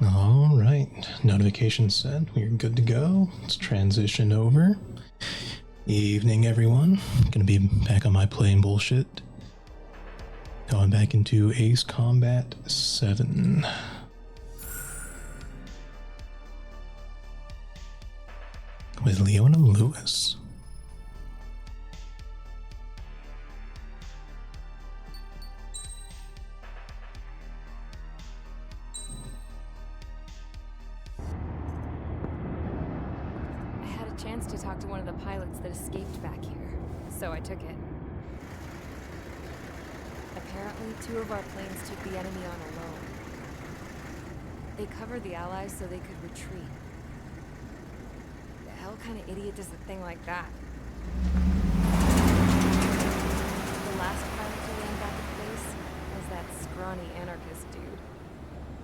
All right, notification set. We're good to go. Let's transition over. Evening, everyone. Gonna be back on my playing bullshit. Going back into Ace Combat 7. With Leona Lewis. I had a chance to talk to one of the pilots that escaped back here, so I took it. Apparently, 2 of our planes took the enemy on alone. They covered the Allies so they could retreat. The hell kind of idiot does a thing like that? The last pilot to land back at base was that scrawny anarchist dude.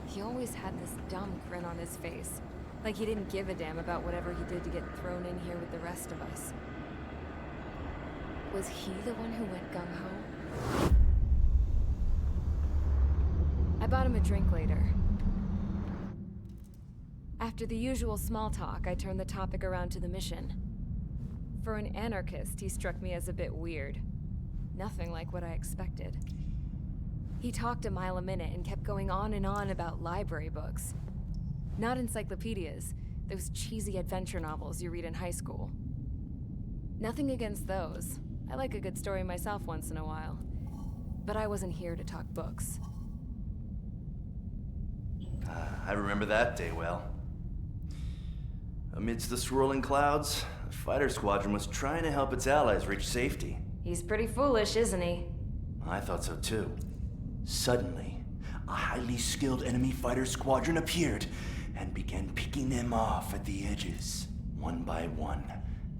He always had this dumb grin on his face, like he didn't give a damn about whatever he did to get thrown in here with the rest of us. Was he the one who went gung-ho? I bought him a drink later. After the usual small talk, I turned the topic around to the mission. For an anarchist, he struck me as a bit weird. Nothing like what I expected. He talked a mile a minute and kept going on and on about library books. Not encyclopedias, those cheesy adventure novels you read in high school. Nothing against those. I like a good story myself once in a while. But I wasn't here to talk books. I remember that day well. Amidst the swirling clouds, the fighter squadron was trying to help its allies reach safety. He's pretty foolish, isn't he? I thought so too. Suddenly, a highly skilled enemy fighter squadron appeared and began picking them off at the edges. One by one,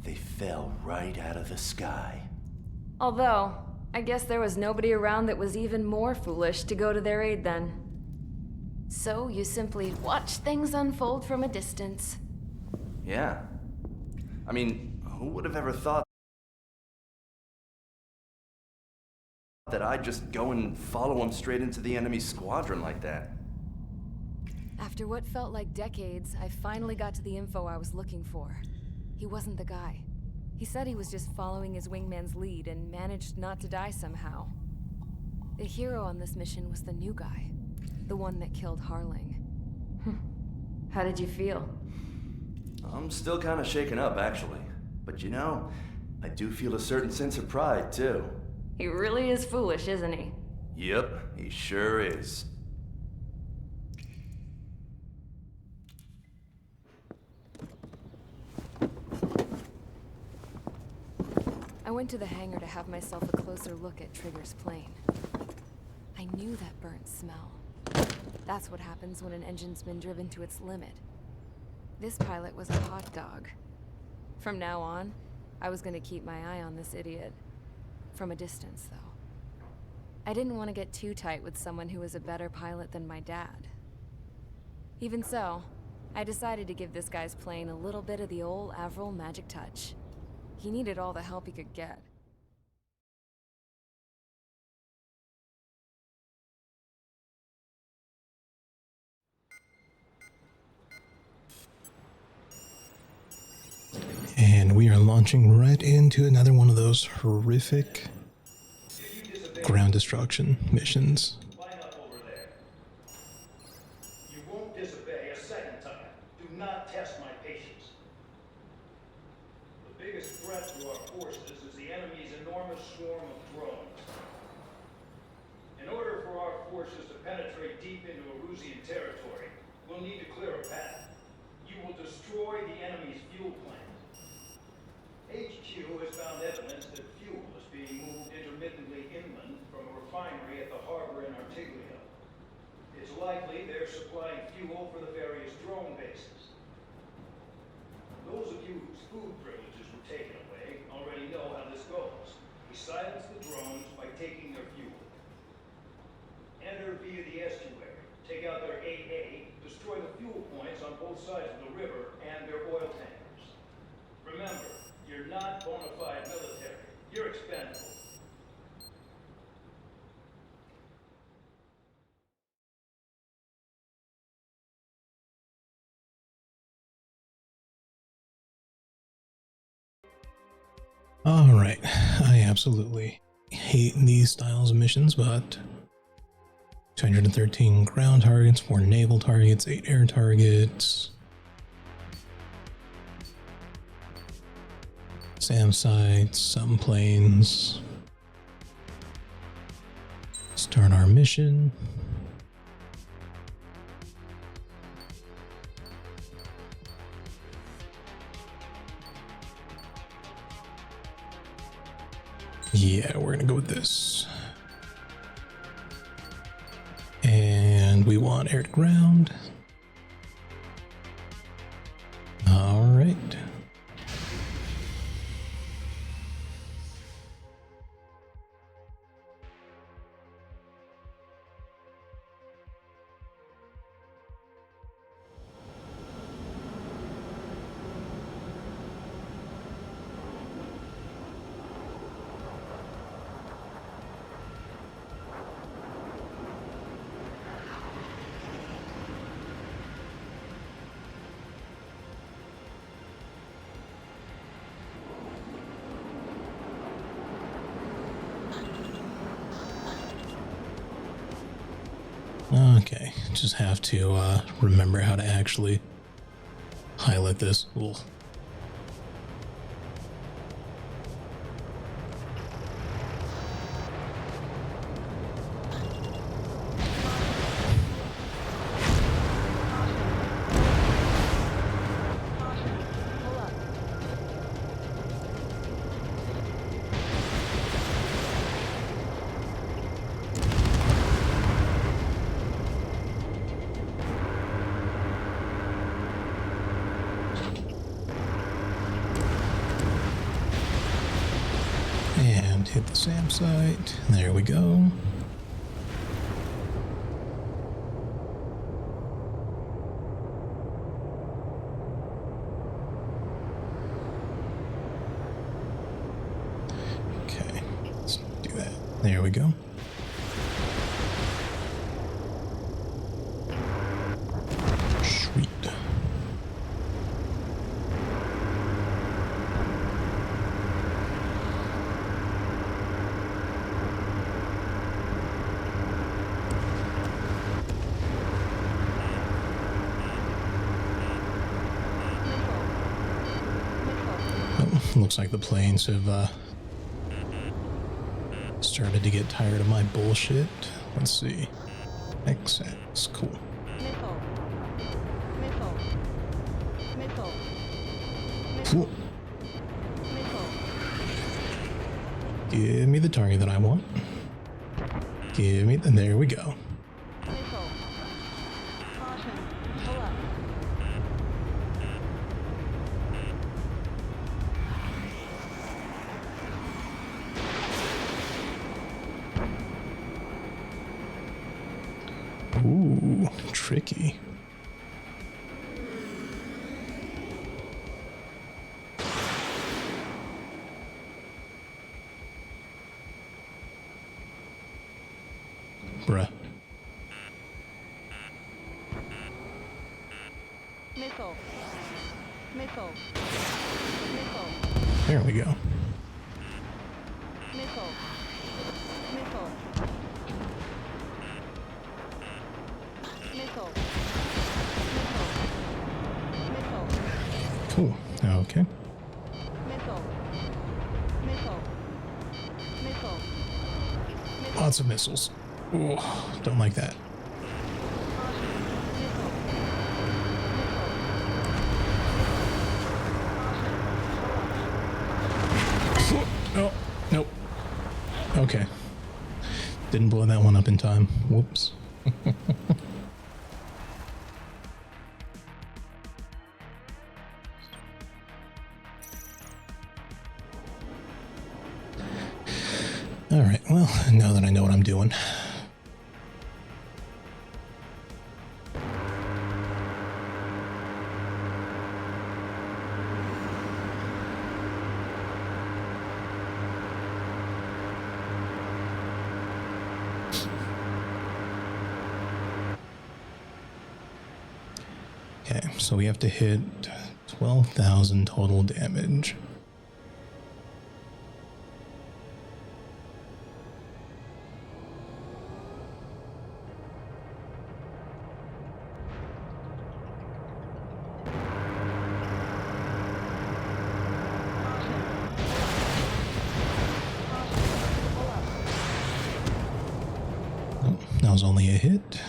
they fell right out of the sky. Although, I guess there was nobody around that was even more foolish to go to their aid then. So you simply watch things unfold from a distance. Yeah. I mean, who would have ever thought that I'd just go and follow him straight into the enemy squadron like that? After what felt like decades, I finally got to the info I was looking for. He wasn't the guy. He said he was just following his wingman's lead and managed not to die somehow. The hero on this mission was the new guy. The one that killed Harling. How did you feel? I'm still kind of shaken up, actually. But you know, I do feel a certain sense of pride, too. He really is foolish, isn't he? Yep, he sure is. I went to the hangar to have myself a closer look at Trigger's plane. I knew that burnt smell. That's what happens when an engine's been driven to its limit. This pilot was a hot dog. From now on, I was gonna keep my eye on this idiot. From a distance, though. I didn't want to get too tight with someone who was a better pilot than my dad. Even so, I decided to give this guy's plane a little bit of the old Avril magic touch. He needed all the help he could get. And we are launching right into another one of those horrific ground destruction missions. Line up over there. You won't disobey a second time. Do not test my patience. The biggest threat to our forces is the enemy's enormous swarm of drones. In order for our forces to penetrate deep into Erusian territory, we'll need to clear a path. You will destroy the enemy's fuel plant. HQ has found evidence that fuel is being moved intermittently inland from a refinery at the harbor in Artiglia. It's likely they're supplying fuel for the various drone bases. Those of you whose food privileges were taken away already know how this goes. We silence the drones by taking their fuel. Enter via the estuary, take out their AA, destroy the fuel points on both sides of the river and their oil tankers. Remember, you're not bona fide military. You're expendable. Alright, I absolutely hate these styles of missions, but 213 ground targets, 4 naval targets, 8 air targets, SAM sites, some planes. Start our mission. Yeah, we're gonna go with this. And we want air to ground. All right. Okay, just have to remember how to actually highlight this. Ugh. And hit the SAM site. There we go. Okay, let's do that. There we go. Sweet. Looks like the planes have started to get tired of my bullshit. Let's see. XX, cool. Cool. Give me the target that I want. Give me the, there we go. Ooh, tricky. Bruh. Missile. Missile. Missile. There we go. Missile. Missile. Missile. Missile. Cool. Okay. Missile. Missile. Missile. Lots of missiles. Ooh, don't like that. Oh, nope. Okay. Didn't blow that one up in time. Whoops. All right, well, now that I know what I'm doing. Okay, so we have to hit 12,000 total damage. That was only a hit.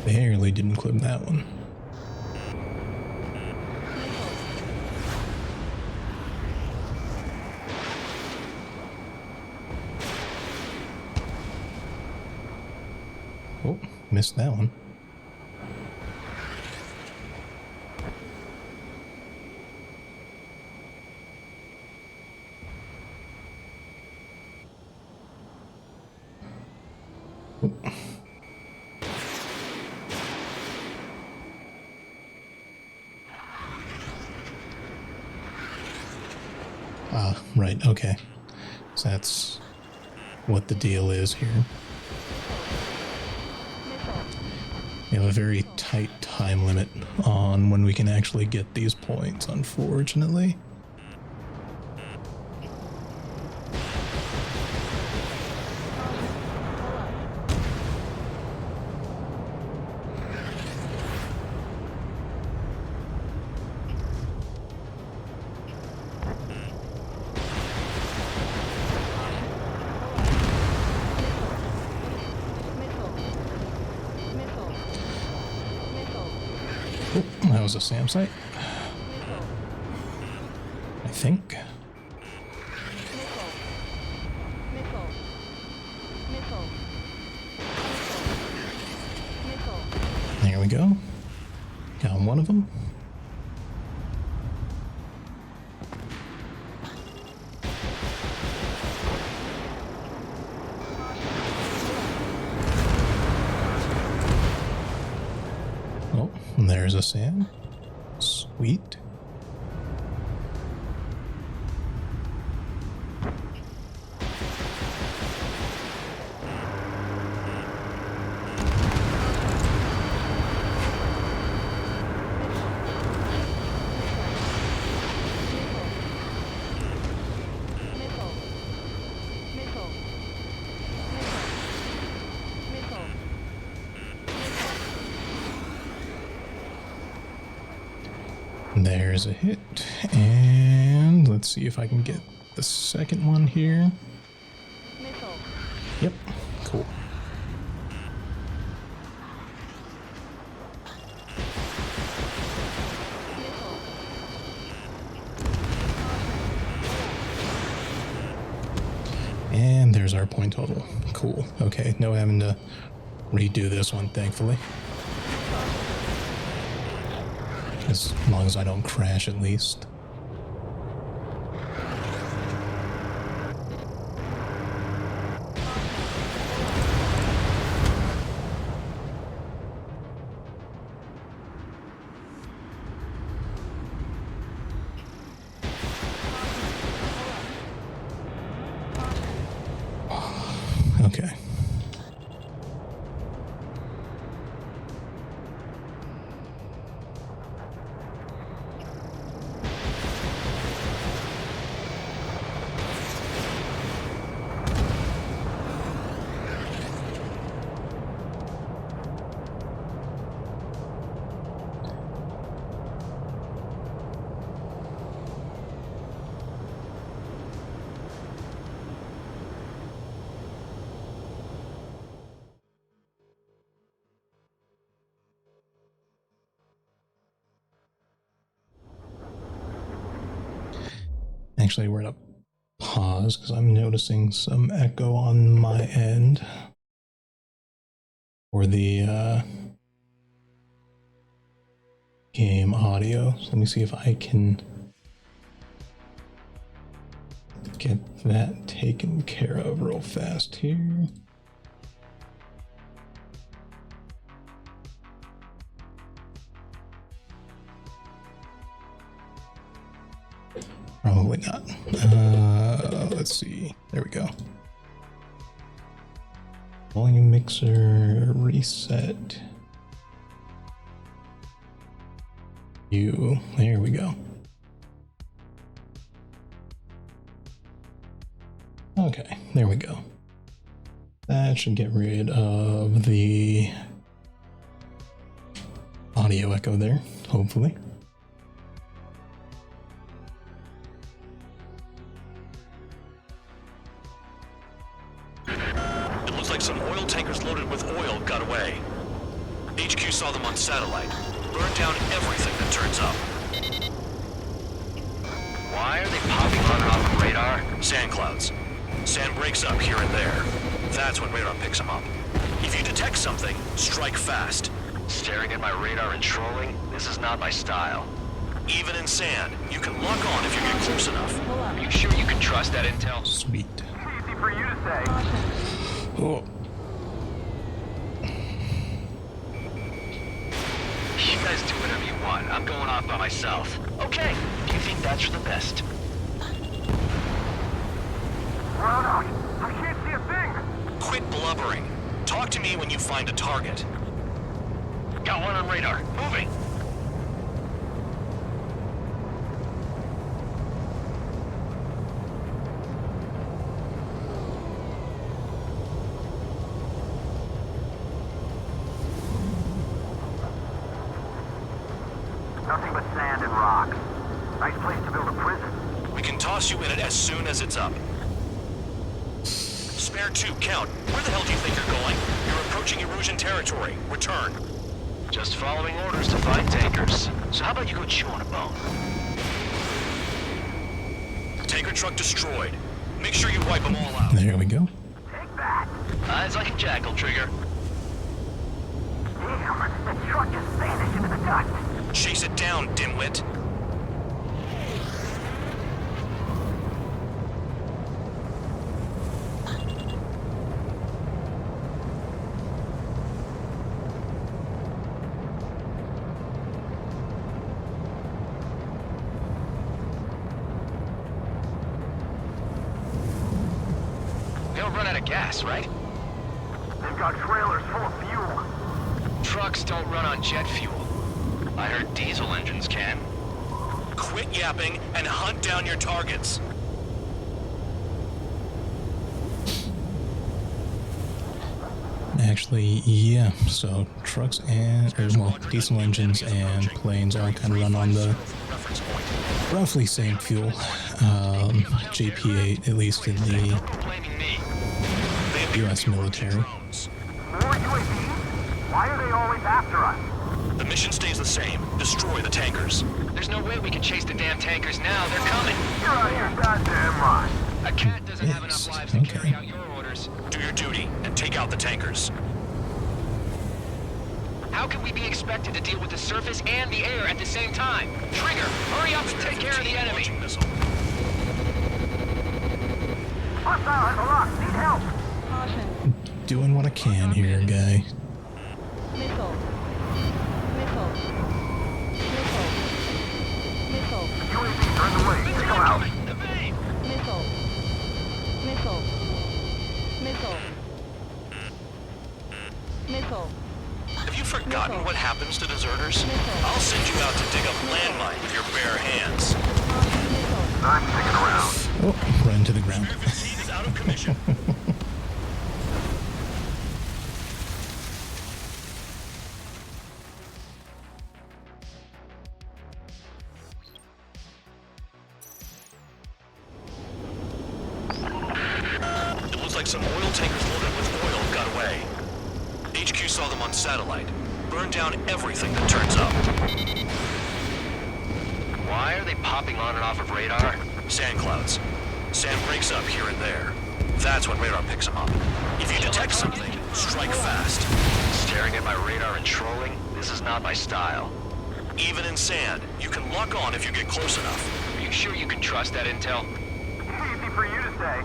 Barely didn't clip that one. Oh, missed that one. Ah, right, okay. So that's what the deal is here. We have a very tight time limit on when we can actually get these points, unfortunately. Oh, that was a SAM site. I think. There we go. Got one of them. Oh, and there's a SAM. Sweet. There's a hit, and let's see if I can get the second one here. Yep, cool. And there's our point total. Cool. Okay, no having to redo this one, thankfully. As long as I don't crash, at least. Okay. Actually, we're gonna pause because I'm noticing some echo on my end for the game audio. So let me see if I can get that taken care of real fast here. we got? Let's see. There we go. Volume mixer reset. There we go. Okay, there we go. That should get rid of the audio echo there, hopefully. It looks like some oil tankers loaded with oil got away. HQ saw them on satellite. Burned down everything that turns up. Why are they popping on and off of radar? Sand clouds. Sand breaks up here and there. That's when radar picks them up. If you detect something, strike fast. Staring at my radar and trolling? This is not my style. Even in sand, you can lock on if you get close enough. Are you sure you can trust that intel? Sweet. Easy for you to say. Oh. You guys do whatever you want. I'm going off by myself. Okay, do you think that's for the best? Run out! I can't see a thing! Quit blubbering. Talk to me when you find a target. Got one on radar. Moving. Nothing but sand and rocks. Nice place to build a prison. We can toss you in it as soon as it's up. Spare 2, count. Where the hell do you think you're going? You're approaching Erusian territory. Return. Just following orders to find tankers. So how about you go chew on a bone? Tanker truck destroyed. Make sure you wipe them all out. There we go. Take that! Eyes like a jackal, Trigger. Damn, the truck just vanished into the dust. Chase it down, dimwit. They'll run out of gas, right? They've got trailers full of fuel. Trucks don't run on jet fuel. I heard diesel engines can. Quit yapping and hunt down your targets. Actually, yeah. So trucks and diesel engines and planes all kind of run on the roughly same fuel. JP8, at least in the U.S. military. More UAVs? Why are they always after us? The mission stays the same. Destroy the tankers. There's no way we can chase the damn tankers now. They're coming. You're out of your goddamn mind. A cat doesn't have enough Yes, lives to okay. carry out your orders. Do your duty and take out the tankers. How can we be expected to deal with the surface and the air at the same time? Trigger, hurry up and take care of the enemy. Hostile at the lock. Need help. Caution. Doing what I can here, guy. Missile. Missile. Missile. Missile. UAV turned away. Take them out. Missile. Missile. Missile. Missile. Have you forgotten what happens to deserters? Missile. I'll send you out to dig up landmine with your bare hands. Missile. I'm sticking around. Oh, run to the ground. Spare 15 is out of commission. It looks like some oil tankers loaded with oil got away. HQ saw them on satellite. Burned down everything that turns up. Why are they popping on and off of radar? Sand clouds. Sand breaks up here and there. That's when radar picks them up. If you detect something, strike fast. Staring at my radar and trolling? This is not my style. Even in sand, you can lock on if you get close enough. Are you sure you can trust that intel? Easy for you to say.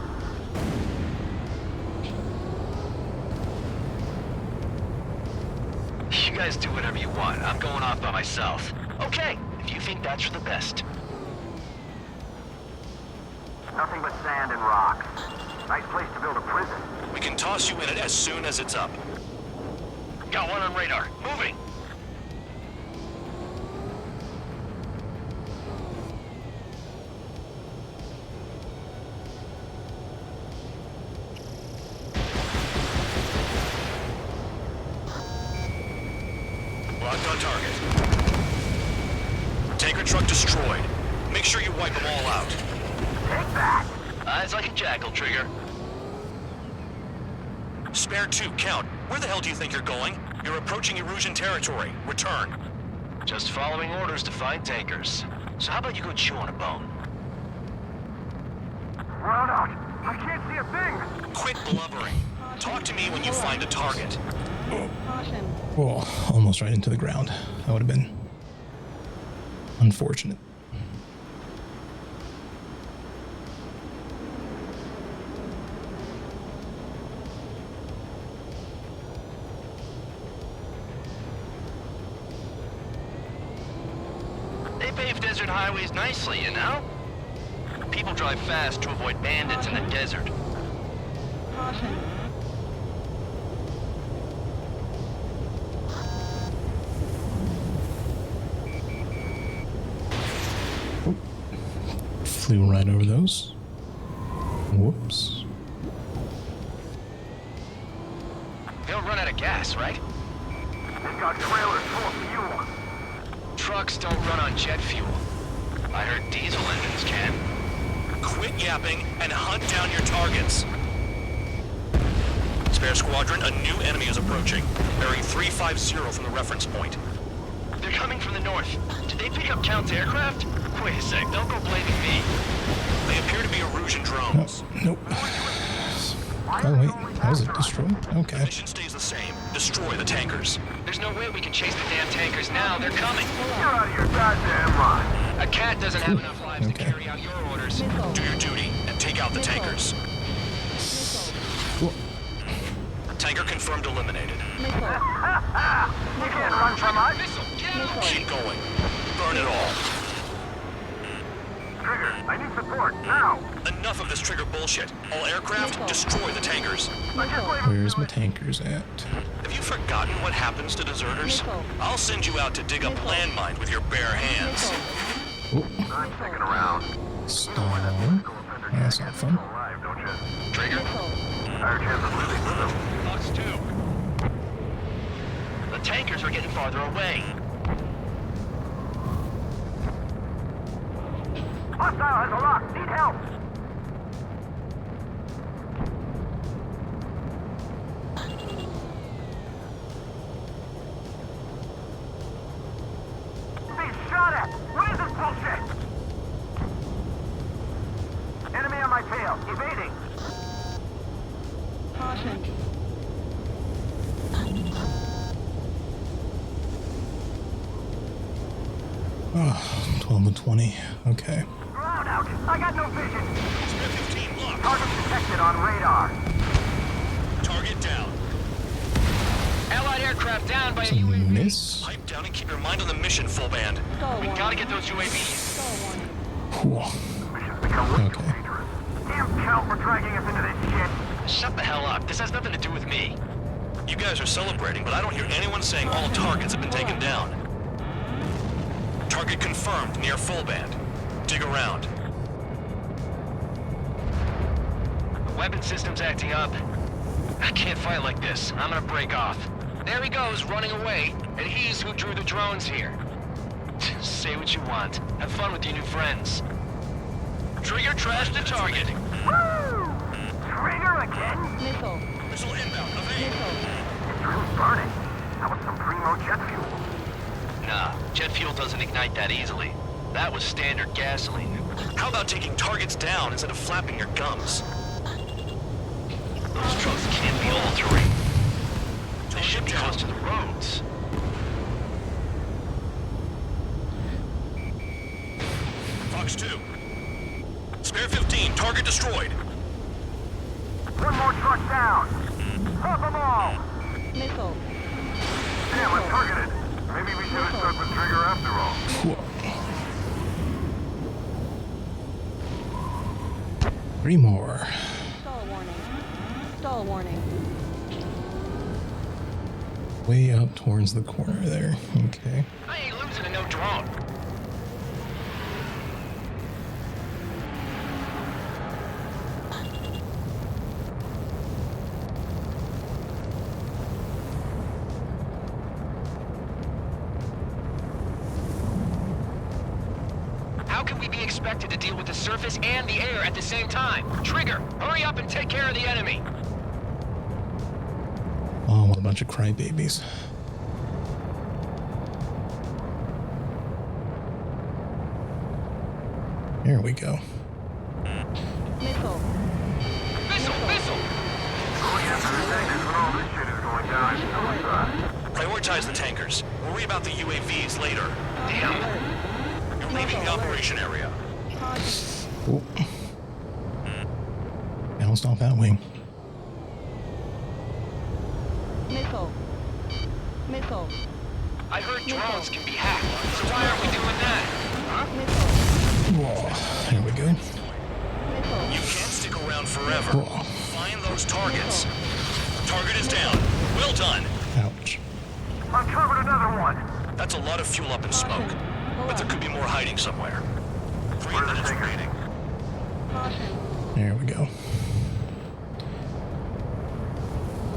You guys do whatever you want. I'm going off by myself. Okay, if you think that's for the best. Nothing but sand and rocks. Nice place to build a prison. We can toss you in it as soon as it's up. Got one on radar. Moving. Locked on target. Tanker truck destroyed. Make sure you wipe them all out. Take that! Eyes like a jackal, Trigger. Spare 2, count. Where the hell do you think you're going? You're approaching Erusian territory. Return. Just following orders to find tankers. So how about you go chew on a bone? Run out! I can't see a thing! Quit blubbering. Talk to me when you find a target. Caution. Oh, almost right into the ground. That would have been unfortunate. They pave desert highways nicely, you know? People drive fast to avoid bandits in the desert. Caution. Flew right over those. Whoops. They don't run out of gas, right? They've got trailers full of fuel. Trucks don't run on jet fuel. I heard diesel engines can. Quit yapping and hunt down your targets. Spare squadron, a new enemy is approaching. Bearing 350 from the reference point. They're coming from the north. Did they pick up Count's aircraft? Wait a sec, don't go blaming me. They appear to be Erusian drones. Nope. Oh wait, how was it destroyed? Okay. Mission stays the same. Destroy the tankers. There's no way we can chase the damn tankers now. They're coming. You're out of your goddamn mind. A cat doesn't have enough lives Okay. to carry out your orders. Missile. Do your duty and take out the tankers. Missile. Tanker confirmed eliminated. Missile. You can't run from us. Missile. Keep going. Burn it all. Trigger, I need support, now! Enough of this Trigger bullshit. All aircraft, Missile. destroy the tankers. Missile. Where's my tankers at? Have you forgotten what happens to deserters? Missile. I'll send you out to dig up Missile. landmine with your bare hands. Missile. Oh, I'm sticking around. stall. That's not fun. Alive, don't you? Trigger? Missile. Higher chance of losing with them. Fox 2. The tankers are getting farther away. Hostile has a lock. Need help. Being shot at. What is this bullshit? Enemy on my tail. Evading. Caution. Oh, 12 and 20. Okay. Ground out. I got no vision. Spare 15, look. Target detected on radar. Target down. Allied aircraft down by a It's a UAV. miss. Pipe down and keep your mind on the mission, full band. Stall We warning. gotta get those UAVs. Stall warning. Whew. Mission's become way too Okay. dangerous. Damn Cal for dragging us into this shit. Shut the hell up. This has nothing to do with me. You guys are celebrating, but I don't hear anyone saying all targets have been taken down. Target confirmed near full band. Dig around. The weapon system's acting up. I can't fight like this. I'm gonna break off. There he goes, running away, and he's who drew the drones here. Say what you want. Have fun with your new friends. Trigger trash the target. Woo! Trigger again? Missile. Missile inbound. Evade. Missile. It's really burning. That was some primo jet fuel. Nah, jet fuel doesn't ignite that easily. That was standard gasoline. How about taking targets down instead of flapping your gums? Those trucks can't be all terrain. They should be close to the roads. Fox 2. Spare 15, target destroyed. One more truck down. Stop them all. Missile. Damn, I'm targeted. Maybe we should have stuck with Trigger after all. Whoa. 3 more. Stall warning. Stall warning. Way up towards the corner there. Okay. I ain't losing to no drone. How can we be expected to deal with the surface and the air at the same time? Trigger, hurry up and take care of the enemy. Oh, what a bunch of crybabies. There we go. Missile. Missile! Prioritize the tankers. Worry about the UAVs later. Damn. You're leaving the operation area. Oh. Bounced off that wing. Missile. Missile. I heard drones can be hacked, so why aren't we doing that? Missile. Whoa. There we go. Missile. You can't stick around forever. Whoa. Find those targets. Target is down. Well done. Ouch. Uncovered another one. That's a lot of fuel up in smoke, but there could be more hiding somewhere. 3 Where's the minutes tanker? remaining. Caution. There we go.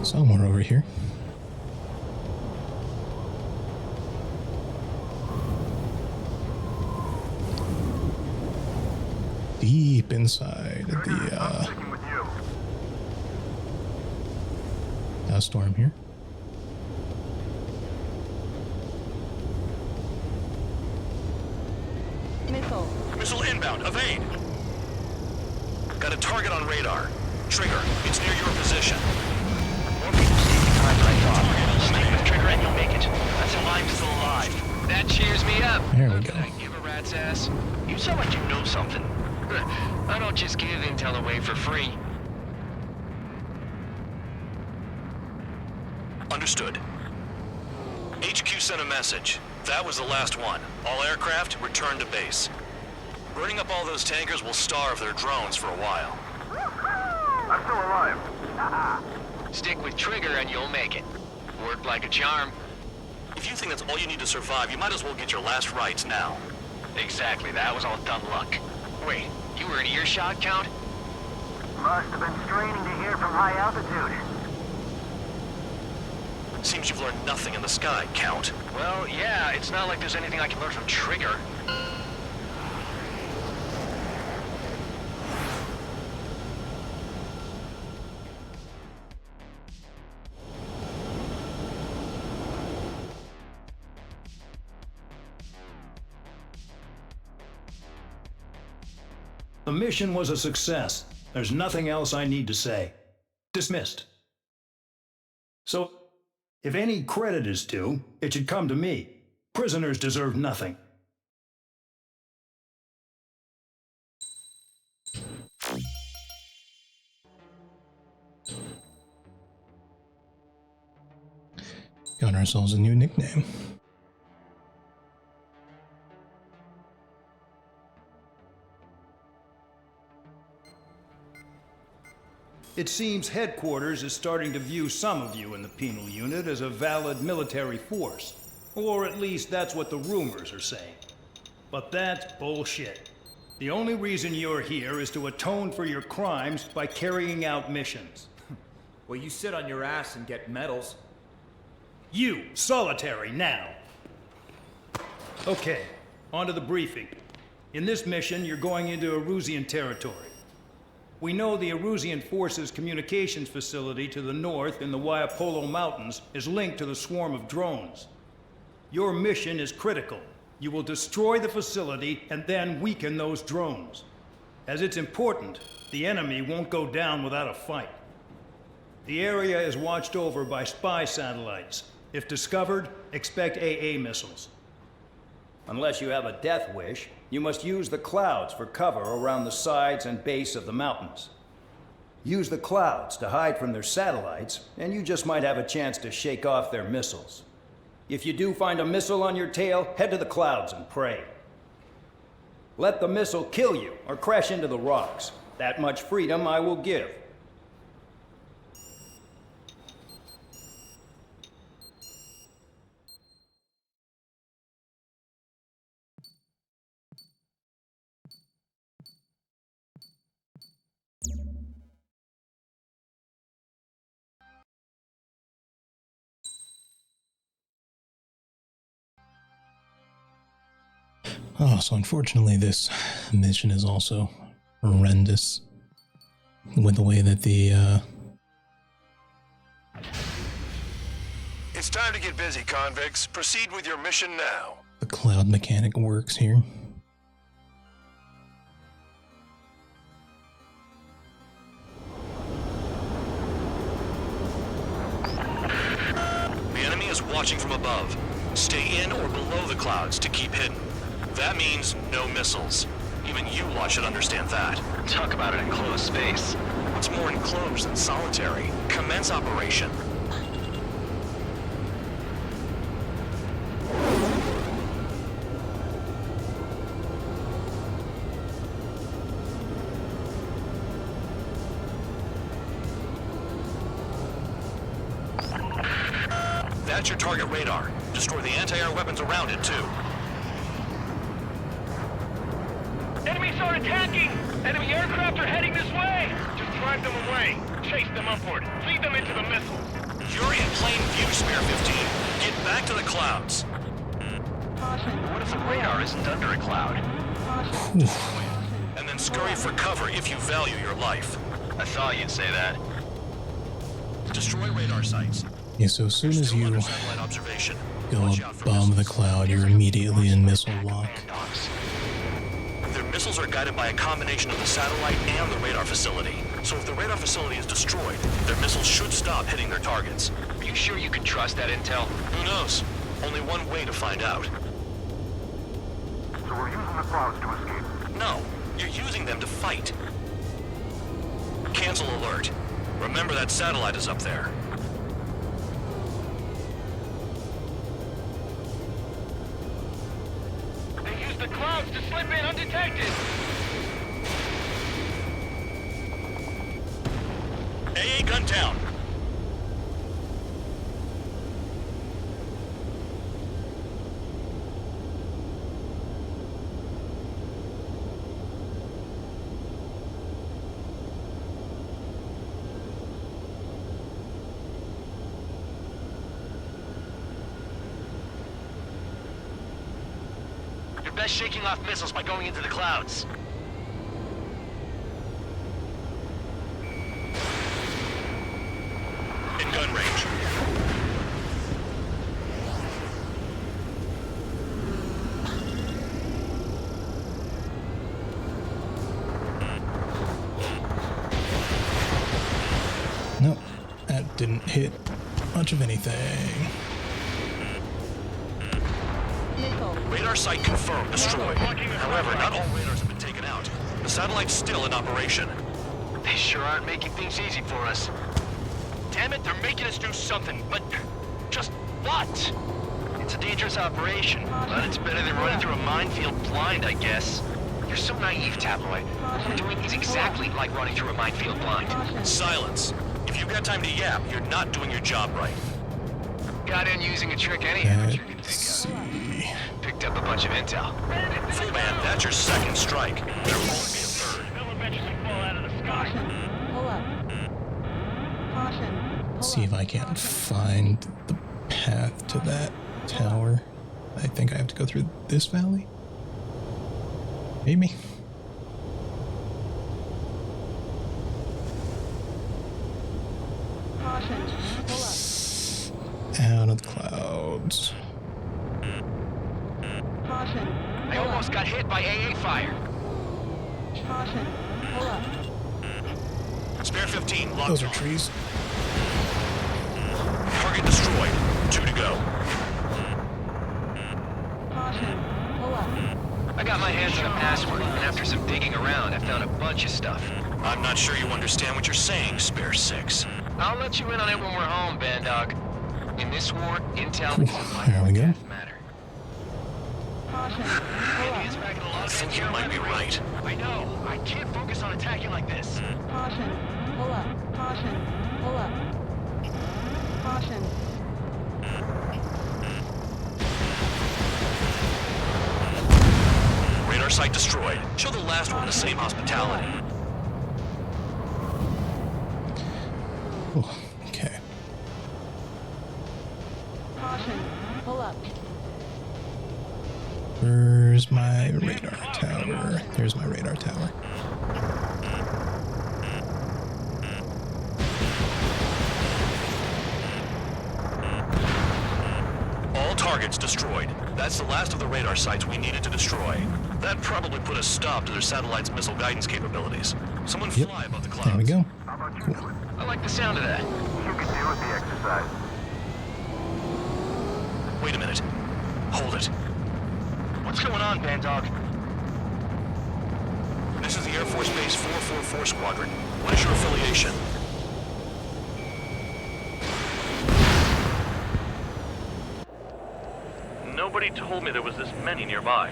Somewhere over here. Deep inside the Sticking with you. storm here. Missile. Missile inbound. Evade. Got a target on radar. Trigger, it's near your position. More people sneaking behind than I thought. Stick with Trigger and you'll make it. That's how I'm still alive. That cheers me up. There we go. Did I give a rat's ass? You sound like you know something. I don't just give intel away for free. Understood. HQ sent a message. That was the last one. All aircraft, return to base. Burning up all those tankers will starve their drones for a while. I'm still alive. Stick with Trigger and you'll make it. Worked like a charm. If you think that's all you need to survive, you might as well get your last rites now. Exactly, that was all dumb luck. Wait, you were in earshot, Count? Must have been straining to hear from high altitude. Seems you've learned nothing in the sky, Count. Well, yeah, it's not like there's anything I can learn from Trigger. The mission was a success. There's nothing else I need to say. Dismissed. So, if any credit is due, it should come to me. Prisoners deserve nothing. Got ourselves a new nickname. It seems headquarters is starting to view some of you in the penal unit as a valid military force. Or at least that's what the rumors are saying. But that's bullshit. The only reason you're here is to atone for your crimes by carrying out missions. Well, you sit on your ass and get medals. You, solitary, now. Okay, on to the briefing. In this mission, you're going into Erusian territory. We know the Erusian Forces communications facility to the north in the Waiapolo Mountains is linked to the swarm of drones. Your mission is critical. You will destroy the facility and then weaken those drones. As it's important, the enemy won't go down without a fight. The area is watched over by spy satellites. If discovered, expect AA missiles. Unless you have a death wish, you must use the clouds for cover around the sides and base of the mountains. Use the clouds to hide from their satellites, and you just might have a chance to shake off their missiles. If you do find a missile on your tail, head to the clouds and pray. Let the missile kill you or crash into the rocks. That much freedom I will give. Oh, so unfortunately this mission is also horrendous with the way that the, It's time to get busy, convicts. Proceed with your mission now. the cloud mechanic works here. The enemy is watching from above. Stay in or below the clouds to keep hidden. That means no missiles. Even you lot should understand that. Talk about an enclosed space. What's more enclosed than solitary? Commence operation. That's your target radar. Destroy the anti-air weapons around it, too. Enemies are attacking! Enemy aircraft are heading this way! Just drive them away. Chase them upward. Lead them into the missiles. You're in plain view, Spare 15. Get back to the clouds. Caution. What if the radar isn't under a cloud? Caution. And then scurry for cover if you value your life. I thought you'd say that. Destroy radar sites. Yeah, so as soon as Still you under satellite observation. go Watch out for above the missiles. cloud, you're immediately in missile lock. Their missiles are guided by a combination of the satellite and the radar facility. So if the radar facility is destroyed, their missiles should stop hitting their targets. Are you sure you can trust that intel? Who knows? Only one way to find out. So we're using the clouds to escape. No, you're using them to fight. Cancel alert. Remember that satellite is up there. They use the clouds to slip in undetected. AA gun down. You're best shaking off missiles by going into the clouds. In gun range. Nope, that didn't hit much of anything. Missile. Radar site confirmed, destroyed. However, not all radars have been taken out. The satellite's still in operation. They sure aren't making things easy for us. Damn it, they're making us do something, but just what? It's a dangerous operation, but it's better than running through a minefield blind, I guess. You're so naive, Tabloid. What we're doing is exactly like running through a minefield blind. Silence. If you've got time to yap, you're not doing your job right. Got in using a trick any amateur can Let's think of. see. Picked up a bunch of intel. Full man, that's your second strike. There will only be a third. They'll eventually fall out of the sky. Caution. Pull up. Caution. Pull See if I can't find the path to that tower. I think I have to go through this valley. Maybe. Caution. Pull up. Out of the clouds. Caution. I almost got hit by AA fire. Caution. Pull up. Spare 15, locked Those are on. trees. Target destroyed. 2 to go. Caution. Pull up. I got my hands on a password, and after some digging around, I found a bunch of stuff. I'm not sure you understand what you're saying, Spare 6. I'll let you in on it when we're home, Bandog. In this war, intel There we go. matter. Caution. Pull He is up. back in the log. I think you might be right. I know. I can't focus on attacking like this. Caution. Pull up. Caution. Pull up. Caution. Radar site destroyed. Show the last one the same hospitality. Oh, okay. Caution. Pull up. Where's my radar tower? There's my radar tower. All targets destroyed. That's the last of the radar sites we needed to destroy. That probably put a stop to their satellite's missile guidance capabilities. Someone Yep. fly above the clouds. There we go. Cool. I like the sound of that. You can deal with the exercise. Wait a minute. Hold it. What's going on, Bandog? This is the Air Force Base 444 Squadron. What is your affiliation? Nobody told me there was this many nearby.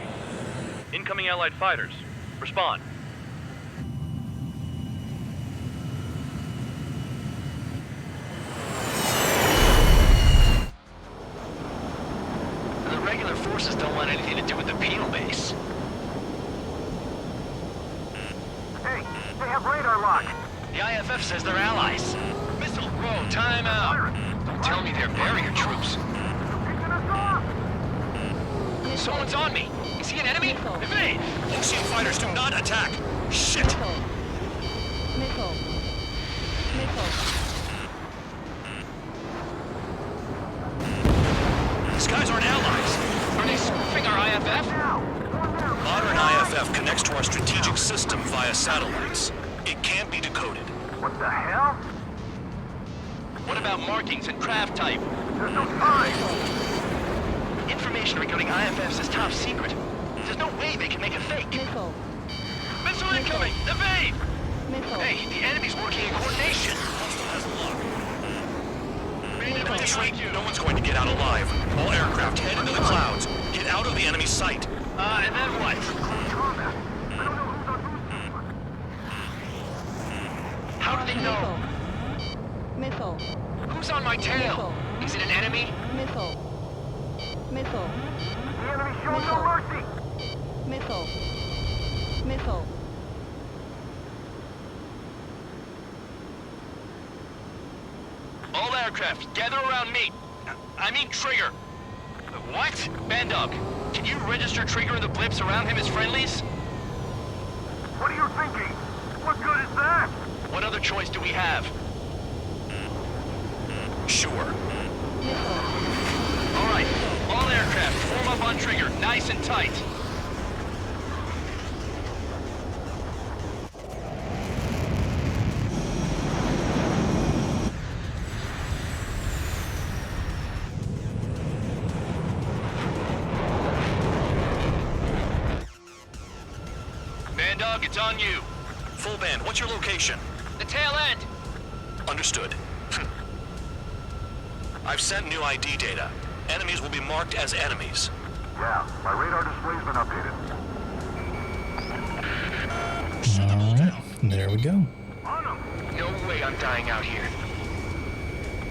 Incoming Allied fighters. Respond. The regular forces don't want anything to do with the penal base. Hey, they have radar lock. The IFF says they're allies. Missile Row, time out. Don't tell me they're barrier troops. Picking us off. Someone's on me. Is he an enemy? Missile. Evade! Ocean fighters do not attack. Shit! Missile. Missile. Missile. These guys aren't allies. Are they spoofing our IFF? Modern IFF connects to our strategic system via satellites. It can't be decoded. What the hell? What about markings and craft type? There's no time. Information regarding IFFs is top secret. There's no way they can make a fake. Missile. Missile incoming! Evade! Missile. Hey, the enemy's working in coordination. Hostile has lock. At this rate, no one's going to get out alive. All aircraft head into the clouds. Get out of the enemy's sight. And then what? How do they know? Missile. Who's on my tail? Is it an enemy? Missile. Missile. The enemy showing no mercy. Missile. Missile. All aircraft, gather around me. I mean Trigger. What? Bandog, can you register Trigger and the blips around him as friendlies? What are you thinking? What good is that? What other choice do we have? Sure. Missile. All right, all aircraft, form up on Trigger, nice and tight. Bandog, it's on you. Full band, what's your location? The tail end. Understood. I've sent new ID data. Enemies will be marked as enemies. Yeah, my radar display's been updated. Alright, there we go. On them. No way I'm dying out here.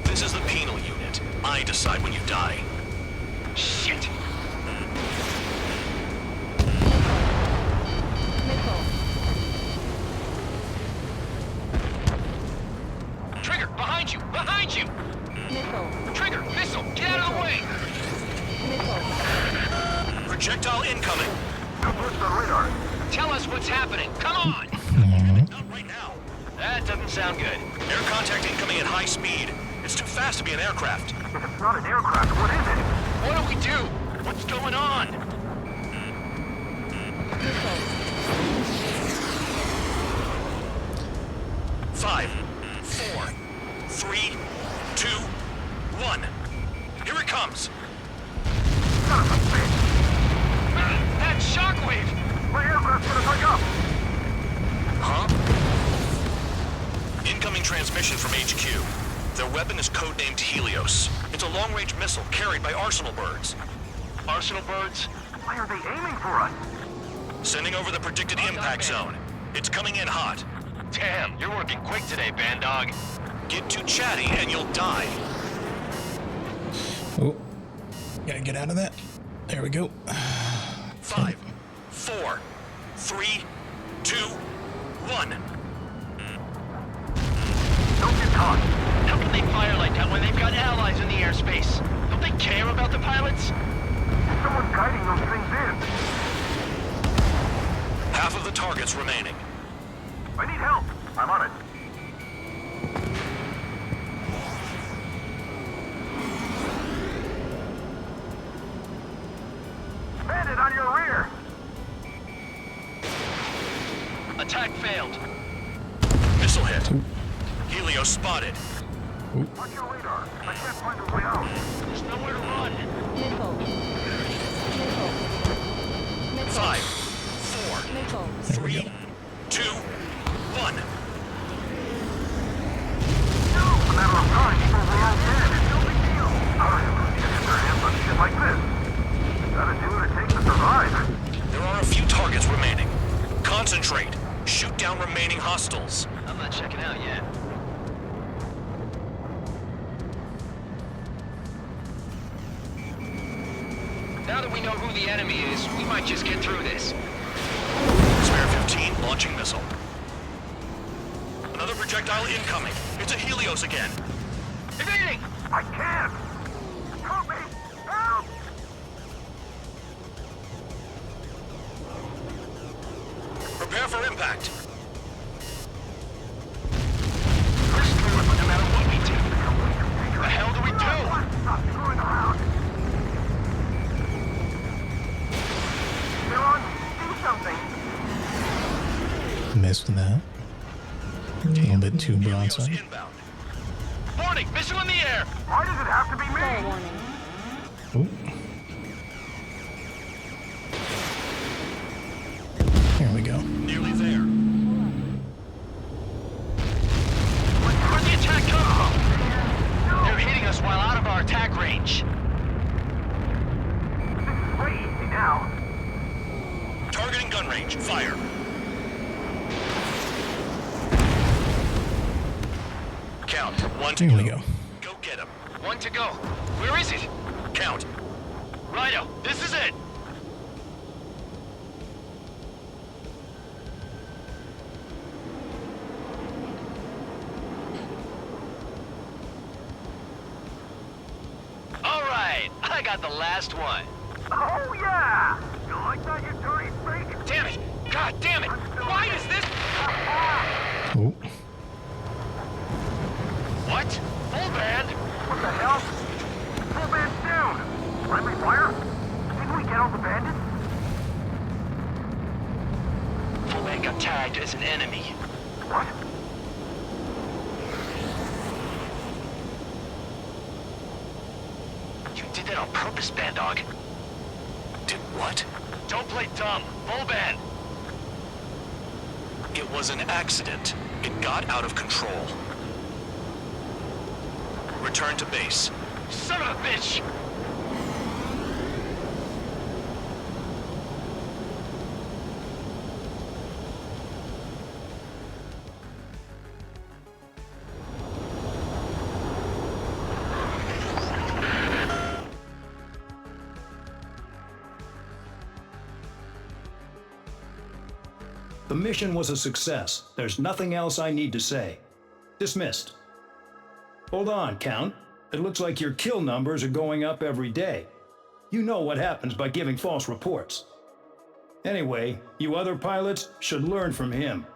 This is the penal unit. I decide when you die. Shit. Missile. Trigger, behind you! Behind you! Missile. Trigger, missile, get out of the way! Missile. Projectile incoming. Good list on radar. Tell us what's happening. Come on! Alright. Not right now. That doesn't sound good. Air contact incoming at high speed. It's too fast to be an aircraft. If it's not an aircraft, what is it? What do we do? What's going on? Missile. 5, 4, 3, 2, 1. Here it comes. Son of a bitch. That shockwave! My aircraft's gonna break up. Huh? Incoming transmission from HQ. Their weapon is codenamed Helios. It's a long-range missile carried by Arsenal birds. Arsenal birds? Why are they aiming for us? Sending over the predicted impact zone. It's coming in hot. Damn, you're working quick today, Bandog. Get too chatty and you'll die. Oh, gotta get out of that. There we go. 5, 4, 3, 2, 1. Don't get caught. How can they fire like that when they've got allies in the airspace? Don't they care about the pilots? Someone's guiding those things in. Half of the targets remaining. I need help. I'm on it. Bandit on your rear. Attack failed. Missile hit. Helios spotted. Watch your radar. I can't find a way out. There's nowhere to run. Nickel. Nickel. Nickel. 5, 4, Nickel. 3, 2, 1. A matter of time before we're all dead. It's no big deal. Our humans can get their hands on shit like this. Gotta do what it takes to survive. There are a few targets remaining. Concentrate. Shoot down remaining hostiles. I'm not checking out yet. Now that we know who the enemy is, we might just get through this. Spare 15 launching missile. Another projectile incoming. It's a Helios again. Evading! I can't! Help me! Help! Prepare for impact. We're screwed no matter what we do. The hell do we do? Stop screwing around. They're on. Do something. Missed that. A little bit too Helios broadside. inbound. Warning! Missile in the air! Why does it have to be Full me? warning. Ooh. Here we go. Nearly there. Where'd the attack come from? They're hitting us while out of our attack range. This is way easy now. Targeting gun range. Fire. Count. 1 to Here go. we go. Go get him. 1 to go. Where is it? Count. Righto, this is it. All right, I got the last one. Oh yeah! You like that, you dirty freak? Damn it! God damn it! Why is this? Ooh. What? Full band? What the hell? Full band's down! Friendly fire? Didn't we get all the bandits? Full band got tagged as an enemy. What? You did that on purpose, Bandog. Did what? Don't play dumb. Full band. It was an accident. It got out of control. Return to base. Son of a bitch! The mission was a success. There's nothing else I need to say. Dismissed. Hold on, Count. It looks like your kill numbers are going up every day. You know what happens by giving false reports. Anyway, you other pilots should learn from him.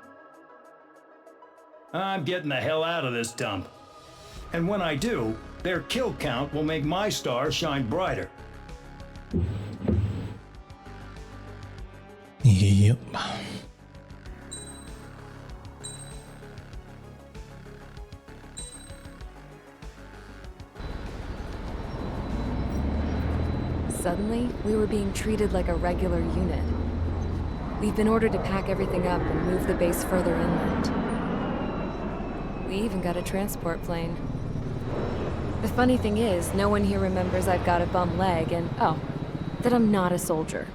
I'm getting the hell out of this dump. And when I do, their kill count will make my star shine brighter. Yep. Suddenly, we were being treated like a regular unit. We've been ordered to pack everything up and move the base further inland. We even got a transport plane. The funny thing is, no one here remembers I've got a bum leg and, oh, that I'm not a soldier.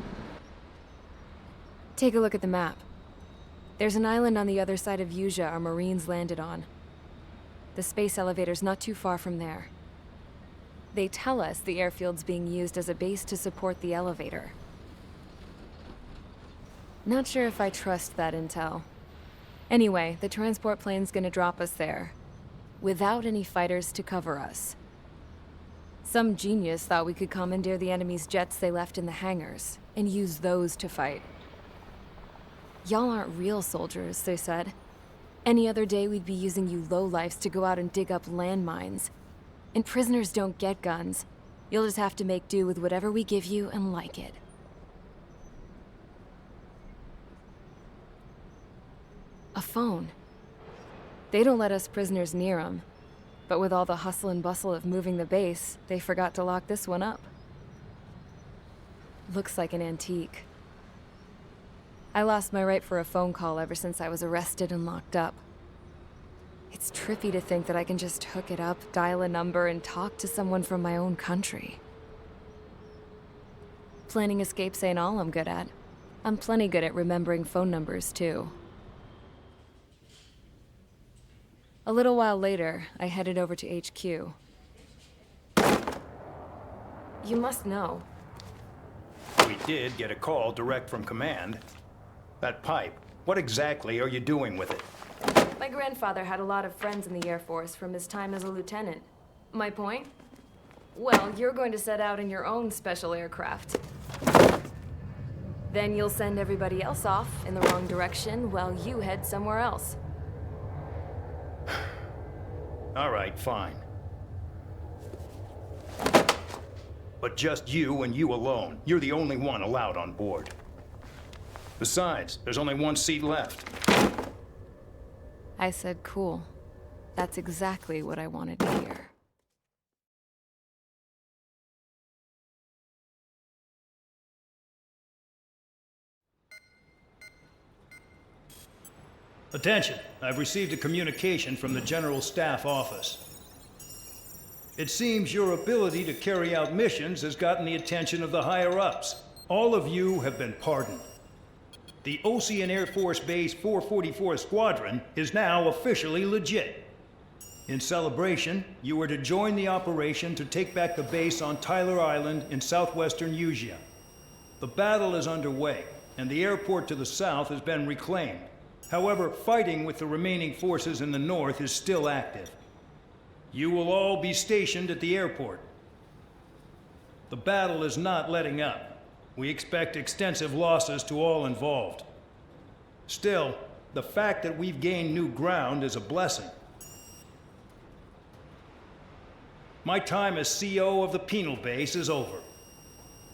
Take a look at the map. There's an island on the other side of Yuja our Marines landed on. The space elevator's not too far from there. They tell us the airfield's being used as a base to support the elevator. Not sure if I trust that intel. Anyway, the transport plane's gonna drop us there, without any fighters to cover us. Some genius thought we could commandeer the enemy's jets they left in the hangars, and use those to fight. Y'all aren't real soldiers, they said. Any other day we'd be using you lowlifes to go out and dig up landmines. And prisoners don't get guns. You'll just have to make do with whatever we give you and like it. A phone. They don't let us prisoners near them. But with all the hustle and bustle of moving the base, they forgot to lock this one up. Looks like an antique. I lost my right for a phone call ever since I was arrested and locked up. It's trippy to think that I can just hook it up, dial a number, and talk to someone from my own country. Planning escapes ain't all I'm good at. I'm plenty good at remembering phone numbers, too. A little while later, I headed over to HQ. You must know. We did get a call direct from command. That pipe, what exactly are you doing with it? My grandfather had a lot of friends in the Air Force from his time as a lieutenant. My point? Well, you're going to set out in your own special aircraft. Then you'll send everybody else off in the wrong direction while you head somewhere else. All right, fine. But just you and you alone. You're the only one allowed on board. Besides, there's only one seat left. I said cool. That's exactly what I wanted to hear. Attention, I've received a communication from the General Staff Office. It seems your ability to carry out missions has gotten the attention of the higher-ups. All of you have been pardoned. The Ocean Air Force Base 444 Squadron is now officially legit. In celebration, you are to join the operation to take back the base on Tyler Island in southwestern Yuja. The battle is underway, and the airport to the south has been reclaimed. However, fighting with the remaining forces in the north is still active. You will all be stationed at the airport. The battle is not letting up. We expect extensive losses to all involved. Still, the fact that we've gained new ground is a blessing. My time as CO of the penal base is over.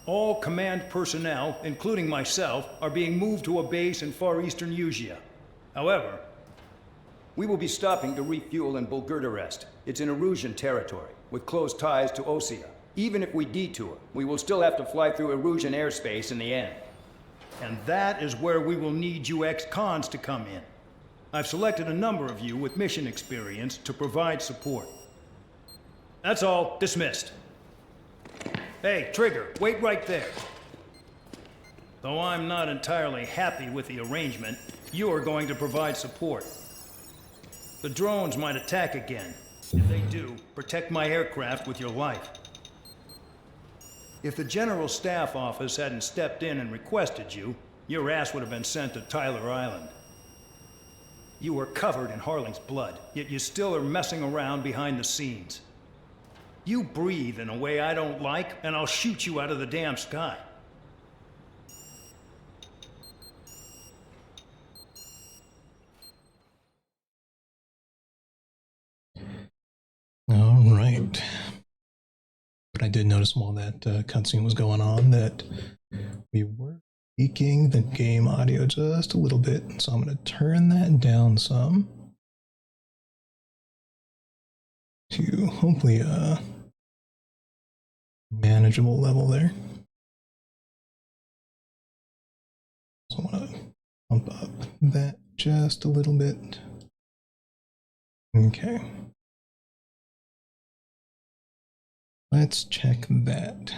All command personnel, including myself, are being moved to a base in far eastern Yuja. However, we will be stopping to refuel in Bulgurdarest. It's in Erusian territory, with close ties to Osea. Even if we detour, we will still have to fly through Erusian airspace in the end. And that is where we will need you ex-cons to come in. I've selected a number of you with mission experience to provide support. That's all. Dismissed. Hey, Trigger, wait right there. Though I'm not entirely happy with the arrangement, you are going to provide support. The drones might attack again. If they do, protect my aircraft with your life. If the General Staff Office hadn't stepped in and requested you, your ass would have been sent to Tyler Island. You were covered in Harling's blood, yet you still are messing around behind the scenes. You breathe in a way I don't like, and I'll shoot you out of the damn sky. All right. But I did notice while that cutscene was going on that we were leaking the game audio just a little bit, so I'm going to turn that down some to hopefully a manageable level there. So I want to bump up that just a little bit. Okay. Let's check that.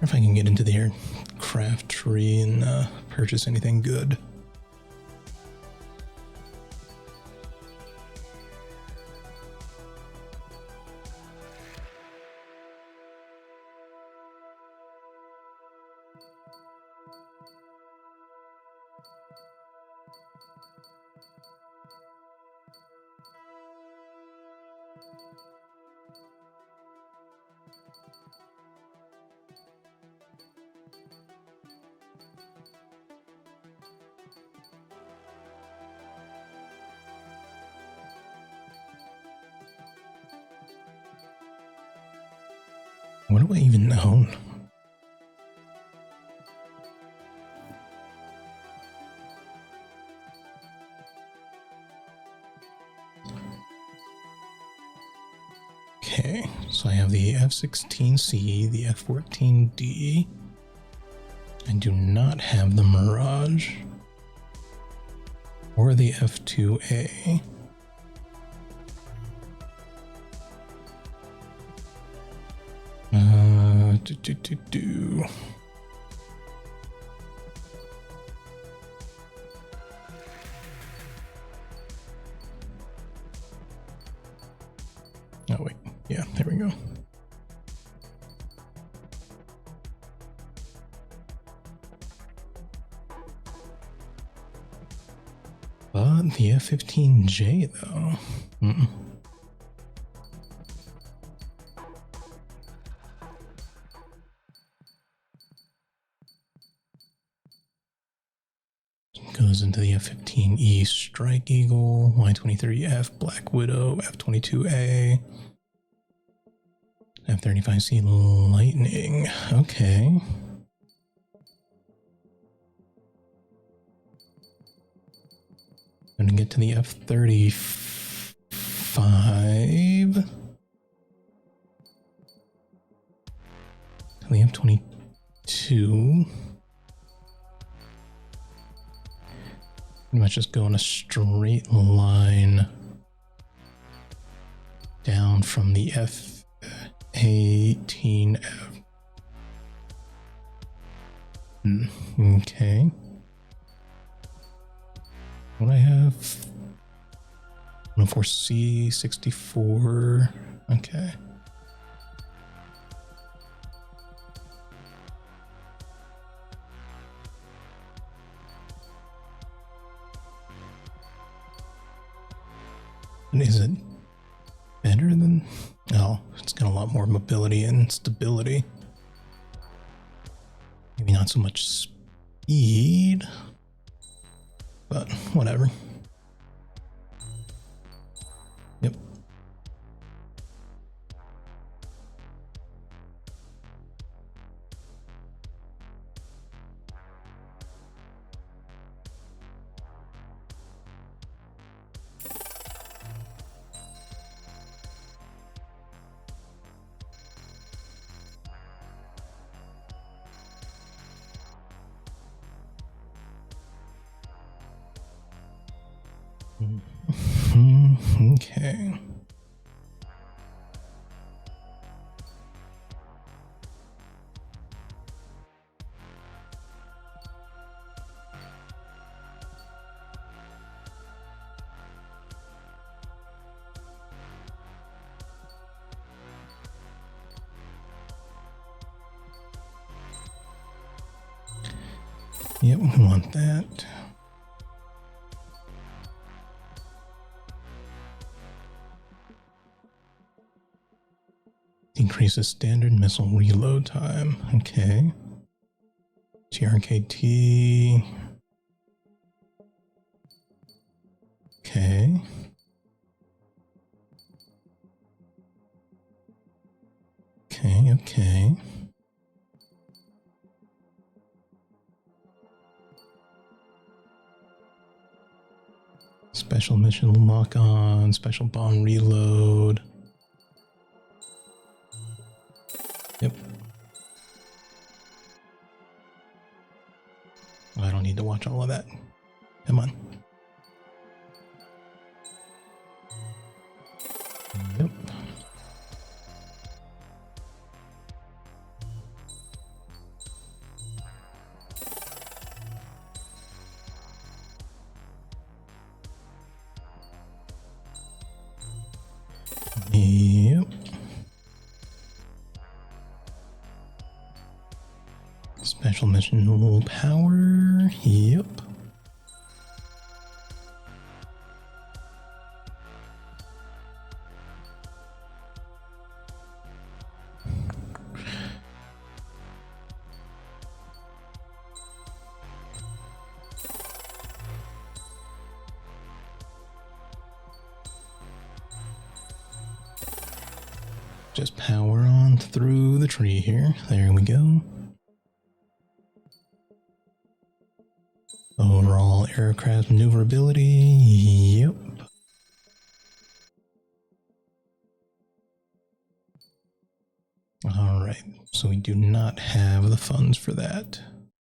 if I can get into the aircraft tree and purchase anything good. What do I even own? Okay, so I have the F-16C, the F-14D. I do not have the Mirage or the F-2A. Oh wait, yeah, there we go. But the F-15J though. Goes into the F-15E Strike Eagle, Y-23F Black Widow, F-22A, F-35C Lightning. Okay. Gonna get to the F-35. The F-22. Pretty much just go in a straight line down from the F-18F. Okay. What do I have? 104C64. Okay. Is it better than... Oh, it's got a lot more mobility and stability. Maybe not so much speed, but whatever. Yep. Okay. Yep, we want that. Increases standard missile reload time. Okay. TRKT. Okay. Okay. Special mission lock on, special bomb reload. Yep. I don't need to watch all of that. Come on. Yep. Special mission power. Yep. Just power on through the tree here. There we go. Overall aircraft maneuverability. Yep. Alright, so we do not have the funds for that,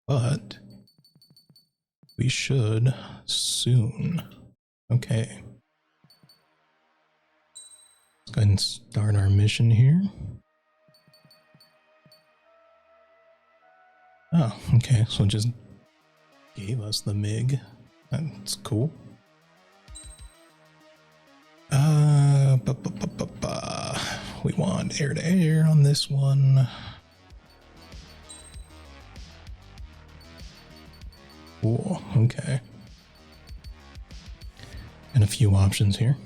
but we should soon. Okay. Let's go ahead and start our mission here. Oh, okay, so it just gave us the MiG. That's cool. We want air to air on this one. Cool, okay. And a few options here.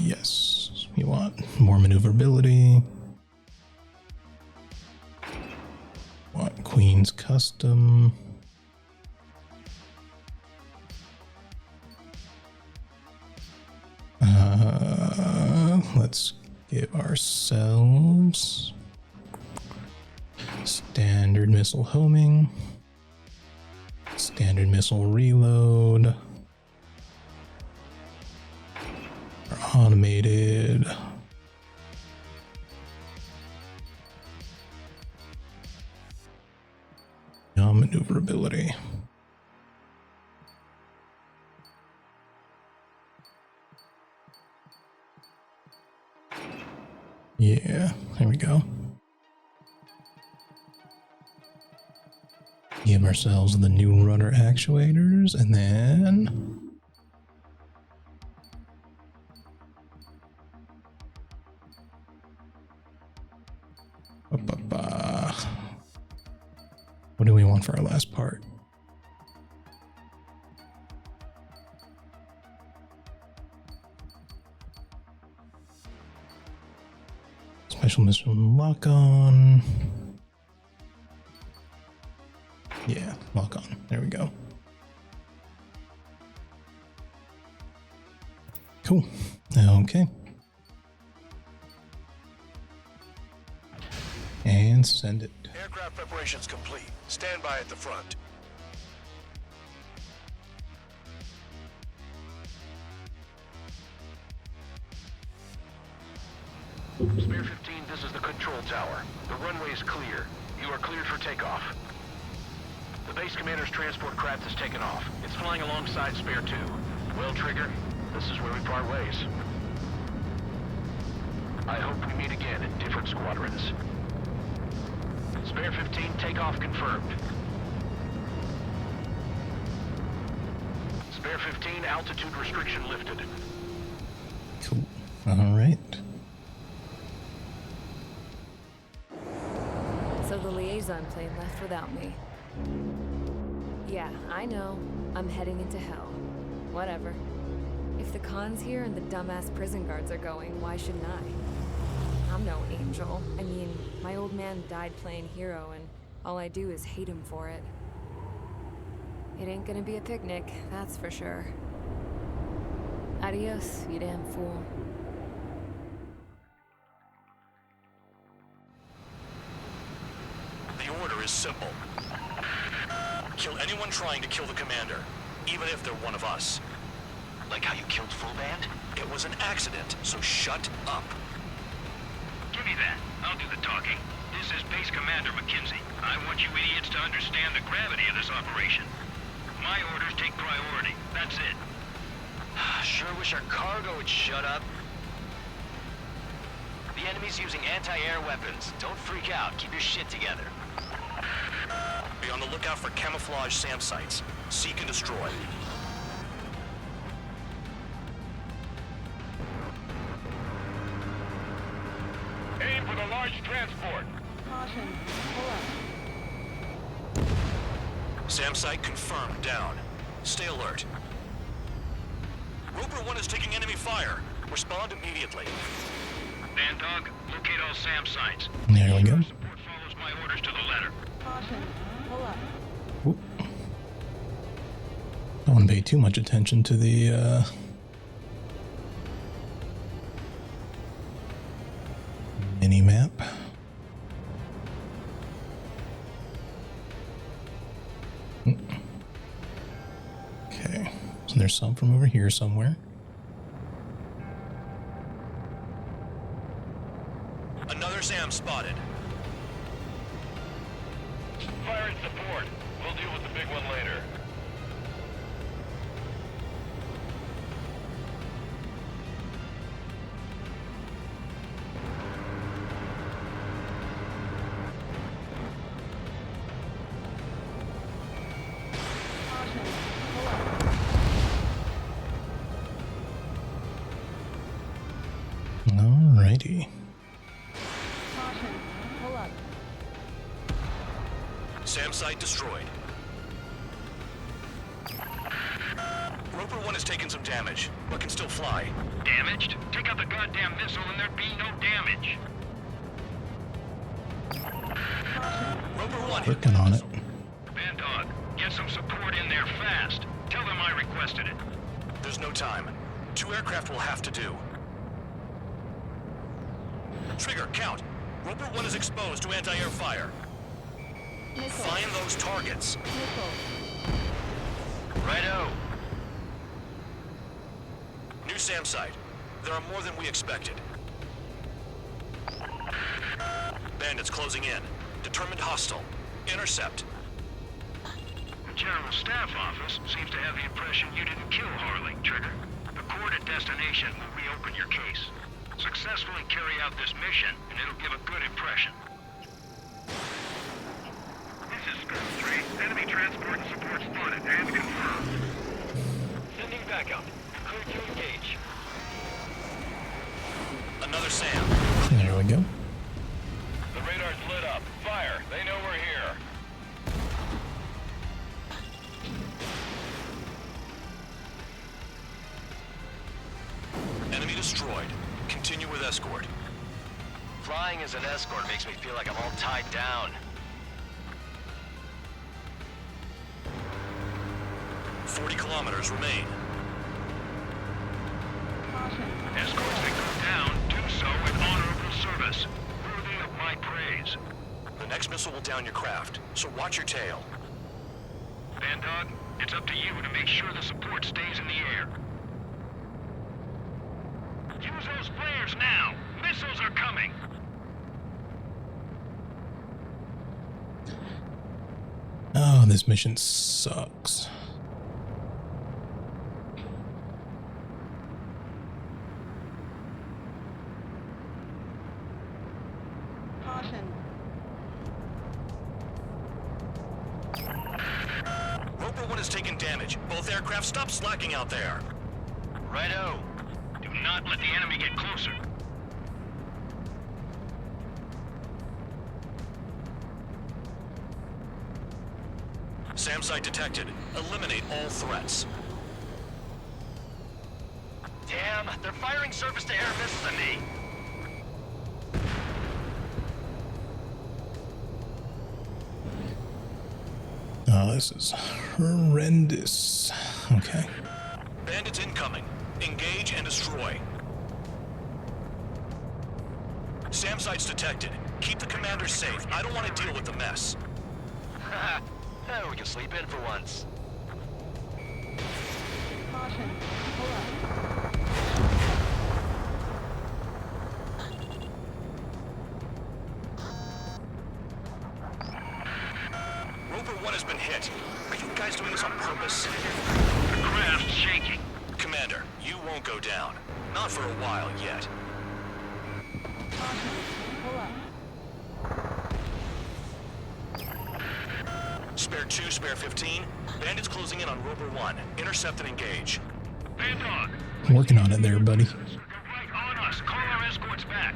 Yes, we want more maneuverability. Want Queen's Custom. Let's give ourselves standard missile homing, standard missile reload, automated maneuverability. Yeah, there we go. Give ourselves the new rudder actuators, and then what do we want for our last part? Special mission lock on. Yeah, lock on. There we go. Cool. Okay. And send it. Aircraft preparations complete. Stand by at the front. Spear 15, this is the control tower. The runway is clear. You are cleared for takeoff. The base commander's transport craft has taken off. It's flying alongside Spear 2. Well, Trigger, this is where we part ways. I hope we meet again in different squadrons. Spear 15, takeoff confirmed. Spear 15, altitude restriction lifted. Cool. All right. So the liaison plane left without me. Yeah, I know. I'm heading into hell. Whatever. If the Khan's here and the dumbass prison guards are going, why shouldn't I? I'm no angel. I mean, my old man died playing hero, and all I do is hate him for it. It ain't gonna be a picnic, that's for sure. Adios, you damn fool. The order is simple. Kill anyone trying to kill the commander, even if they're one of us. Like how you killed Full Band? It was an accident, so shut up. Give me that. I'll do the talking. This is Base Commander McKenzie. I want you idiots to understand the gravity of this operation. My orders take priority. That's it. Sure wish our cargo would shut up. The enemy's using anti-air weapons. Don't freak out. Keep your shit together. Be on the lookout for camouflage SAM sites. Seek and destroy. Dodge transport. Caution. Pull up. SAM site confirmed down. Stay alert. Roper 1 is taking enemy fire. Respond immediately. Bandog, locate all SAM sites. There we go. Support follows my orders to the letter. Caution. Pull up. Oop. Don't want to pay too much attention to the mini map. Okay, so there's some from over here somewhere. Another SAM spotted. Fire and support. We'll deal with the big one later. Caution. Pull up. Alrighty. Caution. Pull up. SAM site destroyed. Roper 1 has taken some damage, but can still fly. Damaged? Take out the goddamn missile and there'd be no damage. Roper 1 hit Working on it. Bandog, get some support in there fast. Tell them I requested it. There's no time. 2 aircraft will have to do. Trigger, count. Roper 1 is exposed to anti-air fire. Missile. Find those targets. Missile. Righto. New SAM site. There are more than we expected. Bandits closing in. Determined hostile. Intercept. The General Staff Office seems to have the impression you didn't kill Harley, Trigger. The court at destination will reopen your case. Successfully carry out this mission, and it'll give a good impression. This is Scope 3. Enemy transport and support spotted and confirmed. Sending backup. Clear to engage. Another SAM. There we go. The radar's lit up. Fire. They know we're here. Enemy destroyed. Continue with escort. Flying as an escort makes me feel like I'm all tied down. 40 kilometers remain. Caution. Escorts that go down do so with honorable service. Worthy of my praise. The next missile will down your craft, so watch your tail. Bandog, it's up to you to make sure the support stays in the air. Use those flares now! Missiles are coming! Oh, this mission sucks. Caution. Roper 1 has taken damage. Both aircraft stop slacking out there. Righto. Do not let the enemy get closer. SAM site detected. Eliminate all threats. Damn, they're firing surface-to-air missiles at me. Oh, this is horrendous. Okay. Bandits incoming. Engage and destroy. SAM site's detected. Keep the commander safe. I don't want to deal with the mess. We can sleep in for once. Caution. Pull up. Roper 1 has been hit. Are you guys doing this on purpose? The craft's shaking. Commander, you won't go down. Not for a while yet. Caution. Pull up. Spare 2, spare 15. Bandits closing in on Roper 1. Intercept and engage. Bandog! Working on it there, buddy. They're right on us. Call our escorts back.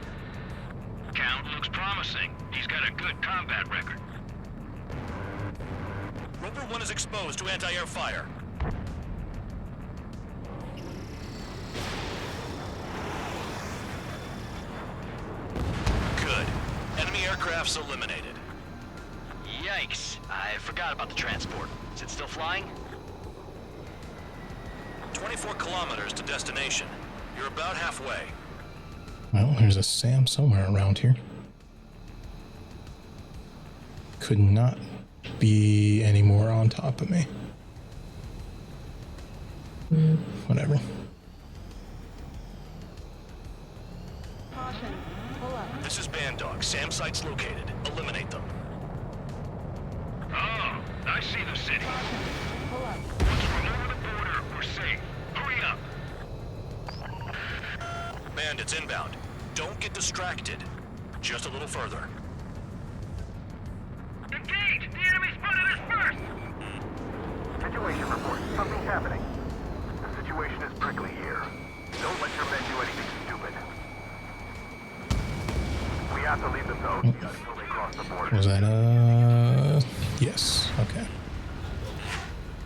Count looks promising. He's got a good combat record. Roper 1 is exposed to anti-air fire. Good. Enemy aircraft's eliminated. Yikes. I forgot about the transport. Is it still flying? 24 kilometers to destination. You're about halfway. Well, there's a Sam somewhere around here. Could not be any more on top of me. Whatever. Caution. Pull up. This is Band Dog. Sam site's located. Eliminate them. Oh, I see the city. Caution. Pull up. Once we're over the border, we're safe. Hurry up. Bandits inbound. Don't get distracted. Just a little further. Engage! The enemy spotted us first! Situation report. Something's happening. The situation is prickly here. Don't let your men do anything stupid. We have to leave them to OCS until they cross the border. Was that, yes. Okay.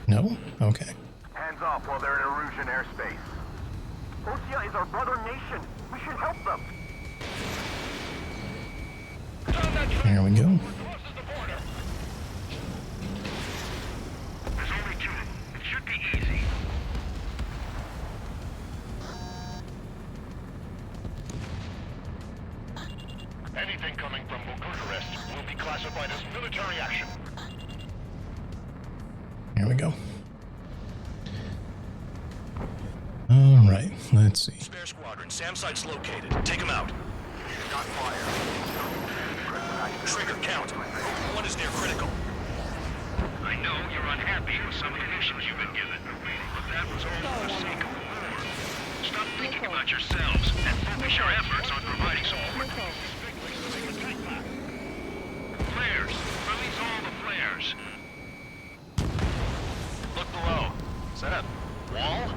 No? Okay. Hands off while they're in Erusian airspace. Ocia is our brother nation. We should help them. There we go. There's only two. It should be easy. Anything coming from Bucharest will be classified as military action. Here we go. Alright, let's see. Spare squadron. Sam site's located. Take him out. Got fire. Trigger, count. Roper 1 is near critical. I know you're unhappy with some of the missions you've been given, but that was all for the sake of the war. Stop thinking about yourselves and focus your efforts on providing support. Flares! Release all the flares! Look below. Is that a wall?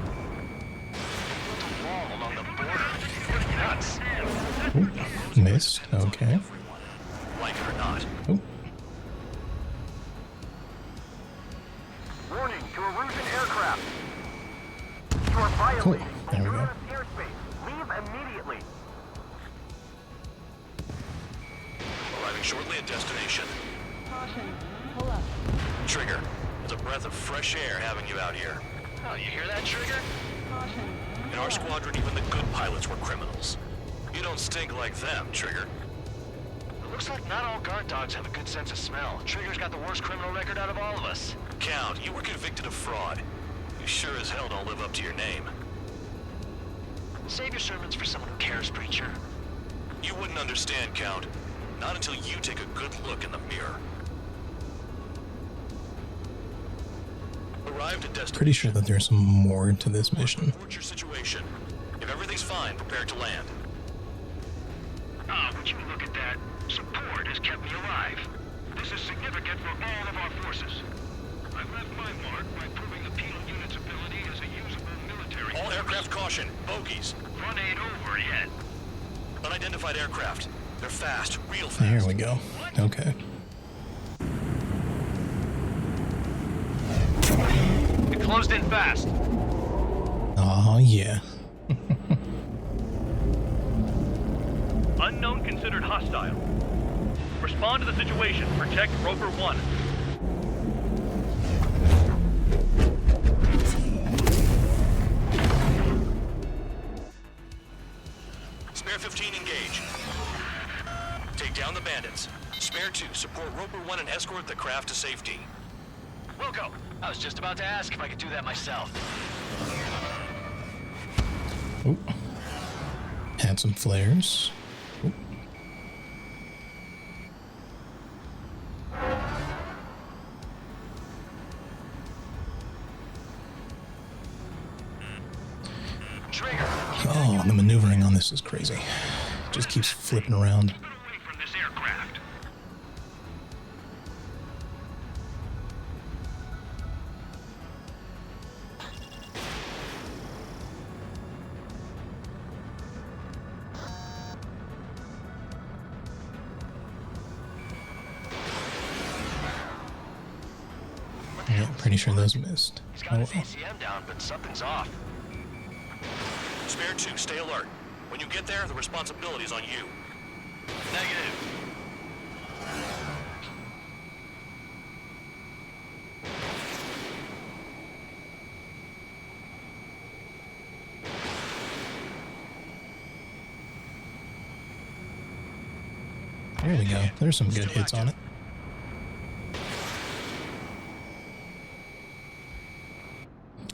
A wall along the border. Nuts. Ooh, missed. Okay. Like it or not. Oh, Warning to Erusian aircraft. You are violating There we go. Honduras airspace. Leave immediately. Arriving shortly at destination. Caution. Pull up. Trigger. It's a breath of fresh air having you out here. Oh, you hear that, Trigger? Caution. In our squadron, even the good pilots were criminals. You don't stink like them, Trigger. It looks like not all guard dogs have a good sense of smell. Trigger's got the worst criminal record out of all of us. Count, you were convicted of fraud. You sure as hell don't live up to your name. Save your sermons for someone who cares, preacher. You wouldn't understand, Count. Not until you take a good look in the mirror. Arrived at destination. pretty sure that there's some more to this mission. Report your situation. If everything's fine, prepare to land. Ah, would you look at that? Support has kept me alive. This is significant for all of our forces. I've left my mark by proving the penal unit's ability as a usable military... All aircraft caution. Bogies. Run ain't over yet. Unidentified aircraft. They're fast. Real fast. There we go. Okay. It closed in fast. Oh yeah. Unknown considered hostile. Respond to the situation. Protect Roper 1. Spare 15 engage. Take down the bandits. Spare 2 support Roper 1 and escort the craft to safety. Wilco, I was just about to ask if I could do that myself. Oop. Had some flares. Oop. Trigger! Oh, the maneuvering on this is crazy. Just keeps flipping around. Get away from this aircraft. Yeah, pretty sure those missed. He's Oh got his well. ACM down, but something's off. Spare 2, stay alert. When you get there, the responsibility is on you. Negative. There we go. There's some good hits on it.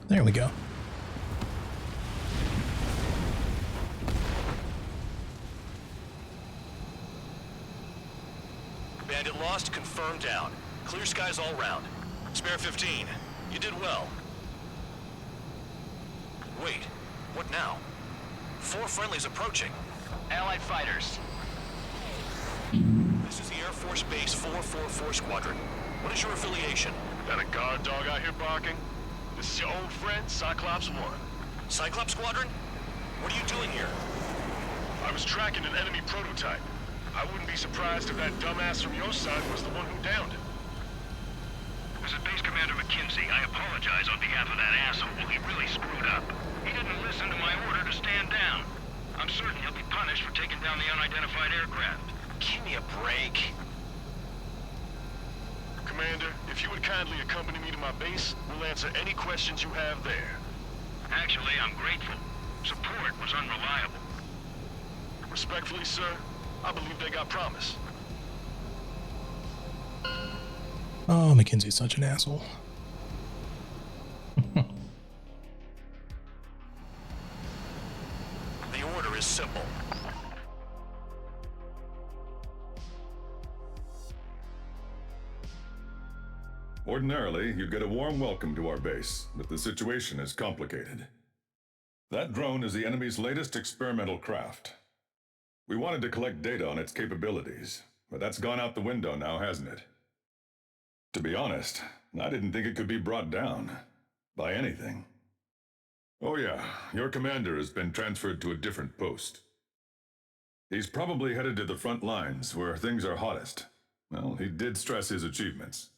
There we go. Bandit lost, confirmed down. Clear skies all round. Spare 15. You did well. Wait, what now? 4 friendlies approaching. Allied fighters. This is the Air Force Base 444 Squadron. What is your affiliation? That a guard dog out here barking? This is your old friend, Cyclops 1. Cyclops Squadron? What are you doing here? I was tracking an enemy prototype. I wouldn't be surprised if that dumbass from your side was the one who downed it. This is Base Commander McKenzie. I apologize on behalf of that asshole. He really screwed up. He didn't listen to my order to stand down. I'm certain he'll be punished for taking down the unidentified aircraft. Give me a break. Commander, if you would kindly accompany me to my base, we'll answer any questions you have there. Actually, I'm grateful. Support was unreliable. Respectfully, sir, I believe they got promise. Oh, Mackenzie's such an asshole. The order is simple. Ordinarily, you'd get a warm welcome to our base, but the situation is complicated. That drone is the enemy's latest experimental craft. We wanted to collect data on its capabilities, but that's gone out the window now, hasn't it? To be honest, I didn't think it could be brought down by anything. Oh yeah, your commander has been transferred to a different post. He's probably headed to the front lines, where things are hottest. Well, he did stress his achievements.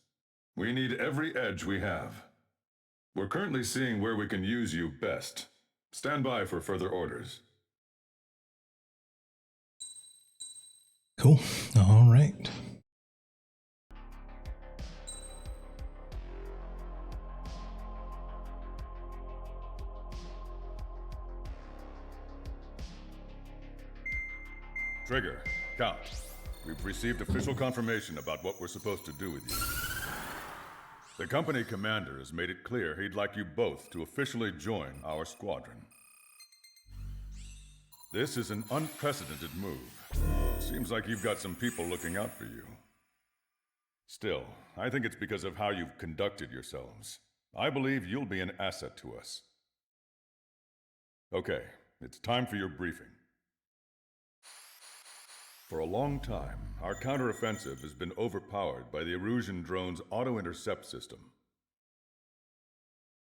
We need every edge we have. We're currently seeing where we can use you best. Stand by for further orders. Cool. All right. Trigger, Count. We've received official confirmation about what we're supposed to do with you. The company commander has made it clear he'd like you both to officially join our squadron. This is an unprecedented move. Seems like you've got some people looking out for you. Still, I think it's because of how you've conducted yourselves. I believe you'll be an asset to us. Okay, it's time for your briefing. For a long time, our counteroffensive has been overpowered by the Erusian drone's auto-intercept system.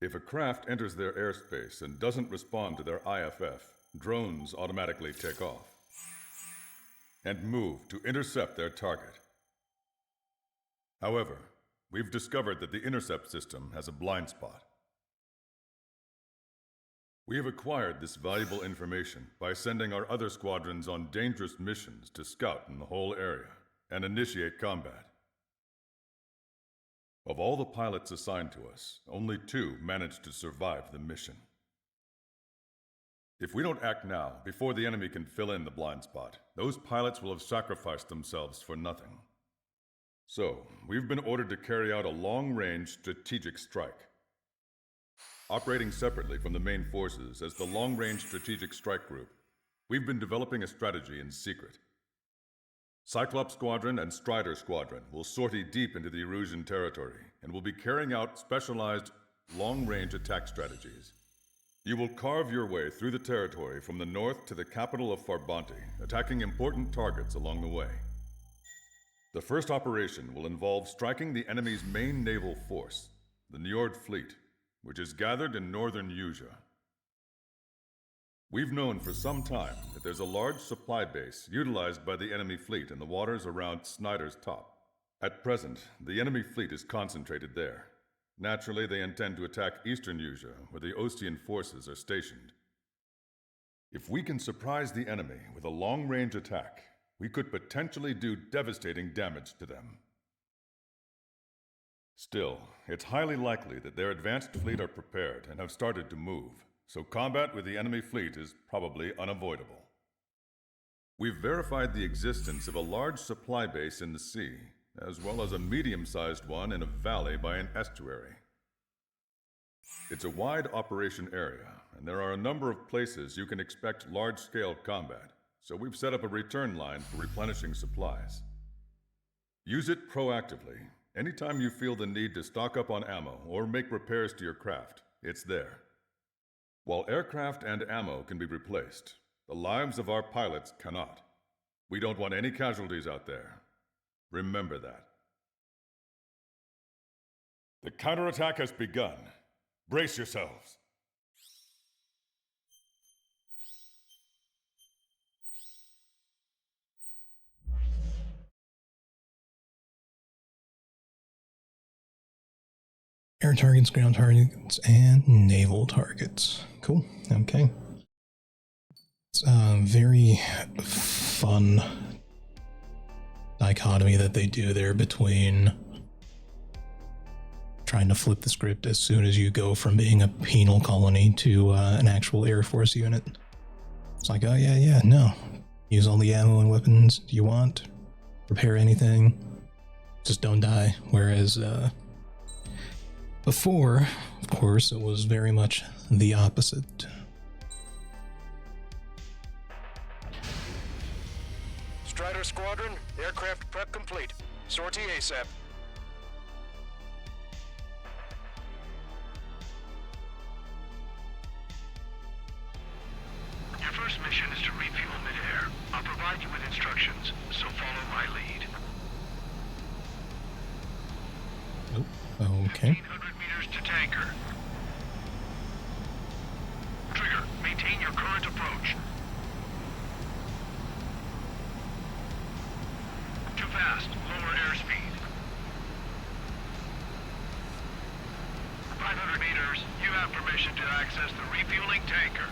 If a craft enters their airspace and doesn't respond to their IFF, drones automatically take off and move to intercept their target. However, we've discovered that the intercept system has a blind spot. We have acquired this valuable information by sending our other squadrons on dangerous missions to scout in the whole area and initiate combat. Of all the pilots assigned to us, only 2 managed to survive the mission. If we don't act now, before the enemy can fill in the blind spot, those pilots will have sacrificed themselves for nothing. So, we've been ordered to carry out a long-range strategic strike. Operating separately from the main forces as the Long-Range Strategic Strike Group, we've been developing a strategy in secret. Cyclops Squadron and Strider Squadron will sortie deep into the Erusian territory and will be carrying out specialized long-range attack strategies. You will carve your way through the territory from the north to the capital of Farbanti, attacking important targets along the way. The first operation will involve striking the enemy's main naval force, the Njord Fleet, which is gathered in northern Usea. We've known for some time that there's a large supply base utilized by the enemy fleet in the waters around Snyder's Top. At present, the enemy fleet is concentrated there. Naturally, they intend to attack Eastern Usea, where the Ostian forces are stationed. If we can surprise the enemy with a long-range attack, we could potentially do devastating damage to them. Still, it's highly likely that their advanced fleet are prepared and have started to move, so combat with the enemy fleet is probably unavoidable. We've verified the existence of a large supply base in the sea, as well as a medium-sized one in a valley by an estuary. It's a wide operation area, and there are a number of places you can expect large-scale combat, so we've set up a return line for replenishing supplies. Use it proactively. Anytime you feel the need to stock up on ammo or make repairs to your craft, it's there. While aircraft and ammo can be replaced, the lives of our pilots cannot. We don't want any casualties out there. Remember that. The counterattack has begun. Brace yourselves. Air targets, ground targets, and naval targets. Cool. Okay. It's a very fun dichotomy that they do there between trying to flip the script as soon as you go from being a penal colony to an actual Air Force unit. It's like, oh yeah, no. Use all the ammo and weapons you want. Repair anything. Just don't die. Whereas, before, of course, it was very much the opposite. Strider Squadron, aircraft prep complete. Sortie ASAP. Your first mission is to refuel mid-air. I'll provide you with instructions, so follow my lead. Oh, okay. 1,500 meters to tanker. Trigger, maintain your current approach. Too fast, lower airspeed. 500 meters, you have permission to access the refueling tanker.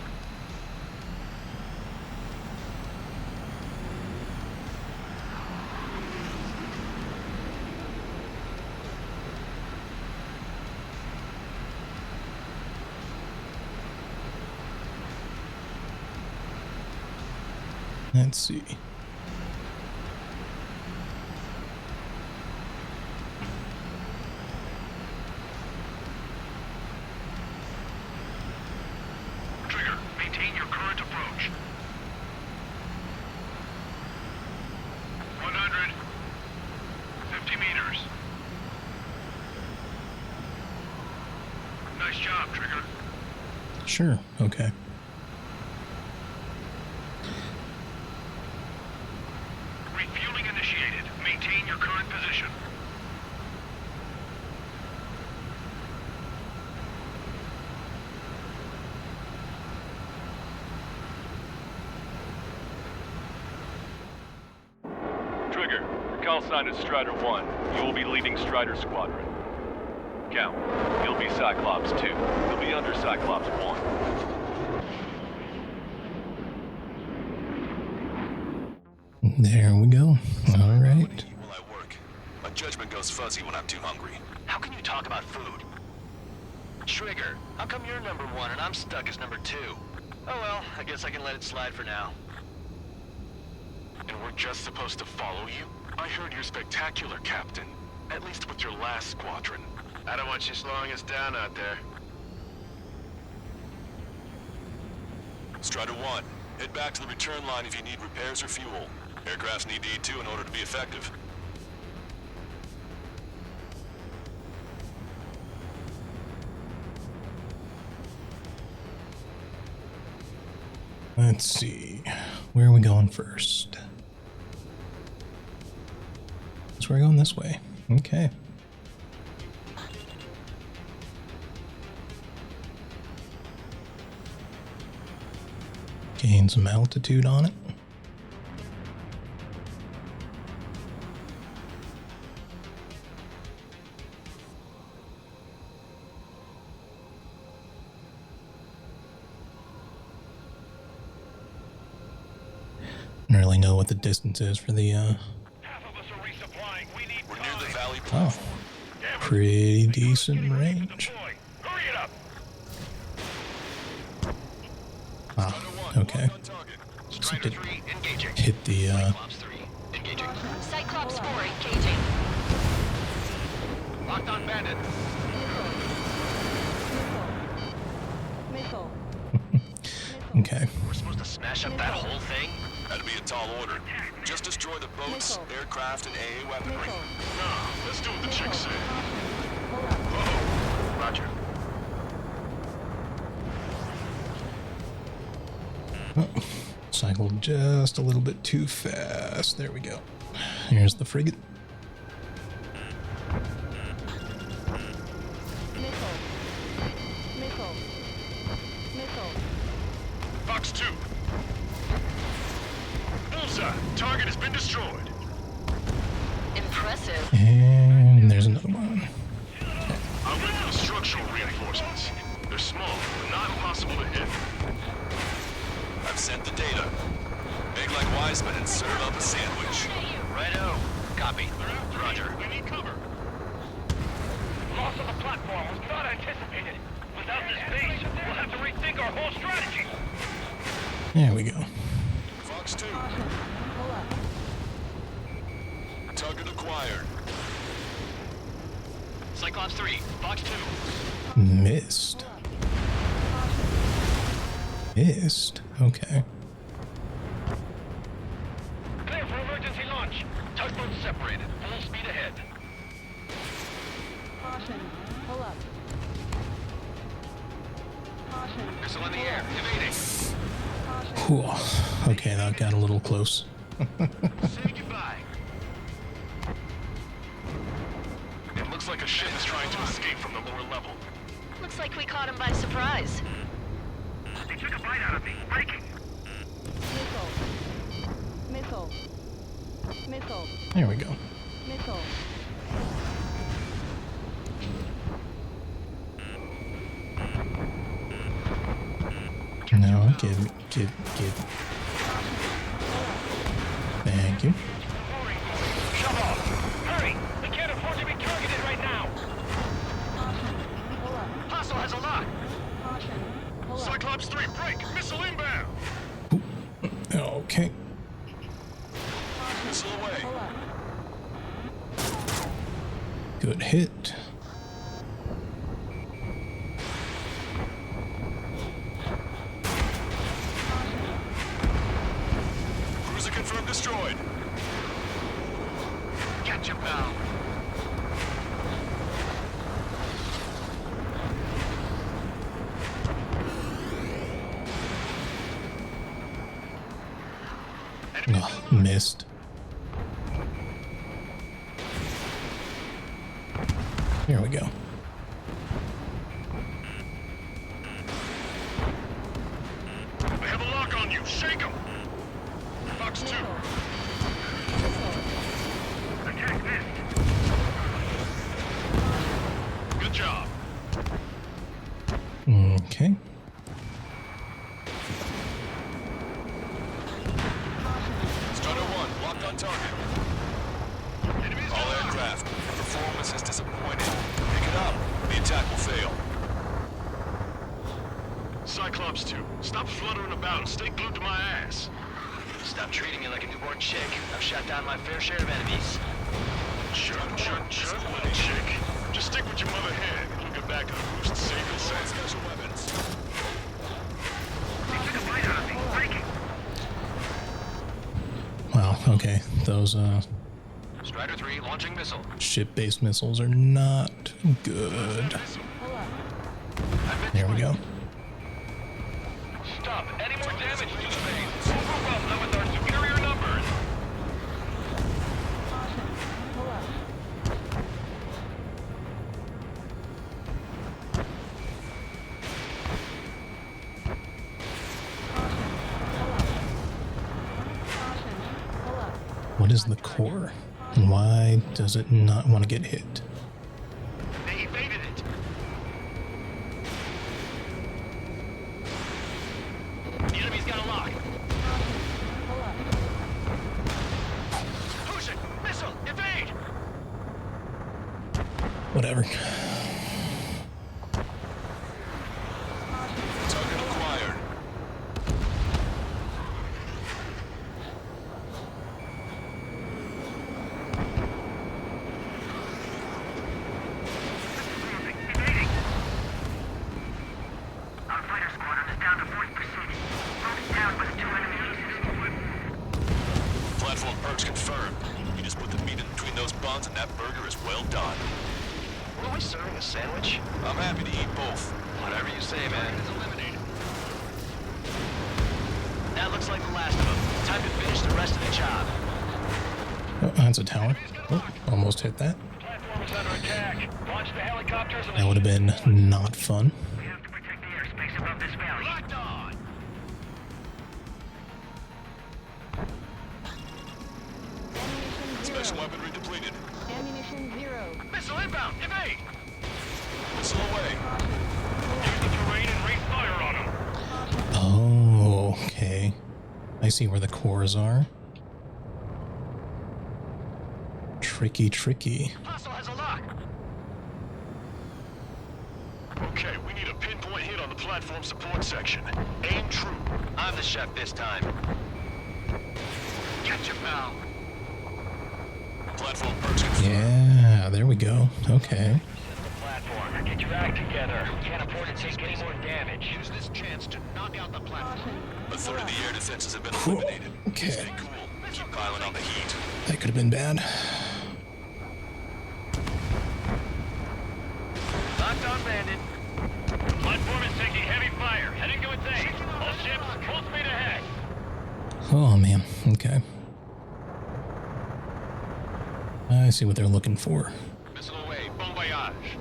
Let's see. Trigger, maintain your current approach. 150 meters. Nice job, Trigger. Sure, okay. Refueling initiated. Maintain your current position. Trigger, your call sign is Strider 1. You will be leading Strider Squadron. Count, you'll be Cyclops 2. You'll be under Cyclops 1. There we go. All right. While I work, my judgment goes fuzzy when I'm too hungry. How can you talk about food? Trigger, how come you're number 1 and I'm stuck as number 2? Oh well, I guess I can let it slide for now. And we're just supposed to follow you? I heard you're spectacular, Captain. At least with your last squadron. I don't want you slowing us down out there. Strider 1, head back to the return line if you need repairs or fuel. Aircrafts need to eat too in order to be effective. Let's see. Where are we going first? So we're going this way. Okay. Gain some altitude on it. don't really know what the distance is for the, Half of us are resupplying. We need We're near the valley platform. pretty decent range. Hurry it up. Ah, okay. So did hit the, Engaging. Cyclops 4 engaging. Locked on bandit. Missile. okay. We're supposed to smash up that whole thing? That'd be a tall order. Just destroy the boats, aircraft, and AA weaponry. No, let's do what the chicks say. Whoa. Roger. Oh, cycled just a little bit too fast. There we go. Here's the frigate. Fox 2. Bullseye. Target has been destroyed. Impressive. And there's another one. I went for the structural reinforcements. They're small, but not impossible to hit. I've sent the data. Make like Wiseman and serve up a sandwich. Righto. Copy. Roger. We need cover. Loss of the platform was not anticipated. Without this base, we'll have to rethink our whole strategy. There we go. Fox 2. Target acquired. Cyclops 3. Fox 2. Missed. Missed. Okay. Clear for emergency launch. Tugboats separated. Full speed ahead. Caution. Pull up. Caution. Missile in the air. Evading. Whew. Okay, that got a little close. Say goodbye. It looks like a ship is trying to escape from the lower level. Looks like we caught him by surprise. They took a bite out of me. Breaking. Missile. Missile. Missile. There we go. Missile. No, give. Thank you. Shove off. Hurry. We can't afford to be targeted right now. Pull up. Hostile has a lock. Caution. Pull up. Cyclops 3, break. Missile inbound. Okay. Missile away. Pull up. Good hit. Cruiser confirmed destroyed. Gotcha, pal. Oh, missed. There we go. I have a lock on you. Shake him. Fox 2. Attack this. Good job. Okay. Strider 1, locked on target. All aircraft. Performance is disappointing. Pick it up. The attack will fail. Cyclops 2, stop fluttering about and stay glued to my ass. Stop treating me like a newborn chick. I've shot down my fair share of enemies. Chirp, little chick. Just stick with your mother head and you'll get back to the roost safe and sound. Special weapons. They took a bite out of me. Breaking. Wow, okay. Those Strider 3, launching missile. ship-based missiles are not good. There we go. Stop. Any more damage to the base. Overwhelm them with our superior numbers. Pull up. What is the core? And why does it not want to get hit? They evaded it. The enemy's got a lock. Whatever. Target acquired. Our fighter squadron is down to 40%. Moving down with 2 enemy aces. Platform perks confirmed. You just put the meat in between those buns and that burger is well done. Were we serving a sandwich? I'm happy to eat both. Whatever you say, man. Is eliminated. That looks like the last of them. Time to finish the rest of the job. Oh, that's a tower. Oh, almost hit that. Platform is under attack. Launch the helicopters and That would have been not fun. We have to protect the airspace above this valley. locked on. Ammunition Special zero. weaponry depleted. Ammunition zero. Missile inbound. Evade. Missile away. Use the terrain and raise fire on them. Oh, okay. I see where the cores are. Tricky, tricky. Hostile has a lock. Okay, we need a pinpoint hit on the platform support section. Aim true. I'm the chef this time. Get your pal. Platform perks confirmed. Yeah, there we go. Okay. Platform. Get your act together. Can't afford to take any more damage. Use this chance to knock out the platform. Caution. A third of the air defenses have been Cool. eliminated. Okay. Stay cool. Keep piling on the heat. That could have been bad. Locked on bandit. Platform is taking heavy fire. Heading to its aim. All ships, full speed ahead. Oh, man. Okay. I see what they're looking for. Missile away. Bon voyage.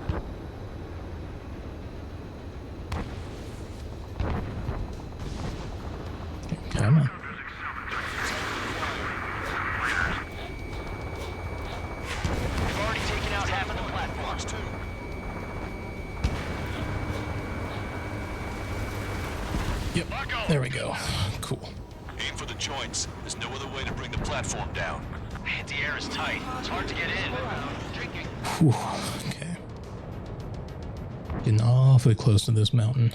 Come on. We've already taken out half of the platforms. Too. Yep. There we go. Cool. Aim for the joints. There's no other way to bring the platform down. Anti-air is tight. It's hard to get in. Whew. Okay. Getting awfully close to this mountain.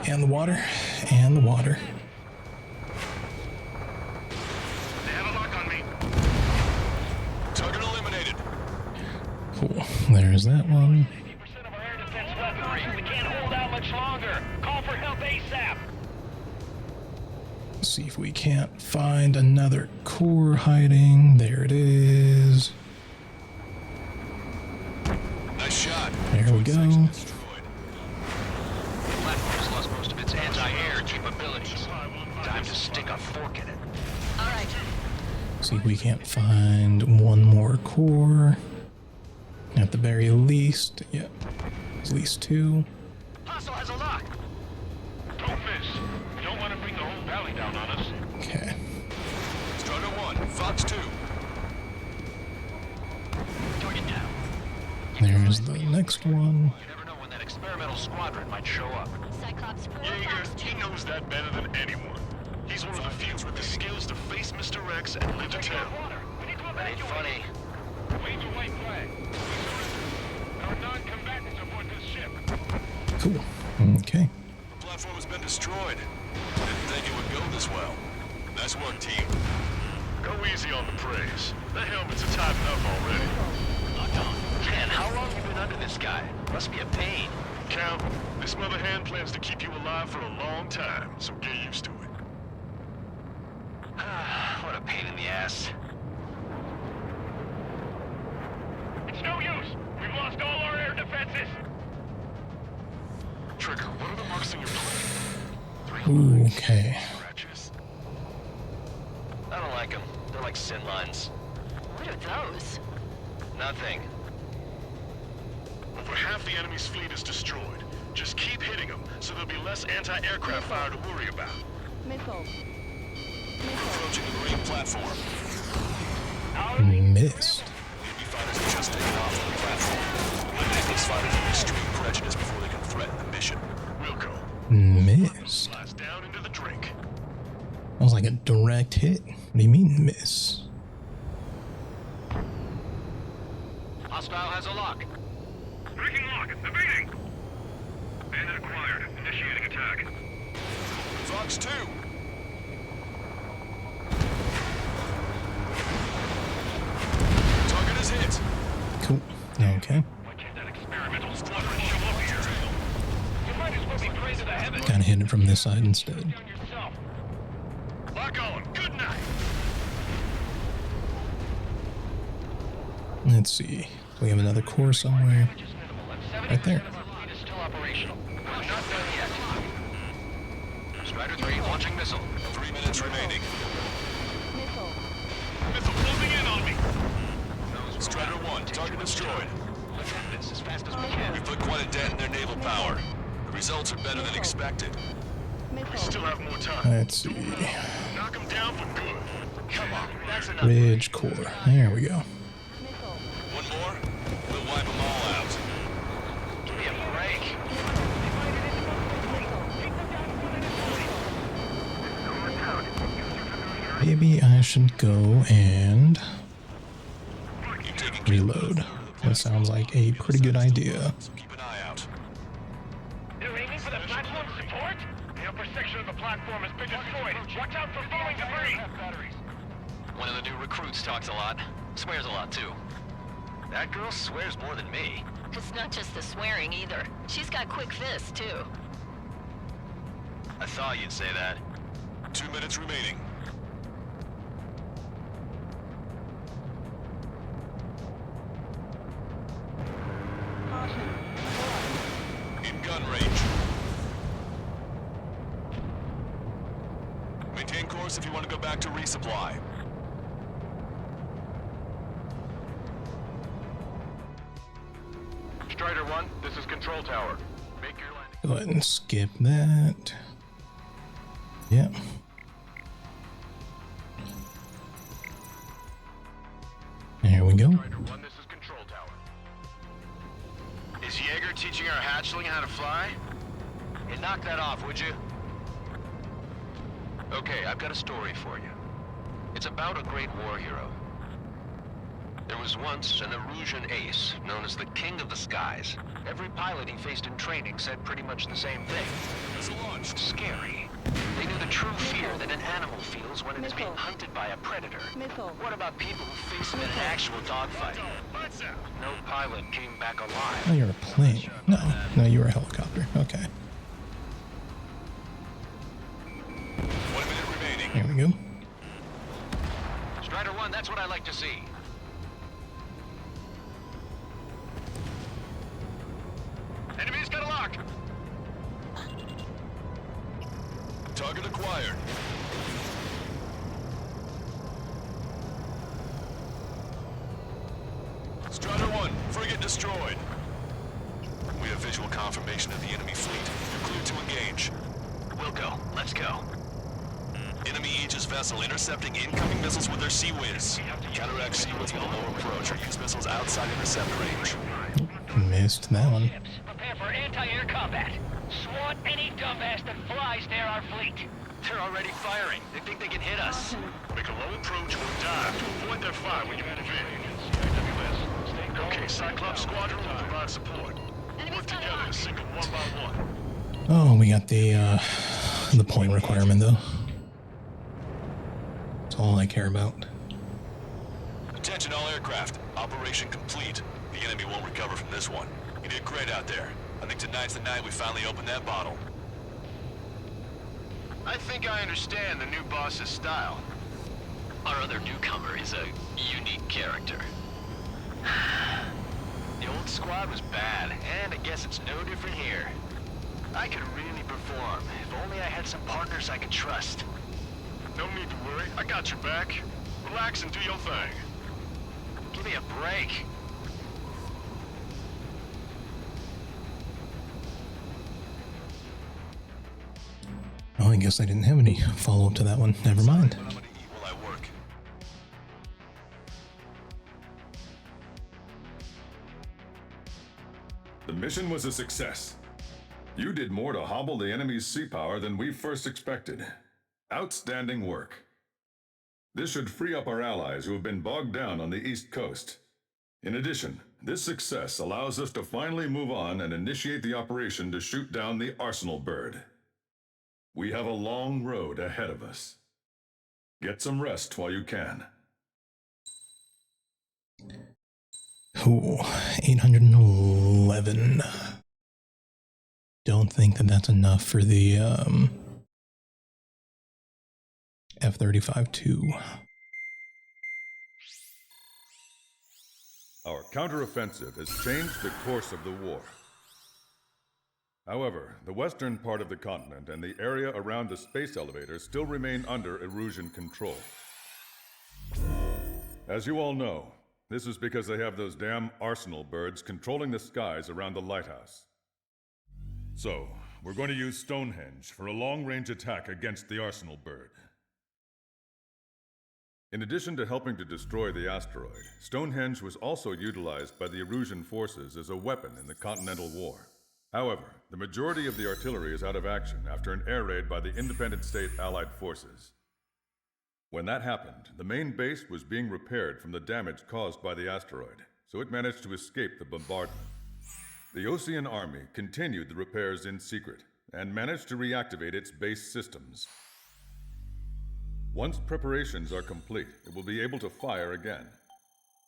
And the water. And the water. They have a lock on me. Target eliminated. Cool. There's that one. 50% of our air defense weaponry. We can't hold out much longer. Call for help ASAP. See if we can't find another core hiding. There it is. Nice shot. There we go. Section destroyed. The platform has lost most of its anti-air capabilities. Time to stick a fork in it. All right. See if we can't find one more core. At the very least. Yep. At least 2. Hostile has a lock. Don't miss. We don't want to bring the whole valley down on us. Okay. Strider 1. Fox 2. Target down. There's the next one. You never know when that experimental squadron might show up. Cyclops 4 Jaeger, he knows that better than anyone. He's one of the few with the skills to face Mr. Rex and live to tell. We need to That ain't evacuate. funny. Wave your white flag. Our non-combatants aboard this ship. Cool. Okay. The platform has been destroyed. Didn't think it would go this well. Nice work, team. Go easy on the praise. The helmets are tied enough already. Locked on. Man, how long have you been under this guy? Must be a pain. Count, this mother hen plans to keep you alive for a long time, so get used to it. What a pain in the ass. It's no use. We've lost all our air defenses. Trigger, what are the marks on your plane? Okay. Scratches. I don't like them. They're like sin lines. What are those? Nothing. Over half the enemy's fleet is destroyed. Just keep hitting them, so there'll be less anti-aircraft fire to worry about. Missile. Missile. Approaching the marine platform. Missed. Enemy fighters have just taken off from the platform. Eliminate these fighters with extreme prejudice before they can threaten the mission. Wilco. Missed. Slides down into the drink. That was like a direct hit. What do you mean miss? Hostile has a lock. Breaking lock. Evading. Bandit acquired. Initiating attack. Fox 2. Target is hit. Cool. Okay. Why can't that experimental squadron show up here? You might as well be prey to the heavens. Kind of hit it from this side instead. Down yourself. Lock on. Good night. Let's see. We have another core somewhere. Right there. Fleet is still operational. We're not done yet. Strider 3 launching missile. 3 minutes remaining. Missile. Missile closing in on me. Strider 1, target destroyed. Let's end this as fast as we can. We put quite a dent in their naval power. The results are better than expected. Missile. Still have more time. Let's see. Knock him down for good. Come on, that's enough. Ridge core. There we go. Missile. One more, we'll wipe them all out. Give me a break. Maybe I should go and You've taken reload. That sounds like a pretty good idea. so keep an eye out. They're aiming for the platform support? The upper section of the platform has been destroyed. Watch out for falling debris. One of the new recruits talks a lot. Swears a lot, too. That girl swears more than me. It's not just the swearing either. She's got quick fists, too. I thought you'd say that. 2 minutes remaining. In gun range. Maintain course if you want to go back to resupply. Strider 1, this is Control Tower. Make your landing. Go ahead and skip that. Yep. There we go. Strider 1, this is Control Tower. Is Jaeger teaching our hatchling how to fly? Hey, knock that off, would you? Okay, I've got a story for you. It's about a great war hero. There was once an Erusian ace, known as the King of the Skies. Every pilot he faced in training said pretty much the same thing. Missile launched. Scary. They knew the true fear that an animal feels when it is being hunted by a predator. Missile. What about people who face him in an actual dogfight? No pilot came back alive. Oh, you're a plane. No, you were a helicopter. Okay. 1 minute remaining. There we go. Strider 1, that's what I like to see. Enemy's got a lock. Target acquired. Strider 1, frigate destroyed. We have visual confirmation of the enemy fleet. You're clear to engage. We'll go. Let's go. Enemy Aegis vessel intercepting incoming missiles with their Sea Whiz. Counteract Sea Whiz with a low approach or use missiles outside intercept range. Missed that one. Prepare for anti-air combat. Swat any dumbass that flies near our fleet. They're already firing. They think they can hit us. Make a low approach or dive to avoid their fire when you move in. Okay, Cyclops Squadron will provide support. Work together to sink them one by one. Oh, we got the point requirement though. That's all I care about. Attention all aircraft. Operation complete. The enemy won't recover from this one. You did great out there. I think tonight's the night we finally open that bottle. I think I understand the new boss's style. Our other newcomer is a unique character. The old squad was bad, and I guess it's no different here. I could really perform, if only I had some partners I could trust. No need to worry. I got your back. Relax and do your thing. Give me a break. Oh, I guess I didn't have any follow-up to that one. Never mind. But I'm gonna eat while I work. The mission was a success. You did more to hobble the enemy's sea power than we first expected. Outstanding work. This should free up our allies who have been bogged down on the East Coast. In addition, this success allows us to finally move on and initiate the operation to shoot down the Arsenal bird. We have a long road ahead of us. Get some rest while you can. Ooh, 811. Don't think that that's enough for the F-35-2. Our counteroffensive has changed the course of the war. However, the western part of the continent and the area around the space elevator still remain under Erusian control. As you all know, this is because they have those damn Arsenal birds controlling the skies around the lighthouse. So, we're going to use Stonehenge for a long-range attack against the Arsenal bird. In addition to helping to destroy the asteroid, Stonehenge was also utilized by the Erusian forces as a weapon in the Continental War. However, the majority of the artillery is out of action after an air raid by the Independent State Allied forces. When that happened, the main base was being repaired from the damage caused by the asteroid, so it managed to escape the bombardment. The Osean Army continued the repairs in secret and managed to reactivate its base systems. Once preparations are complete, it will be able to fire again.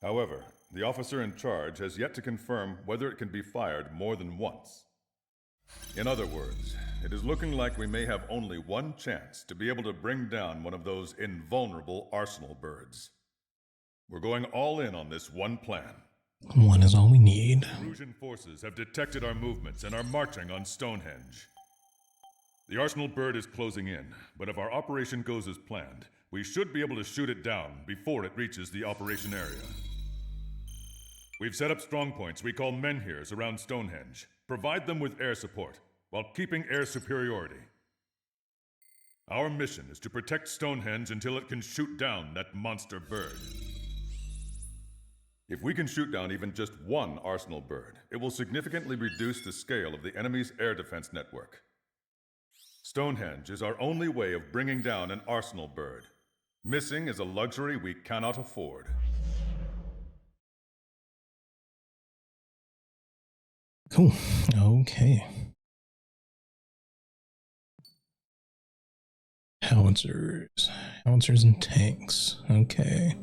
However, the officer in charge has yet to confirm whether it can be fired more than once. In other words, it is looking like we may have only one chance to be able to bring down one of those invulnerable Arsenal birds. We're going all in on this one plan. One is all we need. Erusian forces have detected our movements and are marching on Stonehenge. The Arsenal bird is closing in, but if our operation goes as planned, we should be able to shoot it down before it reaches the operation area. We've set up strongpoints we call menhirs around Stonehenge. Provide them with air support, while keeping air superiority. Our mission is to protect Stonehenge until it can shoot down that monster bird. If we can shoot down even just one Arsenal bird, it will significantly reduce the scale of the enemy's air defense network. Stonehenge is our only way of bringing down an Arsenal bird. Missing is a luxury we cannot afford. Cool. Okay. Howitzers. Howitzers and tanks. Okay.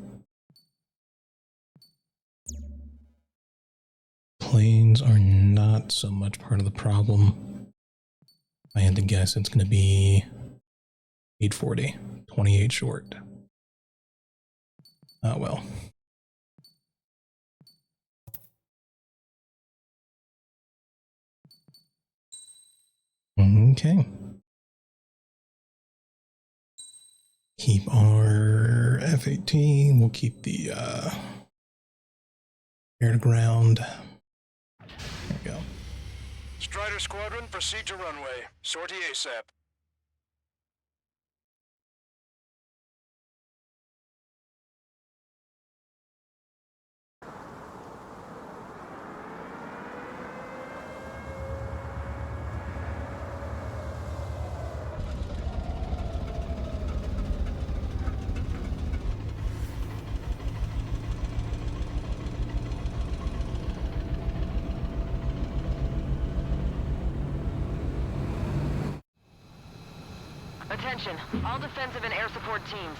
Planes are not so much part of the problem. If I had to guess, it's going to be 840. 28 short. Oh well. Okay. Keep our F-18. We'll keep the air to ground. There we go. Strider Squadron, proceed to runway. Sortie ASAP. Attention, all defensive and air support teams.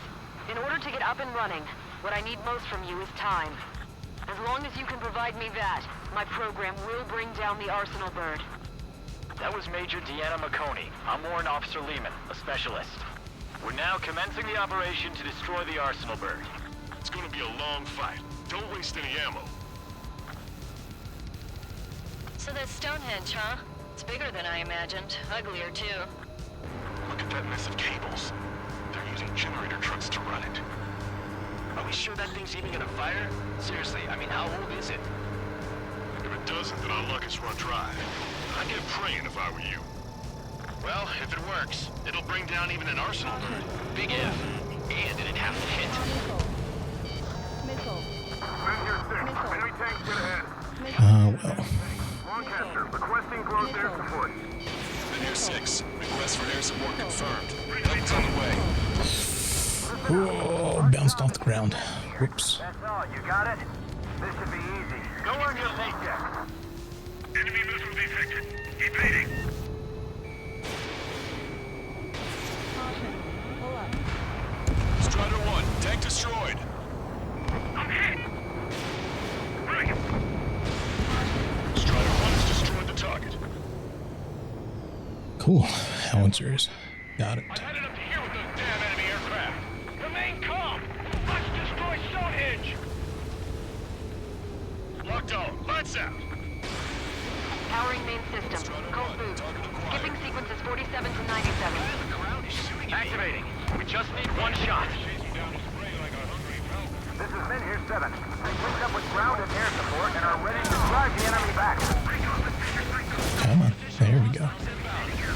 In order to get up and running, what I need most from you is time. As long as you can provide me that, my program will bring down the Arsenal bird. That was Major Deanna McConey. I'm Warrant Officer Lehman, a specialist. We're now commencing the operation to destroy the Arsenal bird. It's gonna be a long fight. Don't waste any ammo. So that's Stonehenge, huh? It's bigger than I imagined. Uglier, too. Look at that mess of cables. They're using generator trucks to run it. Are we sure that thing's even gonna fire? Seriously, I mean, how old is it? If it doesn't, then our luck is run dry. I'd get praying if I were you. Well, if it works, it'll bring down even an Arsenal bird. Big if. And it'd have to hit. Missile. Missile. Enemy tanks get ahead. Well. Lancaster, requesting close air support. Air 6, request for air support confirmed. Help's on the way. Whoa, bounced off the ground. Whoops. That's all, you got it? This should be easy. Go on your paycheck. Enemy missile detected. Evading. Strider 1, tank destroyed. Okay. Right. Strider 1 has destroyed the target. Cool. Howitzers. Got it. I'm headed up to here with those damn enemy aircraft. Remain calm. Let's destroy Stonehenge. Locked on. Lights out. Powering main system. Cold boot. Skipping sequences 47 to 97. Activating. We just need one shot. This is Menhir 7. They linked up with ground and air support and are ready to drive the enemy back. Come on. There we go.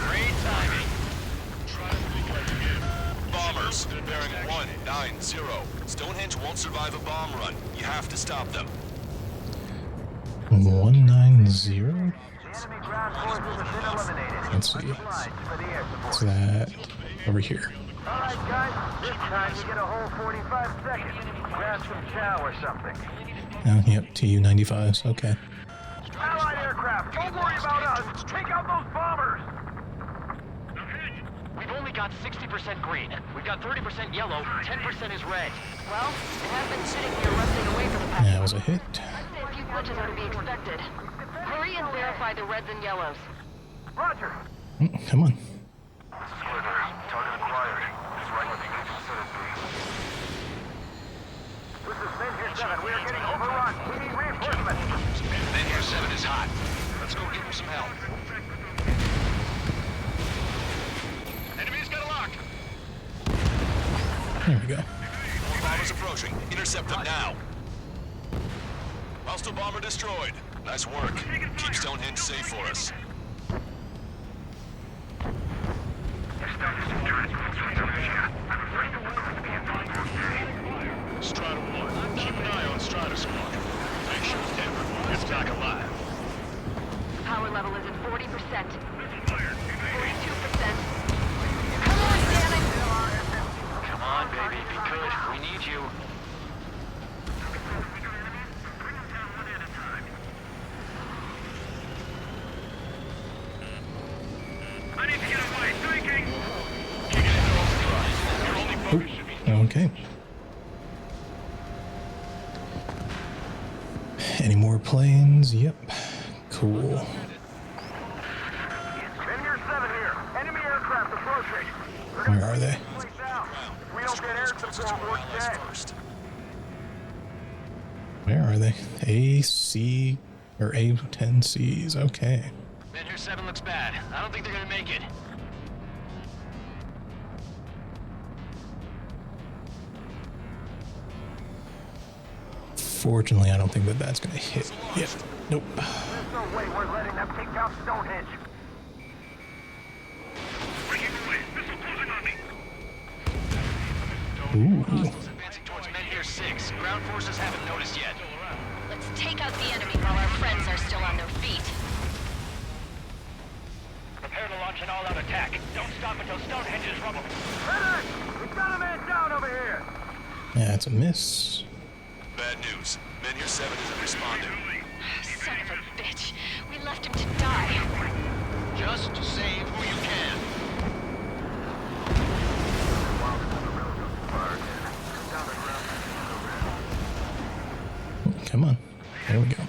Great timing. Bombers, bearing 190. Stonehenge won't survive a bomb run. You have to stop them. 190? Enemy ground forces have been eliminated. Let's see. For the air support. What's that? Over here. Alright guys, this time you get a whole 45 seconds. Grab some chow or something. Oh, yep. Tu-95s. Okay. Allied aircraft, don't worry about us. Take out those bombers. We've only got 60% green. We've got 30% yellow, 10% is red. Well, it has been sitting here rusting away for the past That was a hit. I'd say a few glitches are to be expected. Hurry and verify the reds and yellows. Roger. Come on. This is Glitter. Target acquired. It's right where the engine said it'd be. This is Menhir 7. We are getting overrun. We need reinforcements. Menhir 7 is hot. Let's go give him some help. Enemy's got a lock. There we go. More bombers approaching. Intercept them now. Hostile bomber destroyed. Nice work. Keep Stonehenge safe for us. Strider 1, keep an eye on Strider Squad. Make sure everyone gets back alive. Power level is at 40%. 42%. Come on, damn it! Come on, baby, be good. We need you. I need to get away. Thinking. Okay. Any more planes? Yep. Cool. Menhir 7 here. Enemy aircraft approaching. Where are they? We don't get air support, we're dead. Where are they? AC or A10Cs. Okay. Menhir 7 looks bad. I don't think they're gonna make it. Fortunately, I don't think that that's gonna hit. Yep. Nope. There's no way we're letting them take out Stonehenge. Breaking away. Missile closing on me. Ooh. Advancing towards Menhir 6. Ground forces haven't noticed yet. Let's take out the enemy while our friends are still on their feet. Prepare to launch an all-out attack. Don't stop until Stonehenge is rubble. Medic! We've got a man down over here. That's a miss. Bad news. Menhir 7 isn't responding. Son of a bitch. We left him to die. Just save who you can. Come on. There we go.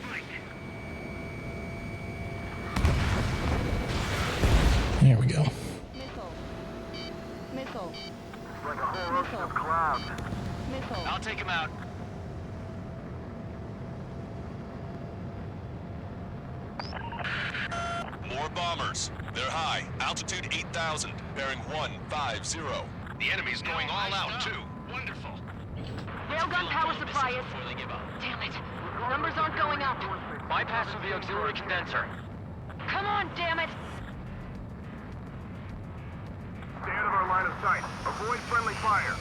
There we go. Missile. Missile. Like a whole ocean of clouds. Missile. I'll take him out. More bombers. They're high. Altitude 8,000. Bearing 150. The enemy's going all out, too. Wonderful. Railgun power supply is... Before they give up. Damn it. Numbers aren't going up. Bypass through the auxiliary condenser. Come on, damn it. Stay out of our line of sight. Avoid friendly fire.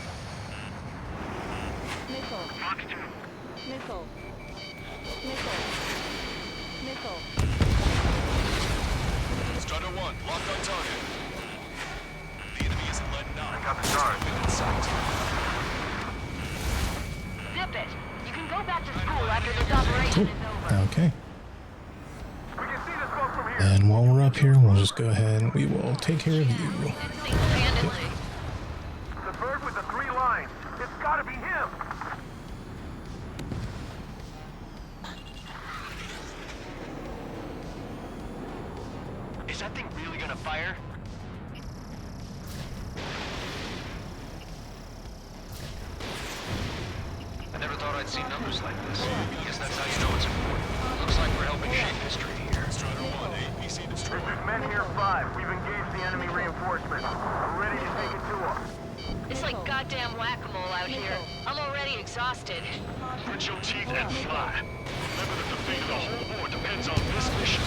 Missile. Missile. Missile. Missile. Strider 1, locked on target. The enemy isn't letting up. I got the guard. In sight. Zip it. You can go Go back to school after this operation is over. Okay. And while we're up here, we'll just go ahead and we will take care of you. Single-handedly. The bird with the 3 lines. It's gotta be him. Is that thing really gonna fire? I never thought I'd see numbers like this. I guess that's how you know it's important. Looks like we're helping shape history here. Strider 1, APC destroyed. This is Men Here 5. We've engaged the enemy reinforcements. We're ready to take it to them. It's like goddamn whack-a-mole out here. I'm already exhausted. Grit your teeth and fly. Remember that the fate of the whole war depends on this mission.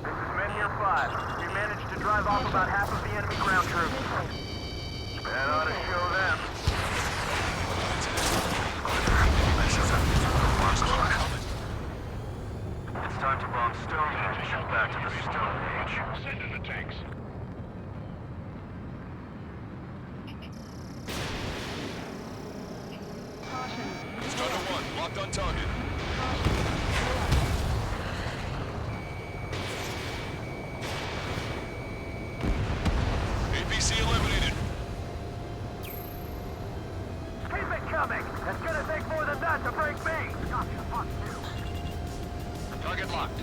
This is Men Here 5. We managed to drive off about half of the enemy ground troops. That ought to show them. It's time to bomb Stonehenge and back to the Stone Age. Send in the tanks. Strider 1, locked on target. APC eliminated. Keep it coming! It's gonna take more than that to break me! Gotcha, fuck you. Target locked.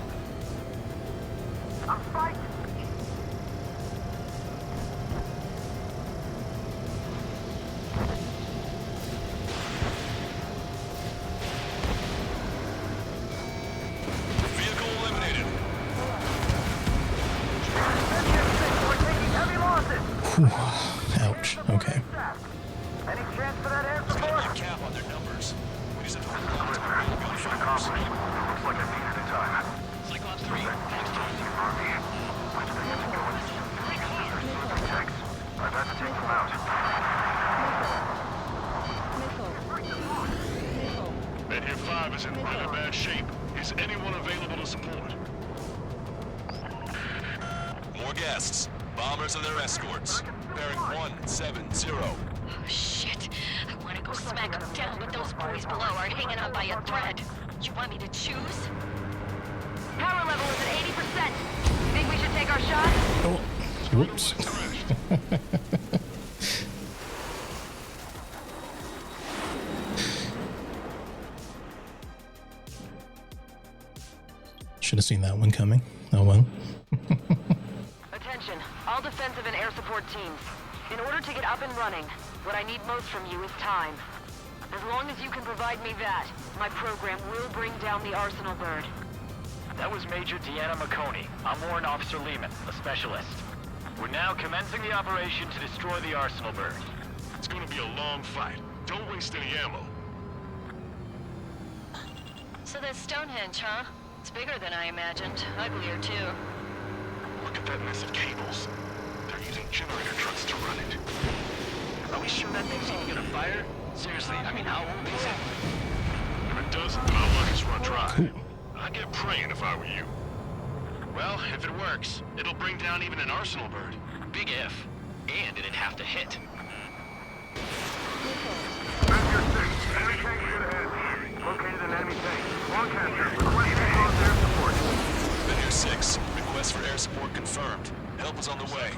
I'm fighting! Vehicle eliminated. We're taking heavy losses! Whew. Ouch. Okay. Any chance for that air support? Cap on their numbers. We just have to hold on to the real gunfighters. Looks like I needed a time. Cyclops 3, thanks to Thanks. I've had to take them out. Men Here 5 is in really bad shape. Is anyone available to support? More guests. Bombers and their escorts. Bearing 170. Oh, shit. I want to go smack them down, but those boys below are hanging on by a thread. You want me to choose? Power level is at 80%. Think we should take our shot? Oh. Whoops. Should have seen that one coming. Oh well. Attention, all defensive and air support teams. In order to get up and running, what I need most from you is time. As long as you can provide me that, my program will bring down the Arsenal bird. That was Major Deanna McConey. I'm Warrant Officer Lehman, a specialist. We're now commencing the operation to destroy the Arsenal bird. It's gonna be a long fight. Don't waste any ammo. So that's Stonehenge, huh? It's bigger than I imagined. Uglier, too. Look at that mess of cables. They're using generator trucks to run it. Are we sure that thing's even gonna fire? Seriously, I mean, how old is it? If it doesn't, then I'll let us run dry. I'd get praying if I were you. Well, if it works, it'll bring down even an Arsenal bird. Big if. And it'd have to hit. Men Here 6, enemy tank should ahead. Located an enemy tank. Lancaster, requesting close air support. Men Here 6, request for air support confirmed. Help is on the way.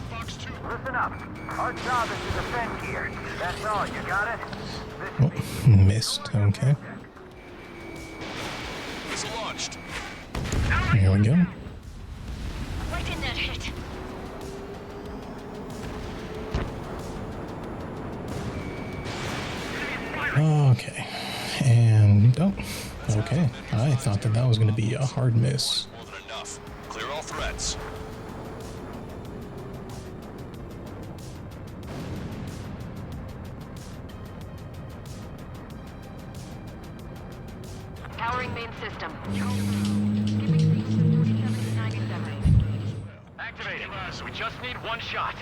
Fox 2. Listen up. Our job is to defend here. That's all. You got it? Oh, missed. Okay. Missile launched. Here we go. Why didn't that hit? Okay. And oh, okay. I thought that was going to be a hard miss. More than enough. Clear all threats. Powering main system. Activating. We just need one shot.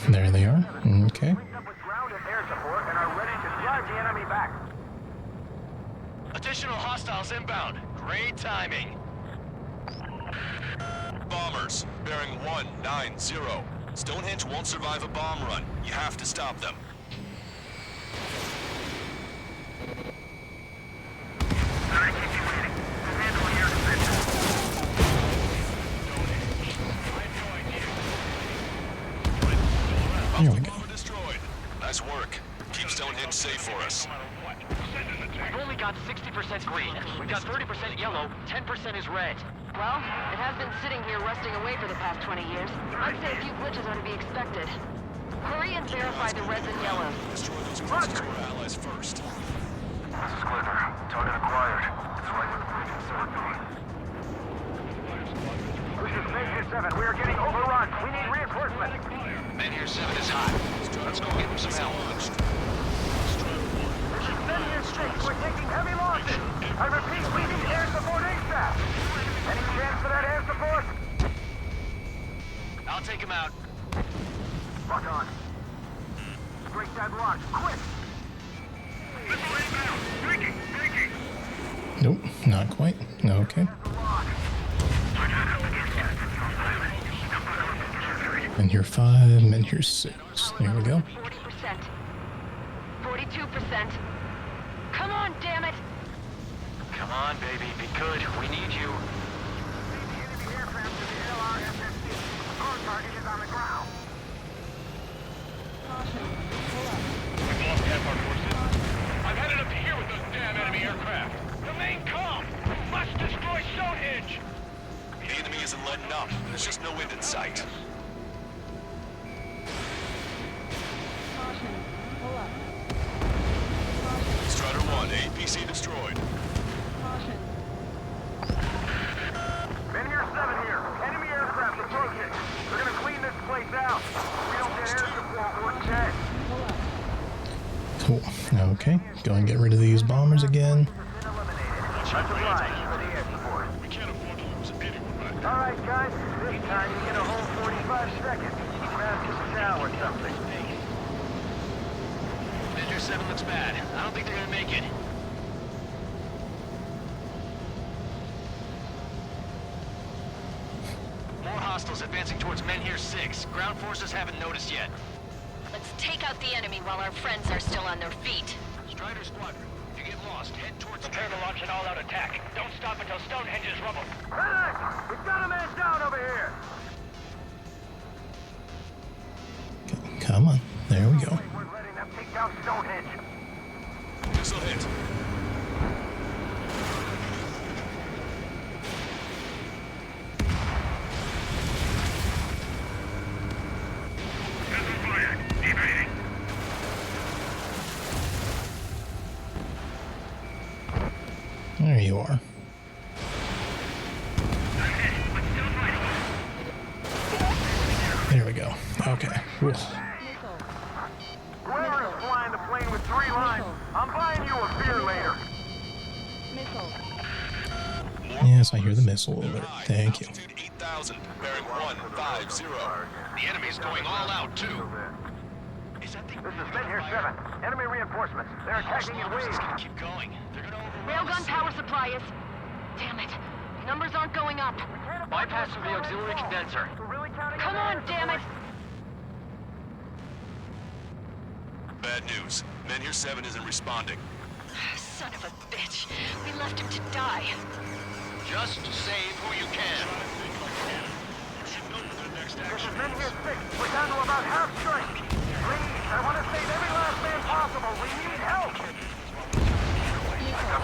There they are. Okay. Up with ground and air support and are ready to drive the enemy back. Additional hostiles inbound. Great timing. Bombers, bearing 190. Stonehenge won't survive a bomb run. You have to stop them. Nice work. Keep Stonehenge safe for us. We've only got 60% green. We've got 30% yellow, 10% is red. Well, it has been sitting here rusting away for the past 20 years. I'd say a few glitches are to be expected. Hurry and verify the reds and yellows. Destroy those crosses to our allies first. This is Clipper. Target acquired. It's right where the briefing served me. This is Major 7. We are getting overrun. We need reinforcement. Menhir 7 is hot. Let's go get him some help. This is Menhir 6. We're taking heavy losses. I repeat, we need air support ASAP. Any chance for that air support? I'll take him out. Lock on. Break that lock, quick! Missile inbound! Breaking! Nope, not quite. Okay. Menhir 5, Menhir 6. There we go. 40%. 42%. Come on, damn it! Come on, baby. Be good. We need you. Enemy aircraft to the LRSFC. Our target is on the ground. We've lost half our forces. I've had it up to here with those damn enemy aircraft. Remain calm. We must destroy Stonehenge. The enemy isn't letting up. There's just no end in sight. Strider 1, APC destroyed. Menhir 7 here. Enemy aircraft approaching. They're gonna clean this place out. We don't get air support, we're dead. Cool. Okay, go and get rid of these bombers again. That's obliged for the air support. We can't afford to lose anyone. All right, guys. This time you get a whole 45 seconds. Grab just a shower or something. Menhir 7 looks bad. I don't think they're gonna make it. More hostiles advancing towards Menhir 6. Ground forces haven't noticed yet. Let's take out the enemy while our friends are still on their feet. Strider Squadron, if you get lost, head towards... Prepare to launch an all-out attack. Don't stop until Stonehenge is rubble. Medic! We've got a man down over here! Come on. There we go. We're letting them take down Stonehenge. Missile hit. There you are. There we go. Okay. Whew. Whoever is flying the plane with 3 lines, I'm buying you a beer later. Missile. Yes, I hear the missile alert. Thank you. 8,000, bearing 150. The enemy's going all out, too. This is Menhir 7. Enemy reinforcements. They're attacking in waves. Keep going. They're gonna Railgun power supply is... Damn it. Numbers aren't going up. Bypass through the auxiliary condenser. Come on, damn it! Bad news. Menhir 7 isn't responding. Son of a bitch. We left him to die. Just save who you can. This is Menhir 6. We're down to about half strength. Please, I want to save every last man possible. We need help.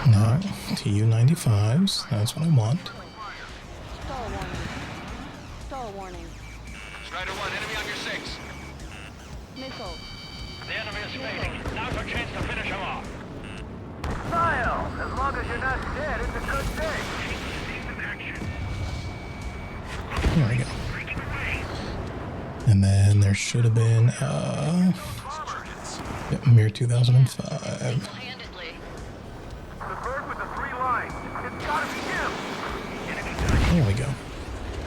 No, Tu-95s. That's what I want. Stall warning. Stall warning. Strider 1, enemy on your 6. Missile. The enemy is fading. Now's our chance to finish him off. Smile. As long as you're not dead, it's a good day. There we go. And then there should have been, yep, Mir 2005. Handedly. The bird with the 3 lines. It's gotta be him. There we go.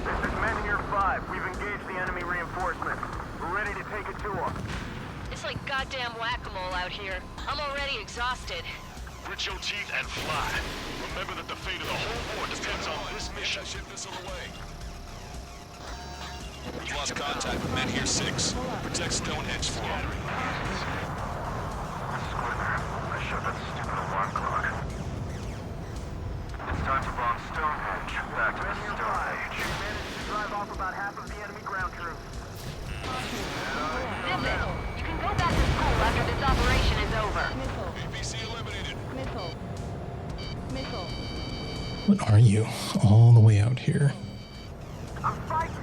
This is Menhir 5. We've engaged the enemy reinforcements. We're ready to take it to them. It's like goddamn whack-a-mole out here. I'm already exhausted. Grit your teeth and fly. Remember that the fate of the whole war depends on this mission. Ship missile away. We've lost contact with Menhir 6. Protect Stonehenge for him. I shut that stupid alarm clock. It's time to bomb Stonehenge. Back to the Stone Age. We managed to drive off about half of the enemy ground troops. Zip it! You can go back to school Missile. What are you? All the way out here. I'm fighting.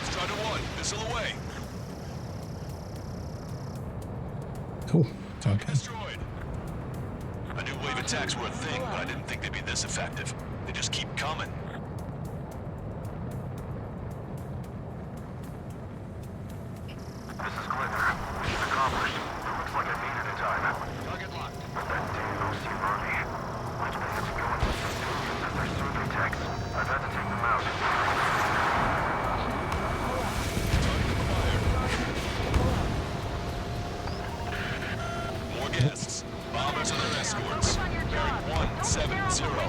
Strider 1, missile away. Cool. Okay. Destroyed. I knew wave attacks were a thing, but I didn't think they'd be this effective. They just keep coming. This is Glither. Mission accomplished. Looks like I made it in time. Target locked. That damn OC army. Which means it's going to civilians as their survey techs. I've had to take them out. More guests. Bombers and their escorts. Bearing 170.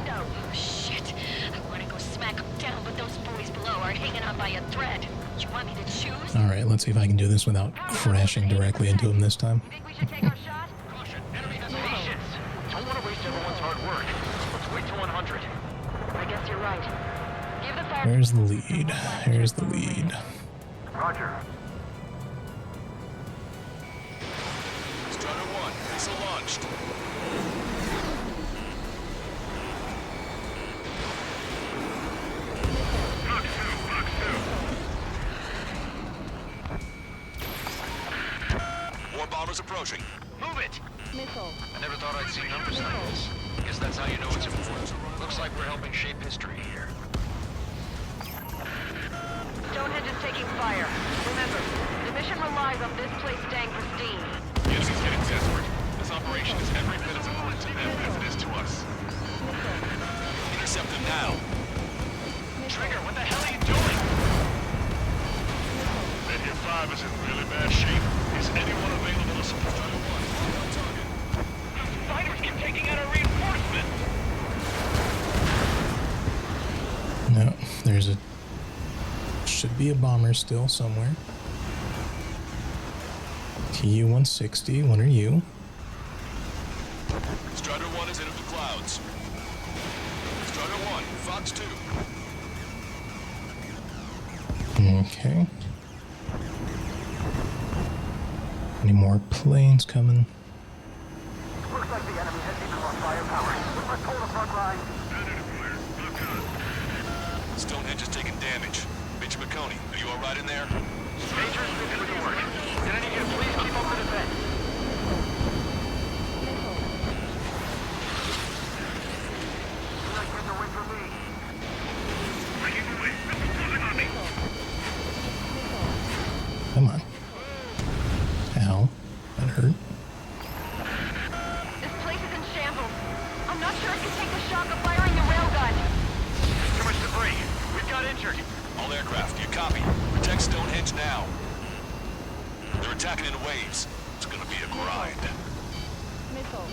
Oh, shit. I want to go smack them down, but those boys below are hanging on by a thread. You want me to choose? Alright, let's see if I can do this without crashing directly into him this time. Think we should take our shot? Caution, enemy has patience. Don't want to waste everyone's hard work. Let's wait till 100. I guess you're right. Give the fire. There's the lead. Here's the lead. Roger. Strider 1, missile launched. More bombers approaching. Move it! Missile. I never thought I'd see numbers like this. Guess that's how you know it's important. Looks like we're helping shape history here. Stonehenge is taking fire. Remember, the mission relies on this place staying pristine. The enemy's getting desperate. This operation is every bit as important to them as it is to us. Intercept them now. Trigger, what the hell are you doing? Medhit 5 is in really bad shape. Is anyone available to support? Fighters keep taking out our reinforcement! No, there's a... should be a bomber still somewhere. TU-160, what are you? Strider 1 is into the clouds. Strider 1, Fox 2. Okay. Any more planes coming? Looks like the enemy has even more firepower. We must hold the front line. Stonehenge is taking damage. Major McConey, are you alright in there? Major is busy with the work. Did any of you please keep up the defense? You like getting away from me? Come on. Ow. That hurt. This place is in shambles. I'm not sure I can take the shock of firing the railgun. Too much debris. We've got injured. All aircraft, you copy. Protect Stonehenge now. They're attacking in waves. It's gonna be a grind. Missile.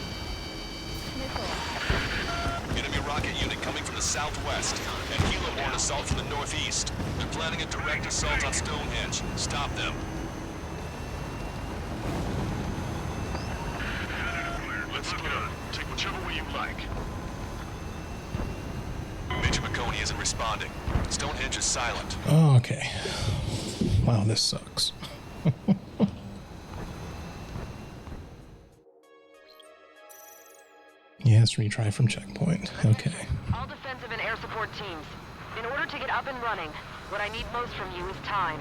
Missile. Enemy rocket unit coming from the southwest. And Hilo-borne assault from the northeast. They're planning a direct assault on Stonehenge. Stop them. Let's split up. Take whichever way you like. Major McConey isn't responding. Stonehenge is silent. Oh, okay. Wow, this sucks. Yes, retry from checkpoint. Okay. All defensive and air support teams. In order to get up and running, what I need most from you is time.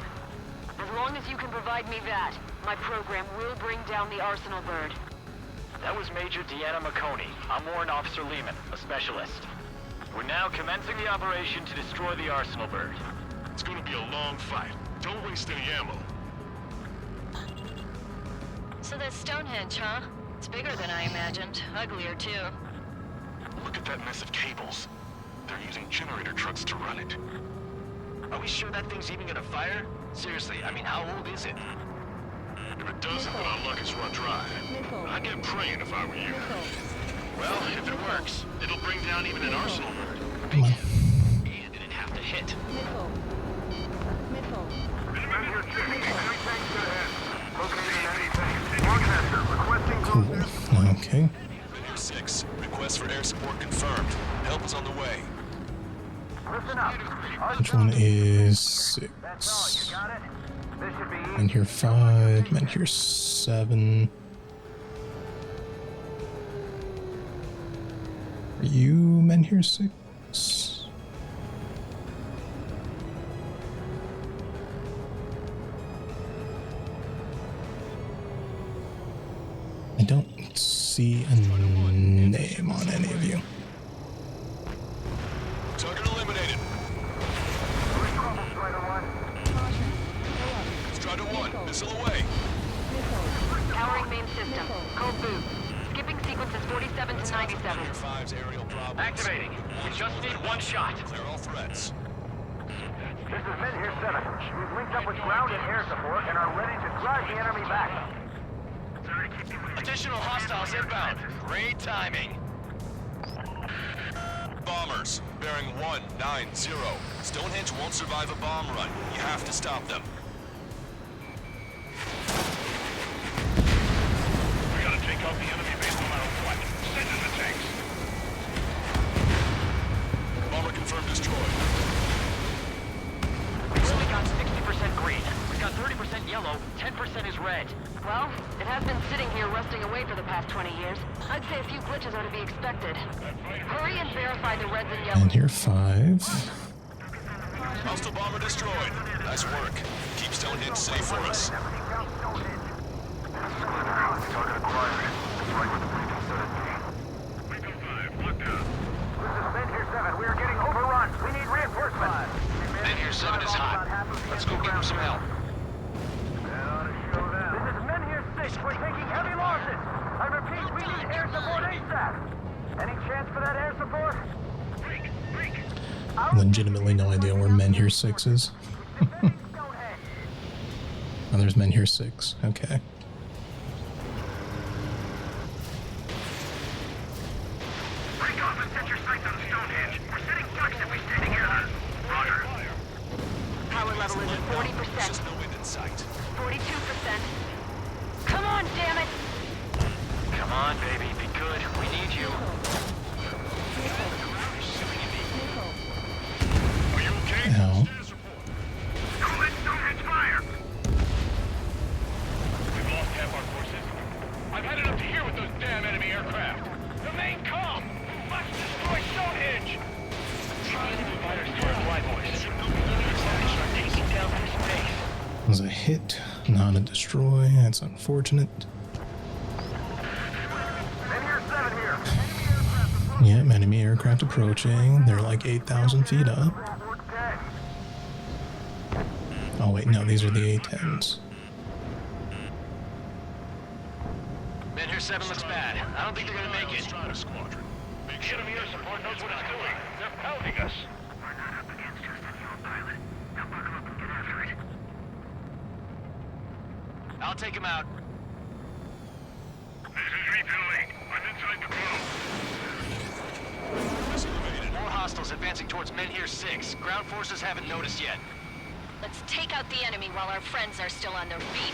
As long as you can provide me that, my program will bring down the Arsenal bird. That was Major Deanna McConey. I'm Warrant Officer Lehman, a specialist. We're now commencing the operation to destroy the Arsenal bird. It's gonna be a long fight. Don't waste any ammo. So that's Stonehenge, huh? It's bigger than I imagined. Uglier, too. Look at that mess of cables. They're using generator trucks to run it. Are we sure that thing's even gonna fire? Seriously, I mean, how old is it? If it doesn't, then our luck is run dry. I'd get praying if I were you. Well, if it works, it'll bring down even an Arsenal bird. Come on. And it'd have to hit. Missile. Missile. Cool. Okay. Linear 6, request for air support confirmed. Help is on the way. Which one is 6? Men here 5, men here 7. Are you men here 6? I don't see a name on any of you. Target eliminated. Strider 1, missile away. Powering main system. Cold boot. Skipping sequences 47 to 97. Activating. We just need one shot. Clear all threats. This is Men here 7. We've linked up with ground and air support and are ready to drive the enemy back. Additional hostiles inbound. Great timing. Bombers, bearing 190. Stonehenge won't survive a bomb run. You have to stop them. We gotta take out the enemy base no matter what. Send in the tanks. Bomber confirmed destroyed. We've only got 60% green. We've got 30% yellow, 10% is red. Well, it has been sitting here rusting away for the past 20 years. I'd say a few glitches are to be expected. Hurry and verify the reds and yellows. Men here 5. Hostile bomber destroyed. Nice work. Keep Stonehenge safe for us. Target acquired. That's right where the briefing stood. Rico 5, locked down. This is Men here 7. We are getting overrun. We need reinforcements. Men here 7 is hot. Let's go give him some help. This is Men here 6. We're taking heavy losses. I repeat, we need air support ASAP. Any chance for that air support? Legitimately no idea where men here 6 is. Oh, there's men here 6. Okay. Break off and set your sights on Stonehenge. We're sitting ducks if we stay together. Roger. Power level is at 40%. Just no wind in sight. 42%. Come on, damn it! Come on, baby. Be good. We need you. Are you okay? Ow. Don't let Stonehenge fire. We've lost half our forces. I've had it up to here with those damn enemy aircraft. The main comm! Must destroy Stonehenge! Enemy fighters to our fly boys. Start taking down this base. It was a hit, not a destroy. That's unfortunate. Men here 7 here. Yeah, enemy aircraft approaching. They're like 8,000 feet up. Oh wait, no, these are the A-10s. Men here 7 looks bad. I don't think they're gonna make it. Strider squadron. The enemy air support knows what it's doing. They're pounding us. We're not up against just any old pilot. Now buckle up and get after it. I'll take him out. This is refueling. I'm inside the grove. More hostiles advancing towards men here 6. Ground forces haven't noticed yet. Let's take out the enemy while our friends are still on their feet.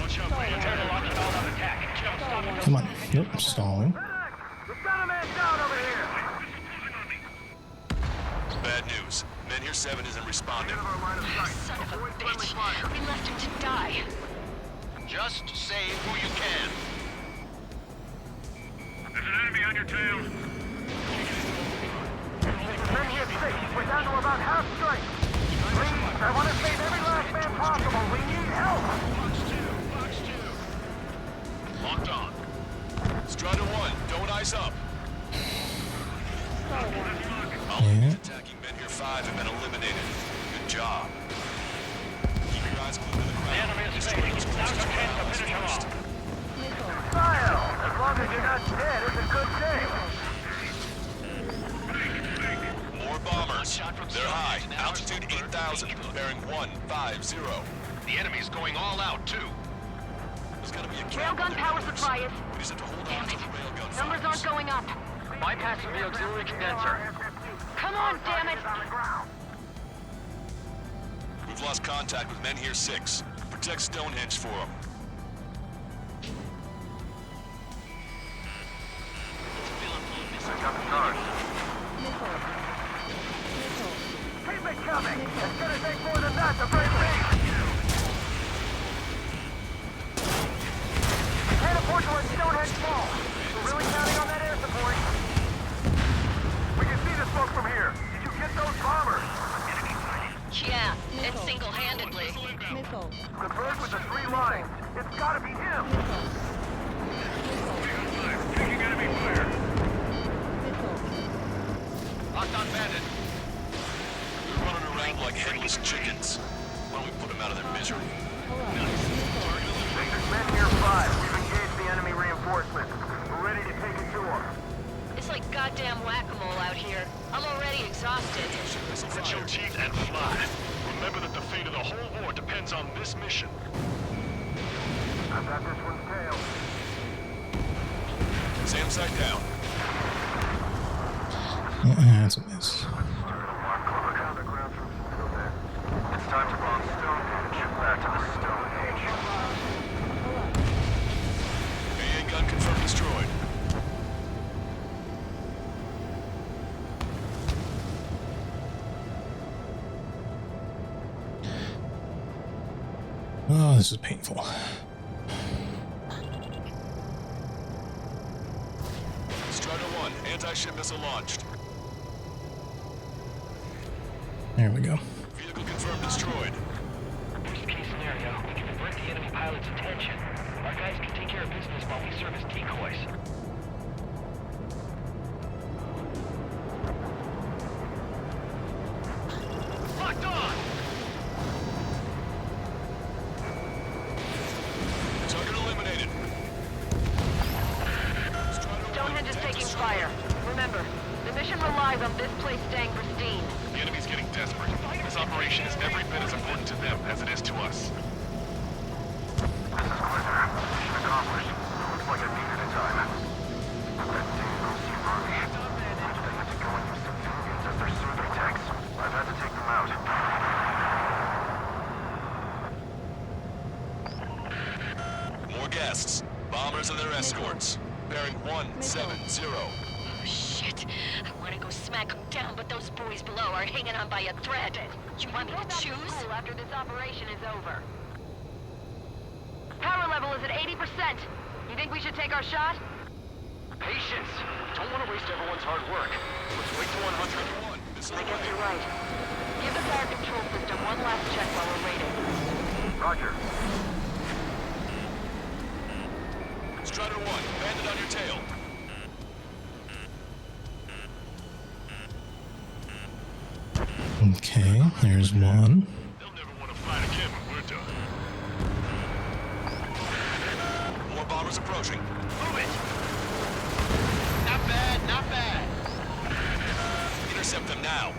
Watch out for the Turn the attack. launch all on attack. Jump stop them. Come on. Nope, stalling. We've got a man down over here. Bad news. Men here 7 isn't responding. Son of a bitch. We left him to die. Just save who you can. There's an enemy on your tail. Men here 6. We're down to about half strength. Please, I want to save every last man possible. We need help. Box 2. Locked on. Strider 1, don't ice up. Yeah. Attacking men here 5 have been eliminated. Good job. Keep your eyes glued to the The ground. enemy is fading. Now's our chance to finish him off. Style. As long as you're not dead, it's a good day. More bombers. They're high. Altitude 8,000. Bearing 150. The enemy's going all out, too. There's gotta be a Railgun power supply is... We just have to hold on to the railgun Numbers aren't going up. Bypassing the auxiliary condenser. Come on, damn it! We've lost contact with men here 6. Protect Stonehenge for them. Pick up the charge. coming! It's gonna take more than that to break me! Can't afford to let Stonehenge fall! We're really counting on that air support! We can see the smoke from here! Did you get those bombers? Yeah, and single-handedly. Missile. The bird with the 3 lines! It's gotta be him! Taking enemy fire. Locked on bandit. We're running around like headless chickens. Why don't we put them out of their misery? There's men near 5. We've engaged the enemy reinforcements. We're ready to take it to them. It's like goddamn whack-a-mole out here. I'm already exhausted. Grit your teeth and fly. Remember that the fate of the whole war depends on this mission. I've got this one's tail. Sam sight down. That's a miss. It's time to bomb Stonehenge. Back to the Stonehenge. AA gun confirmed destroyed. Oh, this is painful. Strider 1, anti-ship missile launched. There we go. Vehicle confirmed destroyed. Worst case scenario, we can divert the enemy pilot's attention. Our guys can take care of business while we serve as decoys. Locked on! Target eliminated. Stonehenge is taking fire. Remember, the mission relies on this place staying pristine. The enemy's getting desperate. This operation is every bit as important to them as it is to us. This is Quitter. Mission accomplished. Looks like I needed a time. That damn Lucy Murray. They had to go and use civilians as their survey techs. I've had to take them out. More guests. Bombers and their escorts. Bearing 170. Oh, shit. I want to go smack them down, but those boys below are hanging on by a thread. You want me to choose? After this operation is over. Power level is at 80%. You think we should take our shot? Patience! Don't want to waste everyone's hard work. Let's wait to 100. I guess you're right. Give the fire control system one last check while we're waiting. Roger. Strider 1, bandit on your tail. Okay, there's one. They'll never want to fight again when we're done. More bombers approaching. Move it! Not bad, not bad. Intercept them now.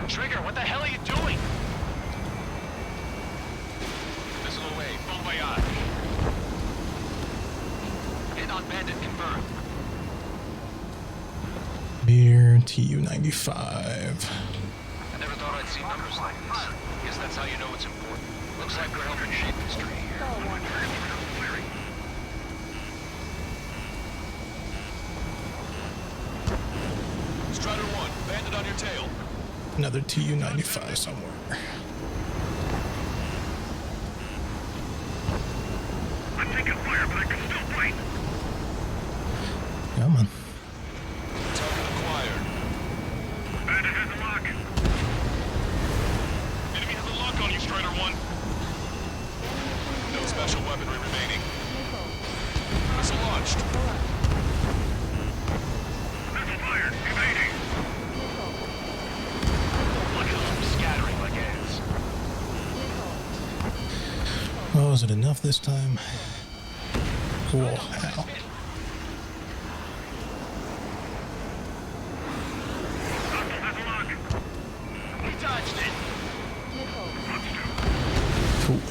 Trigger, what the hell are you doing? Missile away. Bon voyage. Hit on bandit confirmed. Beer TU-95. I never thought I'd see numbers like this. Guess that's how you know it's important. Looks like we're helping shape history here. Strider 1, bandit on your tail. Another TU-95 somewhere. I'm taking fire, but I can still fight. Come on. Target acquired. Bandit has a lock. Enemy has a lock on you, Strider 1. No special weaponry remaining. Missile launched. Missile fired. Evading. Look at them scattering like ants. Oh, is it enough this time? Cool. Ow. We dodged it. Cool.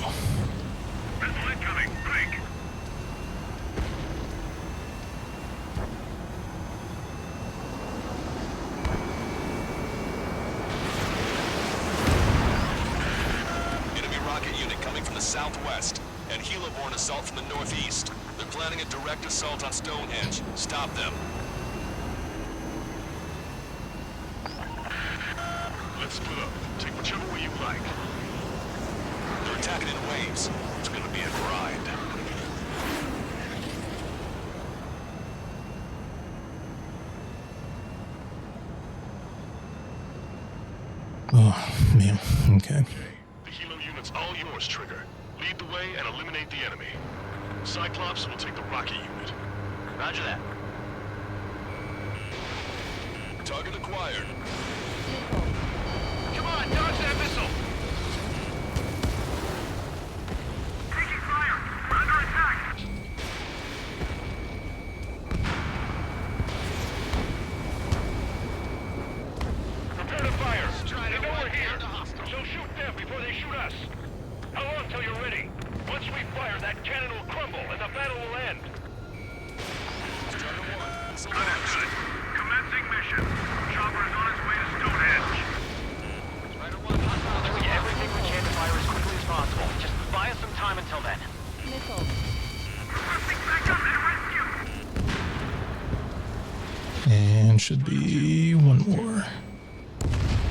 Missile incoming. Break. Enemy rocket unit coming from the southwest, and helo-borne assault from the northeast. They're planning a direct assault on Stonehenge. Stop them. Let's put strike. They're attacking in waves. It's gonna be a grind. Oh, man. Okay. The helo unit's all yours, Trigger. Lead the way and eliminate the enemy. Cyclops will take the rocket unit. Roger that. Target acquired. Come on, dodge that missile! Taking fire! We're under attack! Prepare to fire! They know we're here, so shoot them before they shoot us! How long till you're ready? Once we fire, that cannon will crumble and the battle will end! Understood. Commencing mission. Chopper is on its way to Stonehenge. We'll do everything we can to fire as quickly as possible. Just buy us some time until then. Missile. Requesting backup and rescue! And should be one more.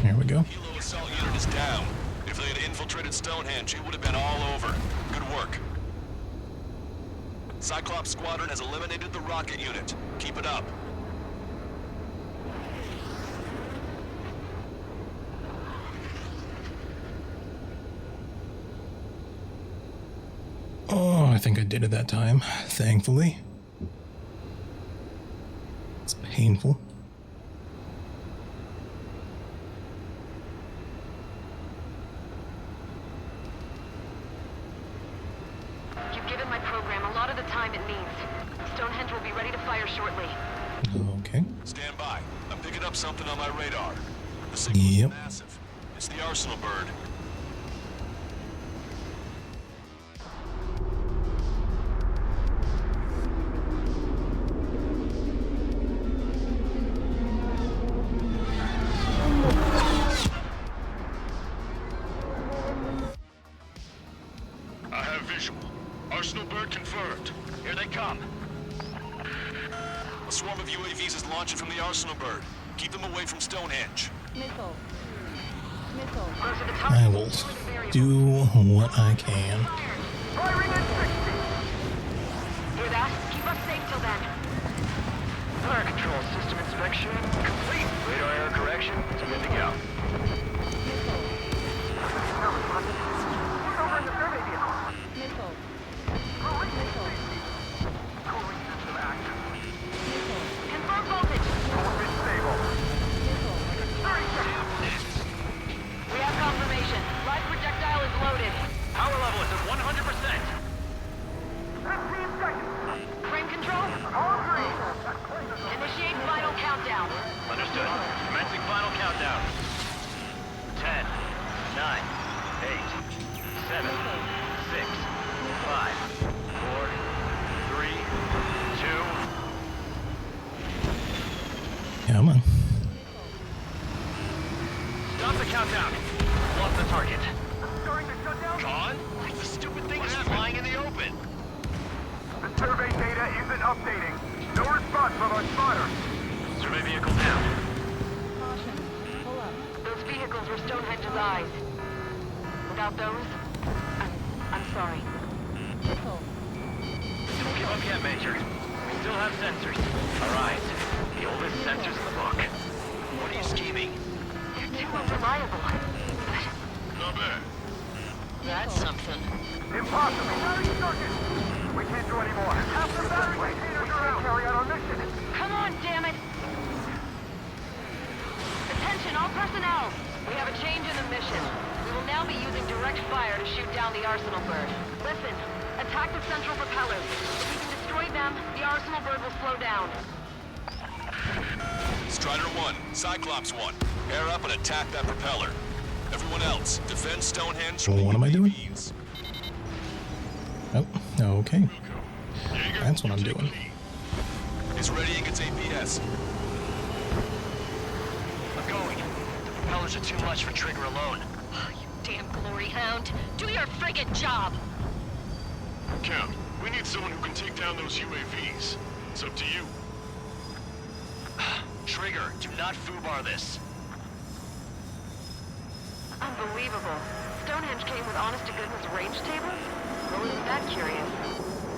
There we go. Helo assault unit is down. If they had infiltrated Stonehenge, it would have been all over. Good work. Cyclops Squadron has eliminated the rocket unit. Keep it up. Oh, I think I did it that time, thankfully. It's painful. You've given my program a lot of the time it needs. Stonehenge will be ready to fire shortly. Okay. Stand by. I'm picking up something on my radar. The signal is massive. It's the Arsenal bird. I have visual. Arsenal bird confirmed. Here they come. A swarm of UAVs is launching from the Arsenal bird. Keep them away from Stonehenge. Missile. Missile. I will do what I can. Hear that? Keep us safe till then. Fire control system inspection complete. Radar error correction. It's good to go. Missile. Confirm voltage. We have confirmation. Live projectile is loaded. Power level is at 100%. Frame control. Initiate final countdown. Understood. Commencing final countdown. 10, 9, 8, 7, 6, 5, 4, 3, 2. Come on. Stop the countdown. Lost the target. Gone? The stupid thing is flying in the open. The survey data isn't updating. No response from our spotters. Survey vehicle down. Caution. Pull up. Those vehicles were Stonehenge's eyes. Without those, I'm sorry. Missile. Don't give up yet, Major. We still have sensors. Our eyes. The oldest sensors in the book. What are you scheming? They're too unreliable. Not bad. That's something. Impossible. We can't do any more. Half the battery containers are out. Carry out our mission. Come on, damn it! Attention, all personnel! We have a change in the mission. We will now be using direct fire to shoot down the Arsenal bird. Listen, attack the central propellers. If we can destroy them, the Arsenal bird will slow down. Strider 1, Cyclops 1. Air up and attack that propeller. Everyone else, defend Stonehenge from What am I doing? UAVs. Oh, okay. That's what I'm doing. It's readying its APS. I'm going. The propellers are too much for Trigger alone. Oh, you damn glory hound. Do your friggin' job. Count, we need someone who can take down those UAVs. It's up to you. Trigger, do not foobar this. Unbelievable. Stonehenge came with honest-to-goodness range tables? Well, isn't that curious?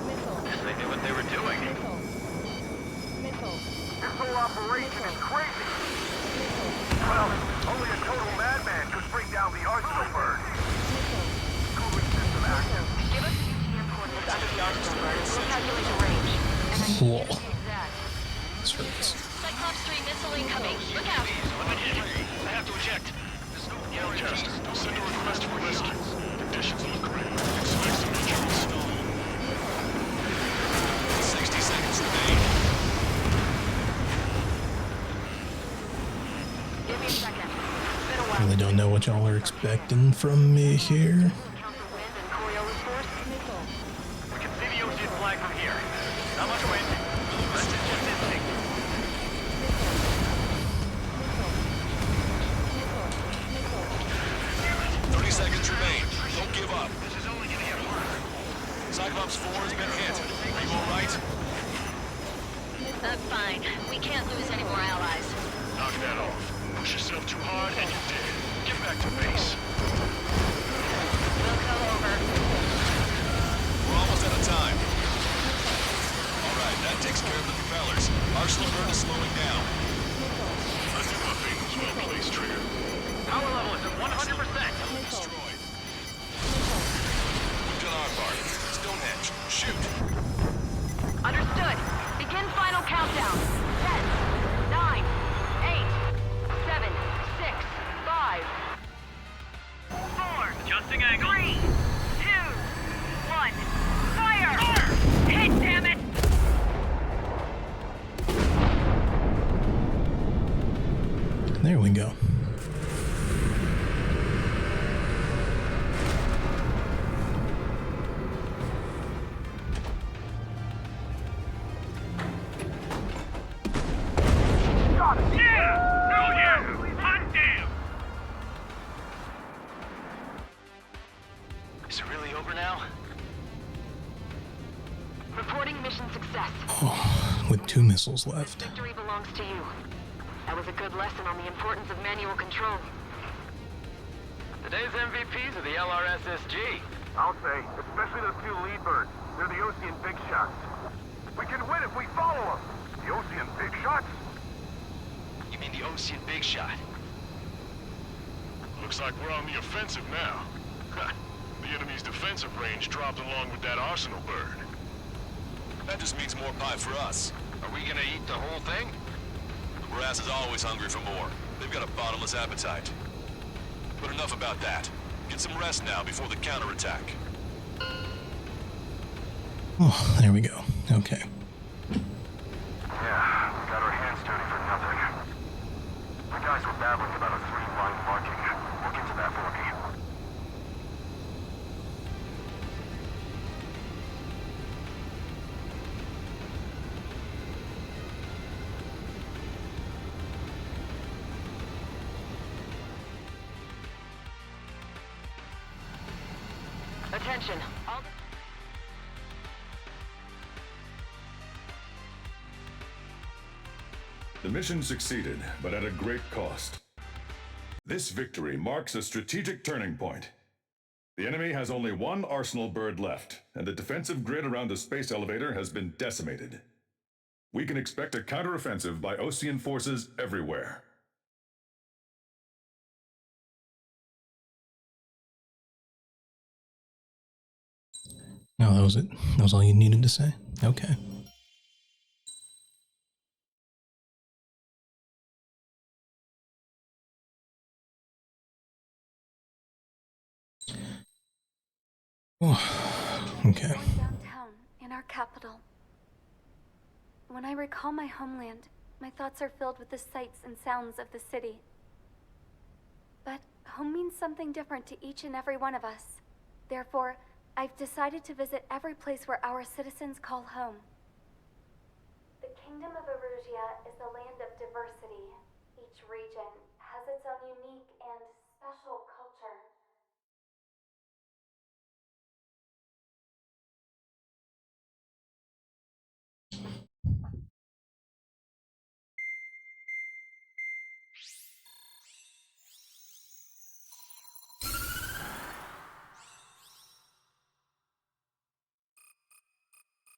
Missile. Guess they knew what they were doing. Missile. Missile. This whole operation is crazy. Well, only a total madman could bring down the arsenal bird. Cooling system active. Give us the UTM coordinates under the arsenal bird. We'll calculate the range. And I Whoa. need that. This hurts. Cyclops 3 missile incoming. Look out! I'm in hit. I have to eject. Forecast. Send a request for rescue. Conditions look great. Expect some injury snow. 60 seconds remain. Give me a second. It's been a while. Really don't know what y'all are expecting from me here. Council Wind and Coriolis Force. Missile. We can see the ocean flag from here. Not much wind. Let's just instinct. 30 seconds remain. Don't give up. This is only gonna get harder. Cyclops 4 has been hit. Are you all right? I'm fine. We can't lose any more allies. Knock that off. Push yourself too hard and you're dead. Get back to base. We'll go over. We're almost out of time. All right, that takes care of the propellers. Arsenal bird is slowing down. I think my finger's well placed, Trigger. Power level is at 100%. Destroyed. We've done our part. Stonehenge, shoot. Understood. Begin final countdown. 10, 9, 8, 7, 6, 5, 4, Adjusting angle. 3, 2, 1. Fire! Hit, damn it! There we go. Is it really over now? Reporting mission success. Oh, with 2 missiles left. Victory belongs to you. That was a good lesson on the importance of manual control. Today's MVPs are the LRSSG. I'll say, especially those 2 lead birds. They're the Ocean Big Shots. We can win if we follow them. The Ocean Big Shots? You mean the Ocean Big Shot? Looks like we're on the offensive now. The enemy's defensive range dropped along with that arsenal bird. That just means more pie for us. Are we gonna eat the whole thing? Brass is always hungry for more. They've got a bottomless appetite. But enough about that. Get some rest now before the counterattack. Oh, there we go. Okay. Yeah, we got our hands dirty for nothing. The guys were babbling about a 3-line marking. Look into that for me. Attention. All The mission succeeded, but at a great cost. This victory marks a strategic turning point. The enemy has only 1 arsenal bird left, and the defensive grid around the space elevator has been decimated. We can expect a counteroffensive by Osean forces everywhere. No, that was it. That was all you needed to say? Okay. Oh, okay. Downtown, in our capital. When I recall my homeland, my thoughts are filled with the sights and sounds of the city. But home means something different to each and every one of us. Therefore, I've decided to visit every place where our citizens call home. The Kingdom of Erugia is a land of diversity. Each region has its own unique and special culture.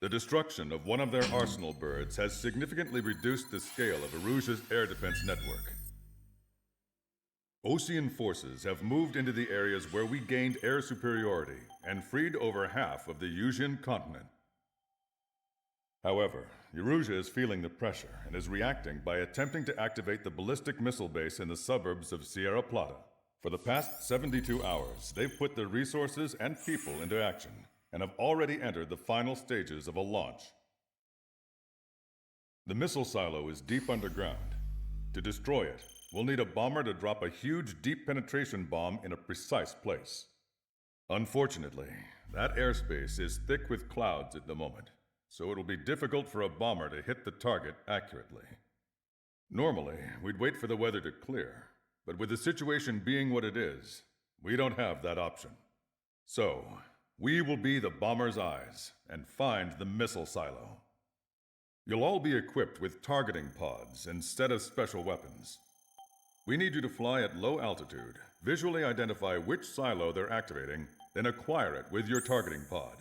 The destruction of one of their arsenal birds has significantly reduced the scale of Erusia's air defense network. Osean forces have moved into the areas where we gained air superiority and freed over half of the Yusian continent. However, Erusia is feeling the pressure and is reacting by attempting to activate the ballistic missile base in the suburbs of Sierra Plata. For the past 72 hours, they've put their resources and people into action and have already entered the final stages of a launch. The missile silo is deep underground. To destroy it, we'll need a bomber to drop a huge deep penetration bomb in a precise place. Unfortunately, that airspace is thick with clouds at the moment, so it'll be difficult for a bomber to hit the target accurately. Normally, we'd wait for the weather to clear, but with the situation being what it is, we don't have that option. So, we will be the bomber's eyes and find the missile silo. You'll all be equipped with targeting pods instead of special weapons. We need you to fly at low altitude, visually identify which silo they're activating, then acquire it with your targeting pod.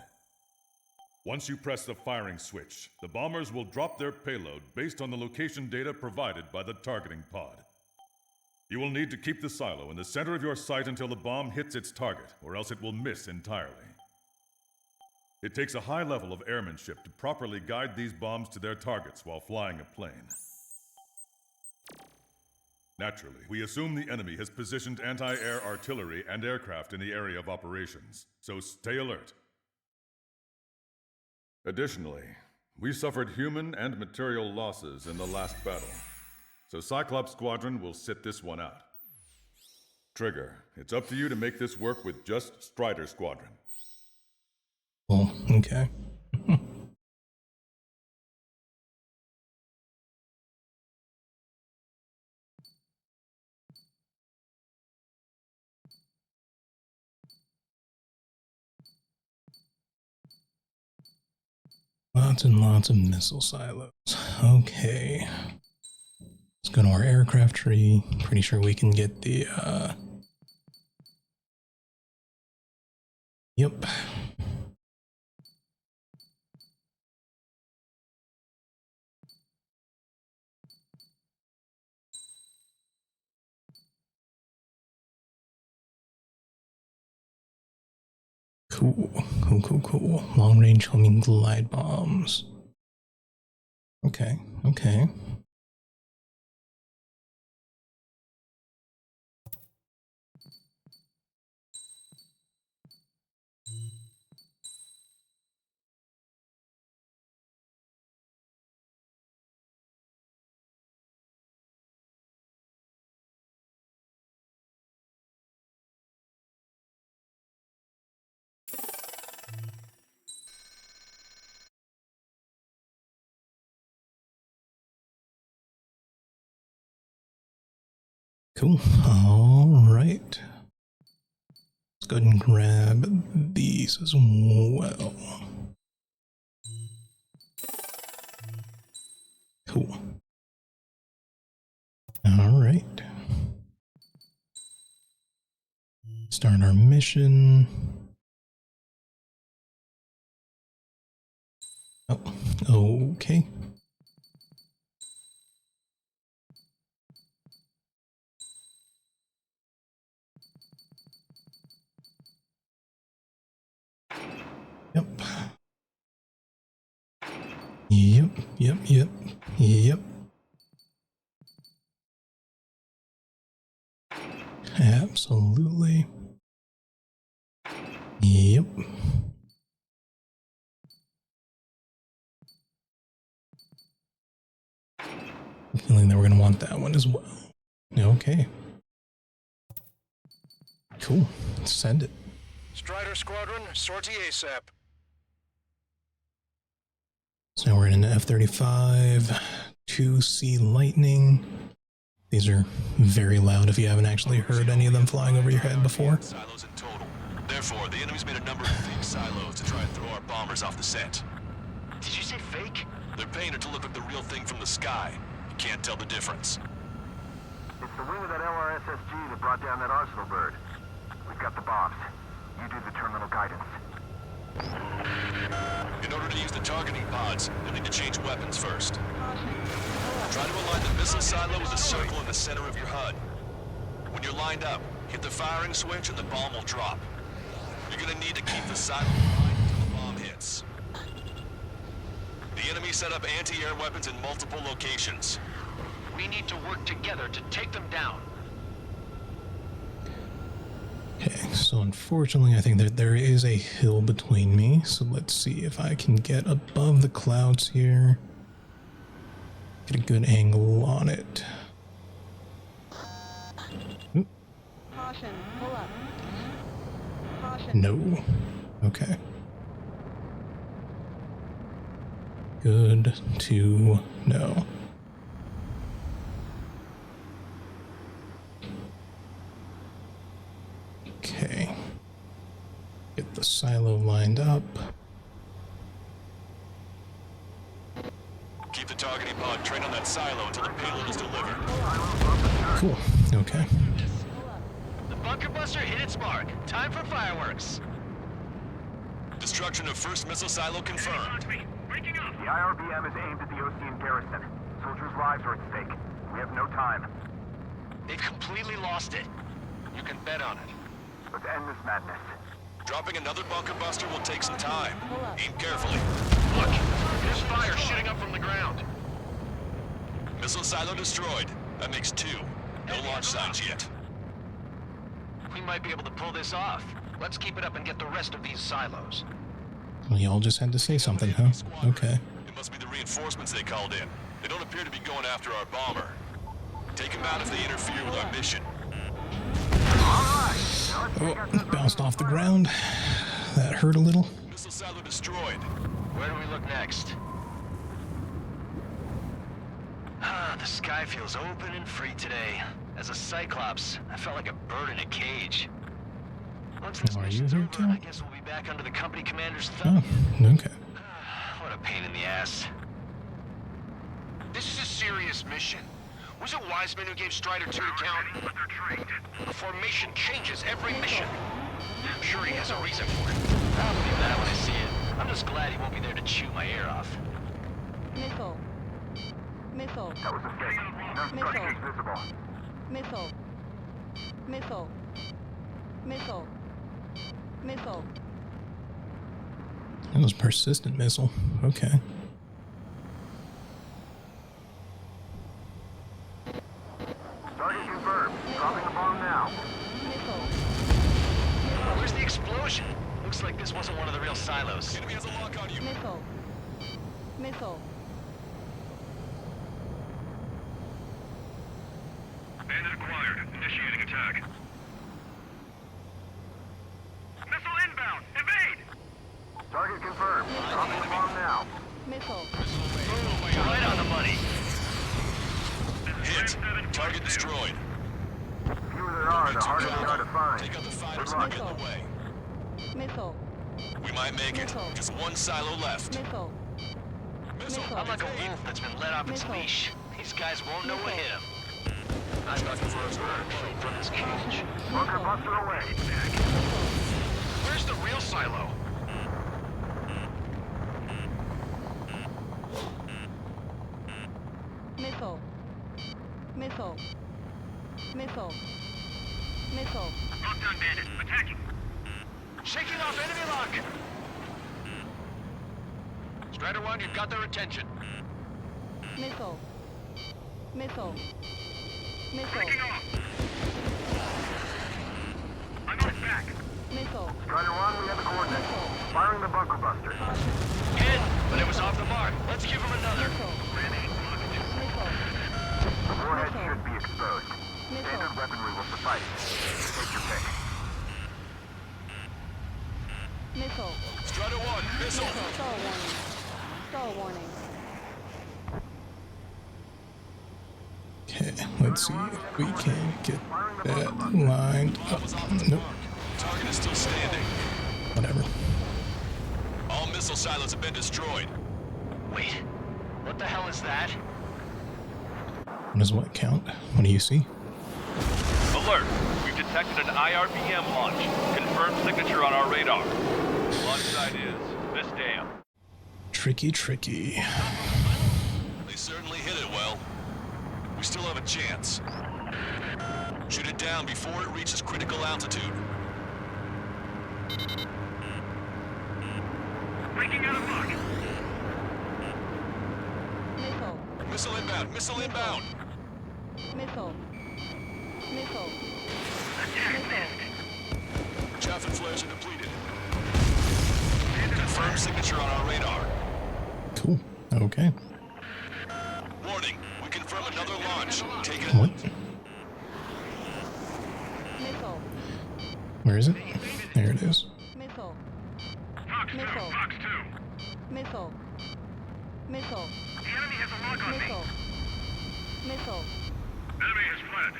Once you press the firing switch, the bombers will drop their payload based on the location data provided by the targeting pod. You will need to keep the silo in the center of your sight until the bomb hits its target, or else it will miss entirely. It takes a high level of airmanship to properly guide these bombs to their targets while flying a plane. Naturally, we assume the enemy has positioned anti-air artillery and aircraft in the area of operations, so stay alert. Additionally, we suffered human and material losses in the last battle, so Cyclops Squadron will sit this one out. Trigger, it's up to you to make this work with just Strider Squadron. Oh, okay. Lots and lots of missile silos. Okay. Let's go to our aircraft tree. Pretty sure we can get the, Yep. Cool. Long-range homing glide bombs. Okay. Cool. All right. Let's go ahead and grab these as well. Cool. All right. Start our mission. Oh, okay. Yep. Absolutely. Yep. I'm feeling that we're going to want that one as well. Okay. Cool. Send it. Strider Squadron, sortie ASAP. So now we're in an F-35, 2C Lightning. These are very loud if you haven't actually heard any of them flying over your head before. Silos in total. Therefore, the enemy's made a number of fake silos to try and throw our bombers off the scent. Did you say fake? They're painted to look like the real thing from the sky. You can't tell the difference. It's the wing of that LRSSG that brought down that arsenal bird. We've got the bombs. You do the terminal guidance. In order to use the targeting pods, you'll need to change weapons first. Try to align the missile silo with a circle in the center of your HUD. When you're lined up, hit the firing switch and the bomb will drop. You're gonna need to keep the silo aligned until the bomb hits. The enemy set up anti-air weapons in multiple locations. We need to work together to take them down. Okay, so unfortunately I think that there is a hill between me, so let's see if I can get above the clouds here. Get a good angle on it. Oop. Caution, pull up. Caution. No. Okay. Good to know. Okay. Get the silo lined up. Keep the targeting pod trained on that silo until the payload is delivered. Cool. Okay. The bunker buster hit its mark. Time for fireworks. Destruction of first missile silo confirmed. The IRBM is aimed at the Osean garrison. Soldiers' lives are at stake. We have no time. They've completely lost it. You can bet on it. Let's end this madness. Dropping another bunker buster will take some time. Aim carefully. Look, there's fire shooting up from the ground. Missile silo destroyed. That makes 2. No launch signs yet. We might be able to pull this off. Let's keep it up and get the rest of these silos. Well, y'all just had to say something, huh? Okay. It must be the reinforcements they called in. They don't appear to be going after our bomber. Take them out if they interfere with our mission. Oh, bounced off the ground. That hurt a little. Missile silo destroyed. Where do we look next? The sky feels open and free today. As a Cyclops, I felt like a bird in a cage. Once this mission's over, I guess we'll be back under the company commander's thumb. Oh, okay. What a pain in the ass. This is a serious mission. Was it Wiseman who gave Strider 2 to count? But they're trained. Formation changes every mission. I'm sure he has a reason for it. I'll believe that when I see it. I'm just glad he won't be there to chew my ear off. Missile. Missile. That was a mistake. No structures visible. Missile. Missile. Missile. Missile. That was persistent missile. Okay. Target confirmed. Dropping the bomb now. Where's the explosion? Looks like this wasn't one of the real silos. Enemy has a lock on you. Missile. Missile. Bandit acquired. Initiating attack. Missile inbound. Evade! Target confirmed. Dropping the bomb now. Missile. Boom! Right on the money. Hit. Target destroyed. The fewer there are, the harder they are to find. Take out the fighters Good luck. and get in the way. Missile. We might make it. Just one silo left. Missile. Missile. I'm like a wolf that's been let off its leash. These guys won't know what hit him. I'm about to first from this cage. Bunker buster away. Where's the real silo? Missile. Missile. Missile. Missile. Lockdown bandit. Attacking. Shaking off enemy lock! Strider 1, you've got their attention. Missile. Missile. Missile. Breaking off. I'm on his back. Missile. Strider 1, we have the coordinates. Firing the bunker buster. Hit, but it was off the mark. Let's give him another. The warhead should be exposed. Standard weaponry will suffice. Take your pick. Missile. Strider 1, missile. Star warning. Star warning. Okay, let's see if we can get that lined up. Nope. Target is still standing. Whatever. All missile silos have been destroyed. Wait, what the hell is that? What does what count? What do you see? Alert! We've detected an IRBM launch. Confirmed signature on our radar. Launch site is tricky, tricky. They certainly hit it well. We still have a chance. Shoot it down before it reaches critical altitude. Breaking out of luck. Missile. Missile inbound! Missile inbound! Missile. Missile. Attack Chaff and flares are depleted. Confirmed signature on our radar. Cool. Okay. Warning, we confirm another launch. Take it. What? Missile. Where is it? There it is. Missile. Fox 2, Missile. Fox 2. Missile. Missile. The enemy has a lock on Missile. me. Missile. Enemy has fled.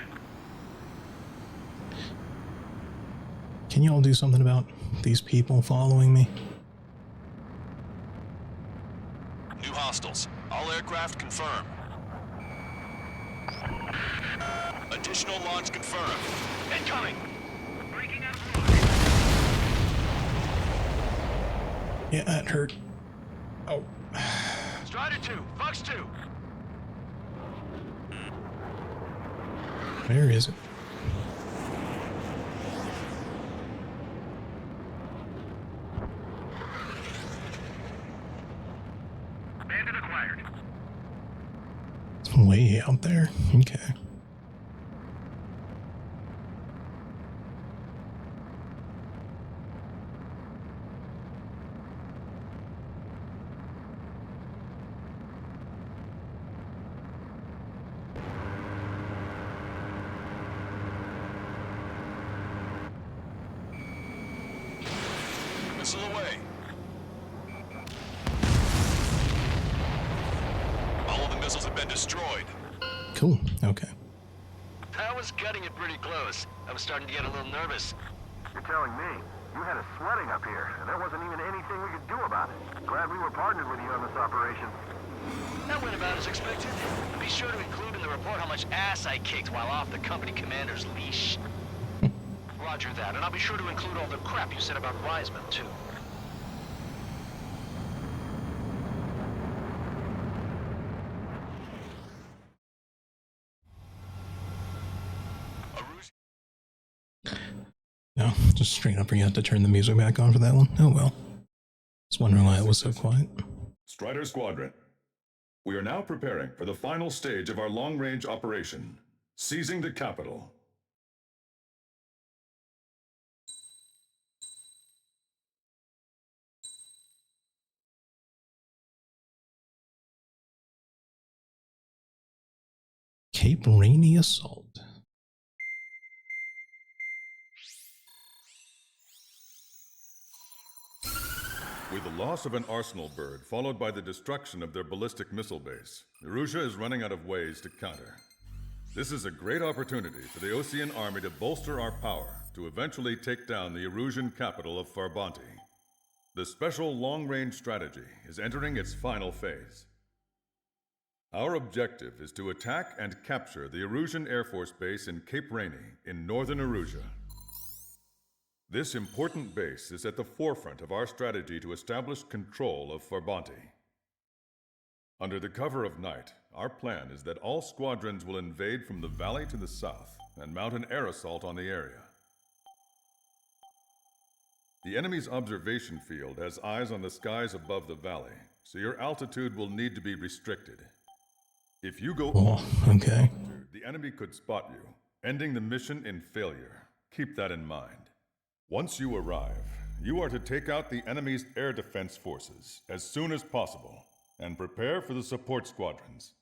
Can you all do something about these people following me? New hostiles. All aircraft confirmed. Additional launch confirmed. Incoming! Breaking out of luck. Yeah, that hurt. Oh. Strider 2, Fox 2. Where is it? Bandit acquired. It's way out there. Okay. Missile away. All of the missiles have been destroyed. Cool. Okay. That was cutting it pretty close. I was starting to get a little nervous. You're telling me you had us sweating up here, and there wasn't even anything we could do about it. Glad we were partnered with you on this operation. That went about as expected. Be sure to include in the report how much ass I kicked while off the company commander's leash. Roger that, and I'll be sure to include all the crap you said about Wiseman, too. No, just straight up forgot to turn the music back on for that one. Oh well. Just wondering why it was so quiet. Strider Squadron, we are now preparing for the final stage of our long-range operation, seizing the capital. Cape Rainy Assault. With the loss of an arsenal bird, followed by the destruction of their ballistic missile base, Erusea is running out of ways to counter. This is a great opportunity for the Osean army to bolster our power to eventually take down the Erusian capital of Farbanti. The special long-range strategy is entering its final phase. Our objective is to attack and capture the Erusian Air Force Base in Cape Rainy in northern Erusea. This important base is at the forefront of our strategy to establish control of Farbanti. Under the cover of night, our plan is that all squadrons will invade from the valley to the south and mount an air assault on the area. The enemy's observation field has eyes on the skies above the valley, so your altitude will need to be restricted. If you go over okay. altitude, the enemy could spot you, ending the mission in failure. Keep that in mind. Once you arrive, you are to take out the enemy's air defense forces as soon as possible and prepare for the support squadrons.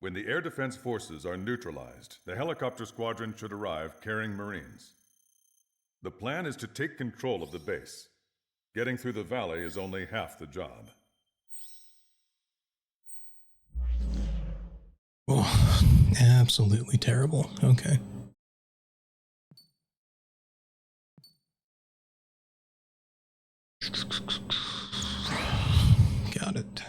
When the air defense forces are neutralized, the helicopter squadron should arrive carrying Marines. The plan is to take control of the base. Getting through the valley is only half the job. Oh, absolutely terrible. Okay. Got it.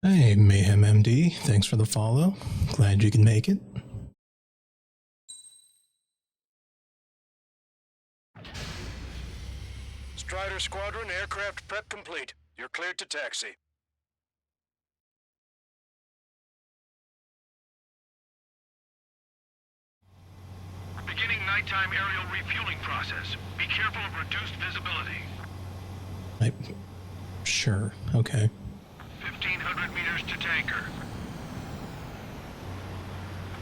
Hey, Mayhem MD, thanks for the follow. Glad you can make it. Strider Squadron, aircraft prep complete. You're cleared to taxi. Beginning nighttime aerial refueling process. Be careful of reduced visibility. Sure, okay. 1,500 meters to tanker.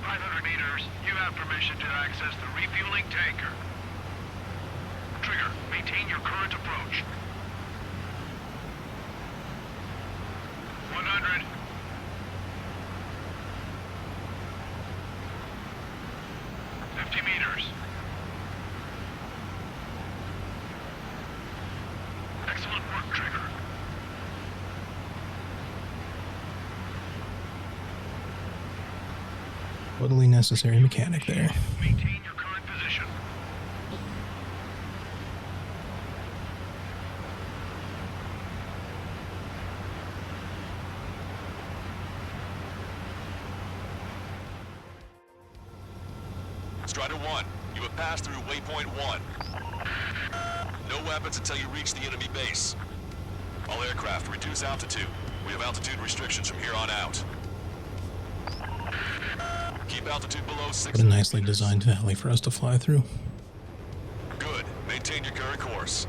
500 meters. You have permission to access the refueling tanker. Trigger, maintain your current approach. 100. Meters. Excellent work, Trigger. Totally necessary mechanic there. Maintain your current position. Strider 1, you have passed through waypoint 1. No weapons until you reach the enemy base. All aircraft, reduce altitude. We have altitude restrictions from here on out. Keep altitude below 6. What a nicely designed valley for us to fly through. Good. Maintain your current course.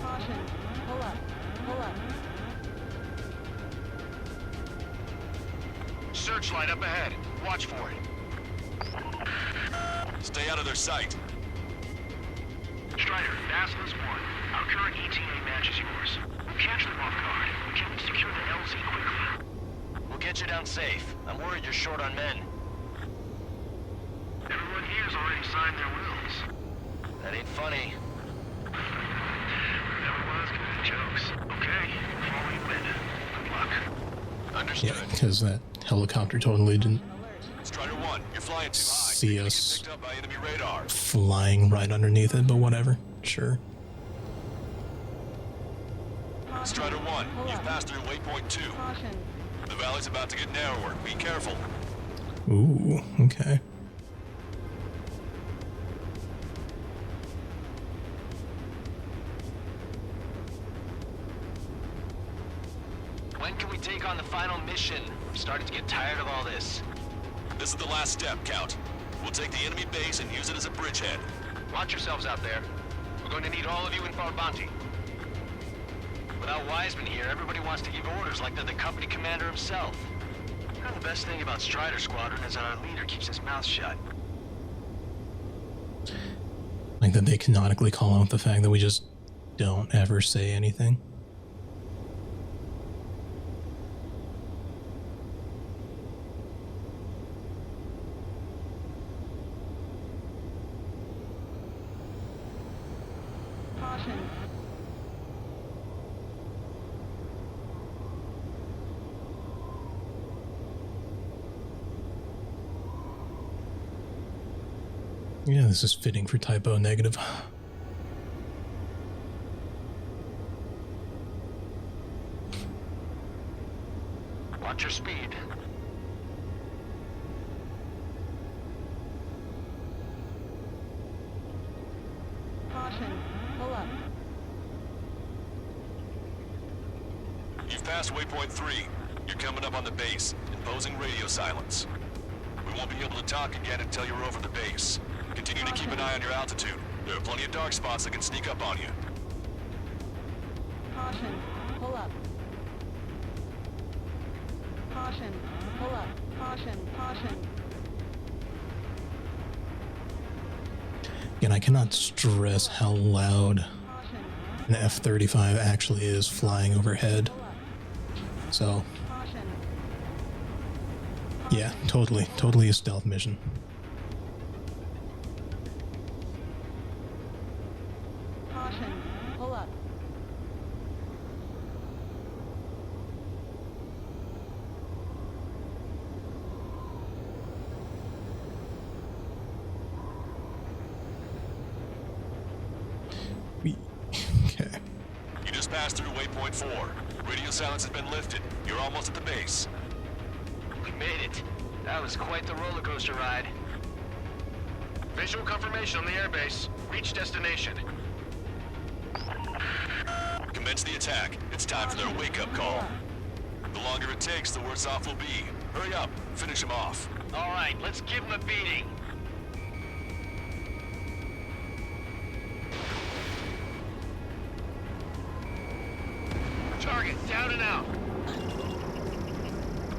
Caution. Pull up. Pull up. Searchlight up ahead. Watch for it. Stay out of their sight. Strider, Basilisk 1. Our current ETA matches yours. We'll catch them off guard. We can secure the LZ quickly. We'll get you down safe. I'm worried you're short on men. Everyone here's already signed their wills. That ain't funny. Never was good at jokes. Okay, before we win. Good luck. Understood. Yeah, because that helicopter totally didn't Strider 1, you're flying too high. see us Picked up by enemy radar. flying right underneath it, but whatever. Sure. Strider 1, you've passed through waypoint 2. Caution. The valley's about to get narrower. Be careful. Ooh, okay. When can we take on the final mission? I'm starting to get tired of all this. This is the last step, Count. We'll take the enemy base and use it as a bridgehead. Watch yourselves out there. We're going to need all of you in Farbanti. Without Wiseman here, everybody wants to give orders like they're the company commander himself. And the best thing about Strider Squadron is that our leader keeps his mouth shut. Like that they canonically call out the fact that we just don't ever say anything. Caution. Yeah, this is fitting for typo negative. Watch your speed. Caution. Pull up. You've passed waypoint 3. You're coming up on the base, imposing radio silence. We won't be able to talk again until you're over the base. Continue to keep an eye on your altitude. There are plenty of dark spots that can sneak up on you. Caution. Pull up. Caution. Pull up. Caution. Caution. Again, I cannot stress how loud an F-35 actually is flying overhead. So, yeah, totally a stealth mission. Caution. Pull up. passed through waypoint 4. Radio silence has been lifted. You're almost at the base. We made it. That was quite the roller coaster ride. Visual confirmation on the airbase. Reach destination. Commence the attack. It's time for their wake-up call. The longer it takes, the worse off we'll be. Hurry up. Finish them off. All right, let's give him a beating. Target down and out.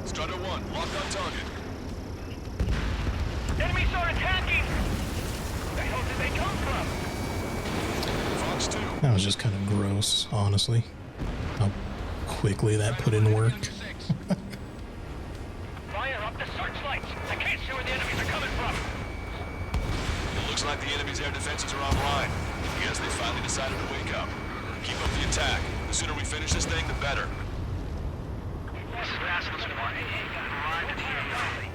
Strider 1, locked on target. Enemies are attacking! The hell did they come from? Fox 2. That was just kind of gross, honestly. How quickly that put in work. Fire up the searchlights! I can't see where the enemies are coming from! It looks like the enemy's air defenses are offline. I guess they finally decided to wake up. Keep up the attack. The sooner we finish this thing, the better.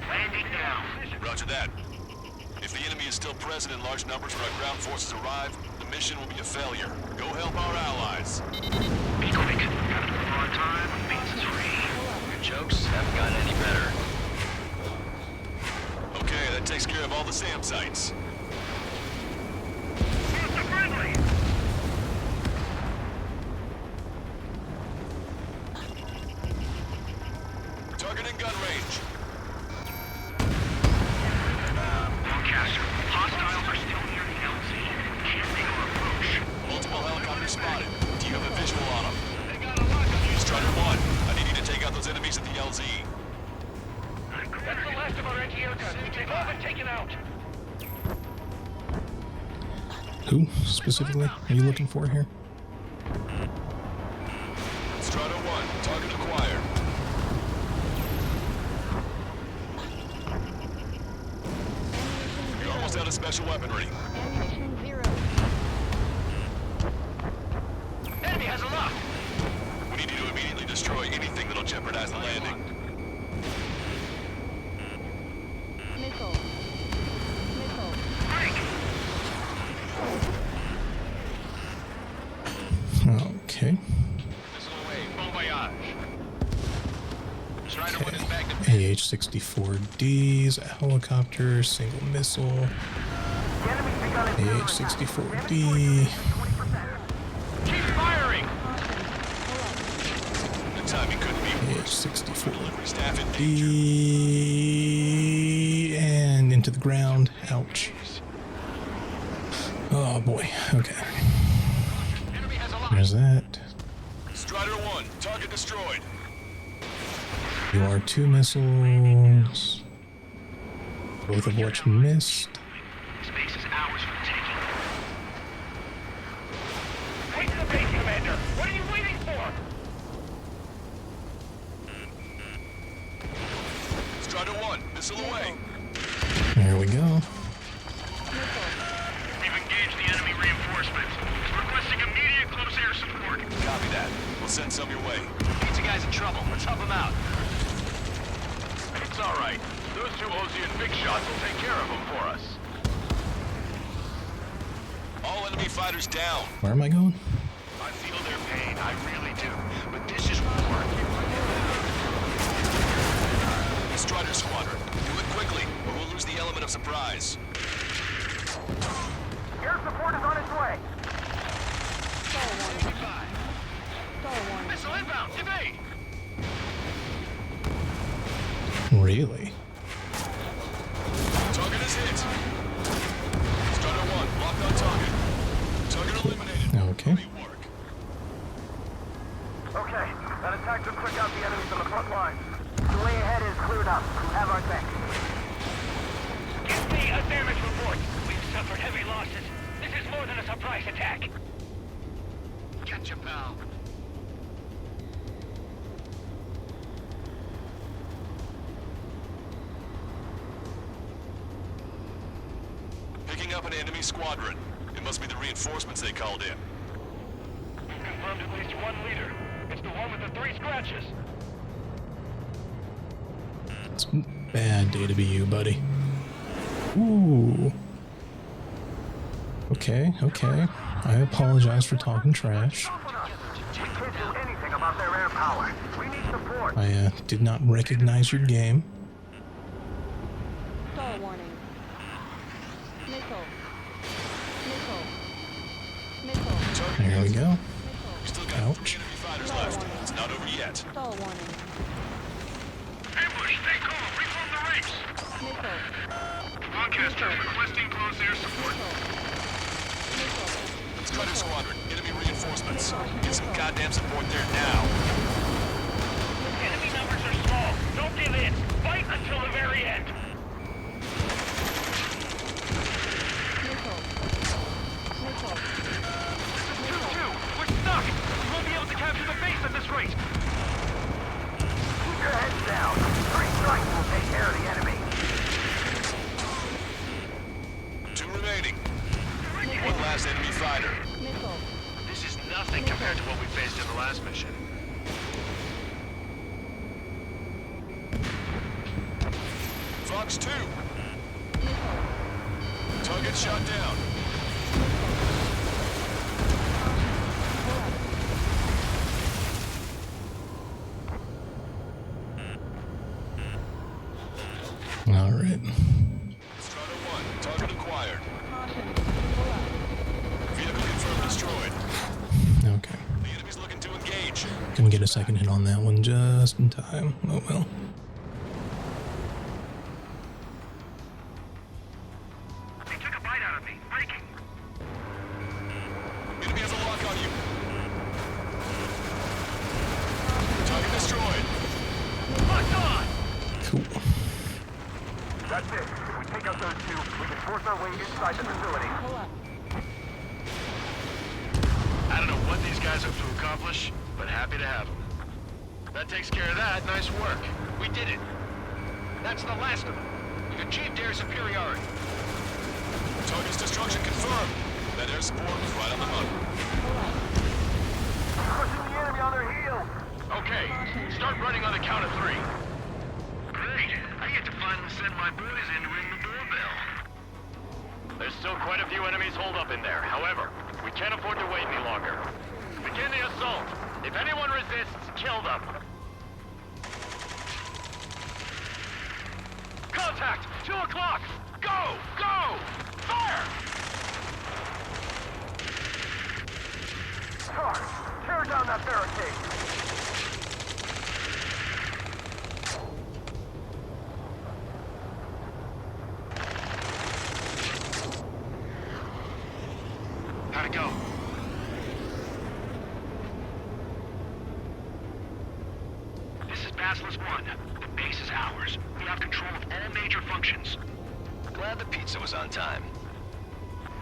Landing now. Roger that. If the enemy is still present in large numbers when our ground forces arrive, the mission will be a failure. Go help our allies. Be quick. Gotta move on time. Beats is free. Your jokes haven't gotten any better. Okay, that takes care of all the SAM sites. Where's the friendly? Target in gun range. Broadcaster, hostiles are still near the LZ. Can't make our approach. Multiple helicopters spotted. Do you have a visual on them? They got a lock on you. Strider 1, I need you to take out those enemies at the LZ. That's the last of our anti-air guns. They've all been taken out. Who, specifically, are you looking for here? Strider 1, target acquired. You're almost out of special weaponry. Ammunition 0. Enemy has a lock. We need you to immediately destroy anything that'll jeopardize the landing. Missile. Missile. Okay. Bon voyage. Strider 1 is back to AH-64Ds, a helicopter, single missile. AH-64D. Keep firing. The timing couldn't be worse. AH-64D. And into the ground. Ouch. Oh boy. Okay. There's that. Strider 1, target destroyed. UR-2 missiles. Both of which missed. Space is ours for the taking. Wait to the base, Commander. What are you waiting for? Strider 1, missile away. There we go. We've engaged the enemy reinforcements. Requesting immediate close air support. Copy that. We'll send some your way. Pizza guy's in trouble. Let's help him out. It's all right. Those two Ozian big shots will take care of them for us. All enemy fighters down. Where am I going? I feel their pain. I really do. But this is war. Strider Squadron, do it quickly, or we'll lose the element of surprise. Air support is on its way. Missile inbound. Evade. Really? Target is hit. Strider 1, locked on target. Target eliminated. Okay. Great work. Okay, that attack just took out the enemies on the front line. The way ahead is cleared up. We have our thanks. Give me a damage report. We've suffered heavy losses. This is more than a surprise attack. Catch ya, pal. Picking up an enemy squadron. It must be the reinforcements they called in. We've confirmed at least one leader. It's the one with the 3 scratches. It's a bad day to be you, buddy. Ooh. Okay, okay. I apologize for talking trash. We can't their air power. We need support. I did not recognize your game. Stall warning. Missile. Missile. There we go. Still got Ouch. 3 enemy fighters left. It's not over yet. Stall warning. Ambush, stay calm. Reform the ranks. Missile. Lancaster, requesting close air support. Strider Squadron, enemy reinforcements. Get some goddamn support there now. Enemy numbers are small. Don't give in. Fight until the very end. Missile. Missile. This is 2-2. We're stuck. We won't be able to capture the base at this rate. Keep your heads down. 3 strikes will take care of the enemy. 2 remaining. 1 last enemy fighter. Missile. This is nothing compared to what we faced in the last mission. Fox 2. Target shot down. All right. Strider 1, target acquired. Caution. Vehicle confirmed destroyed. Okay. The enemy's looking to engage. Gonna get a second hit on that one just in time. Oh well. They took a bite out of me. Breaking. Enemy has a lock on you. Target destroyed. Locked on! Cool. That's it. If we take out those 2, we can force our way inside the facility. Pull up. I don't know what these guys hope to accomplish, but happy to have them. That takes care of that. Nice work. We did it. That's the last of them. We've achieved air superiority. Target's destruction confirmed. That air support was right on the money. Pushing the enemy on their heels. Okay, start running on the count of 3. Great. I get to finally send my boys in to ring the doorbell. There's still quite a few enemies holed up in there. However, we can't afford to wait any longer. Begin the assault. If anyone resists, kill them. Contact! 2 o'clock! Go! Go! Fire! Sarge, tear down that barricade. How'd it go? This is Basilisk 1. The base is ours. We have control of all major functions. Glad the pizza was on time.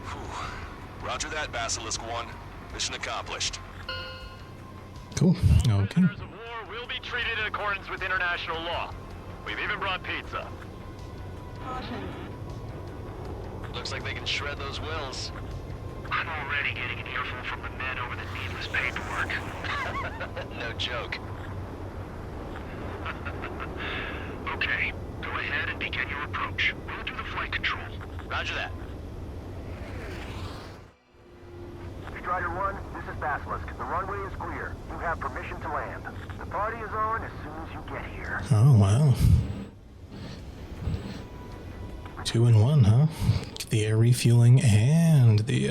Whew. Roger that, Basilisk 1. Mission accomplished. Cool. Okay. Prisoners of war will be treated in accordance with international law. We've even brought pizza. Caution. Looks like they can shred those wills. I'm already getting an earful from the men over the needless paperwork. No joke. Okay, go ahead and begin your approach. We'll do the flight control. Roger that. Strider 1, this is Basilisk. The runway is clear. You have permission to land. The party is on as soon as you get here. Oh wow. 2 in 1, huh? The air refueling and the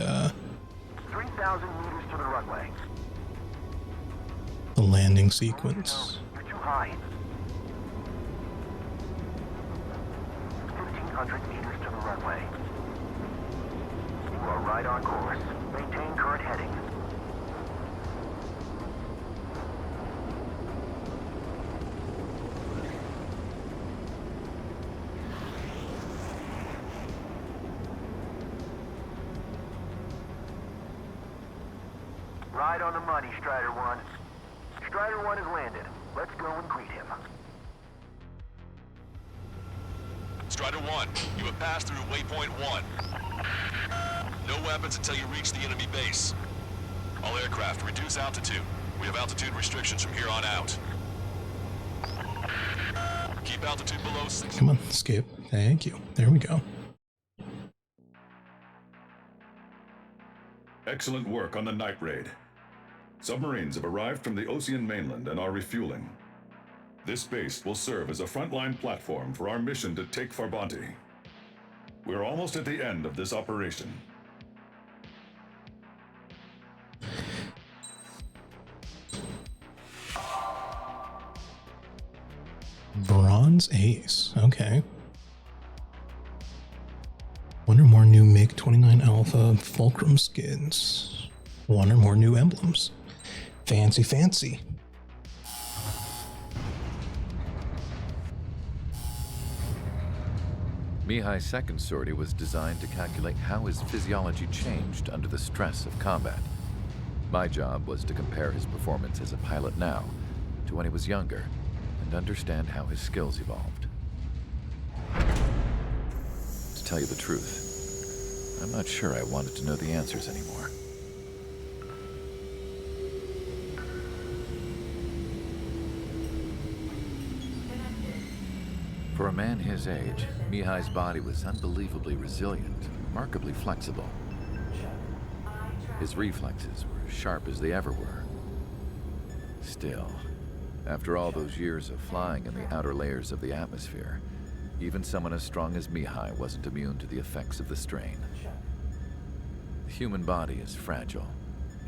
3,000 meters to the runway. landing sequence. You're too high. 1,500 meters to the runway. You are right on course. Maintain current heading. Right on the money, Strider 1. Strider 1 has landed. Let's go and greet him. Strider 1, you have passed through waypoint 1. No weapons until you reach the enemy base. All aircraft, reduce altitude. We have altitude restrictions from here on out. Keep altitude below 6. Come on, skip. Thank you. There we go. Excellent work on the night raid. Submarines have arrived from the Ocean mainland and are refueling. This base will serve as a frontline platform for our mission to take Farbanti. We're almost at the end of this operation. Bronze Ace. Okay. One or more new MiG-29 Alpha Fulcrum skins. One or more new emblems. Fancy, fancy. Mihai's second sortie was designed to calculate how his physiology changed under the stress of combat. My job was to compare his performance as a pilot now to when he was younger and understand how his skills evolved. To tell you the truth, I'm not sure I wanted to know the answers anymore. For a man his age, Mihai's body was unbelievably resilient, remarkably flexible. His reflexes were as sharp as they ever were. Still, after all those years of flying in the outer layers of the atmosphere, even someone as strong as Mihai wasn't immune to the effects of the strain. The human body is fragile.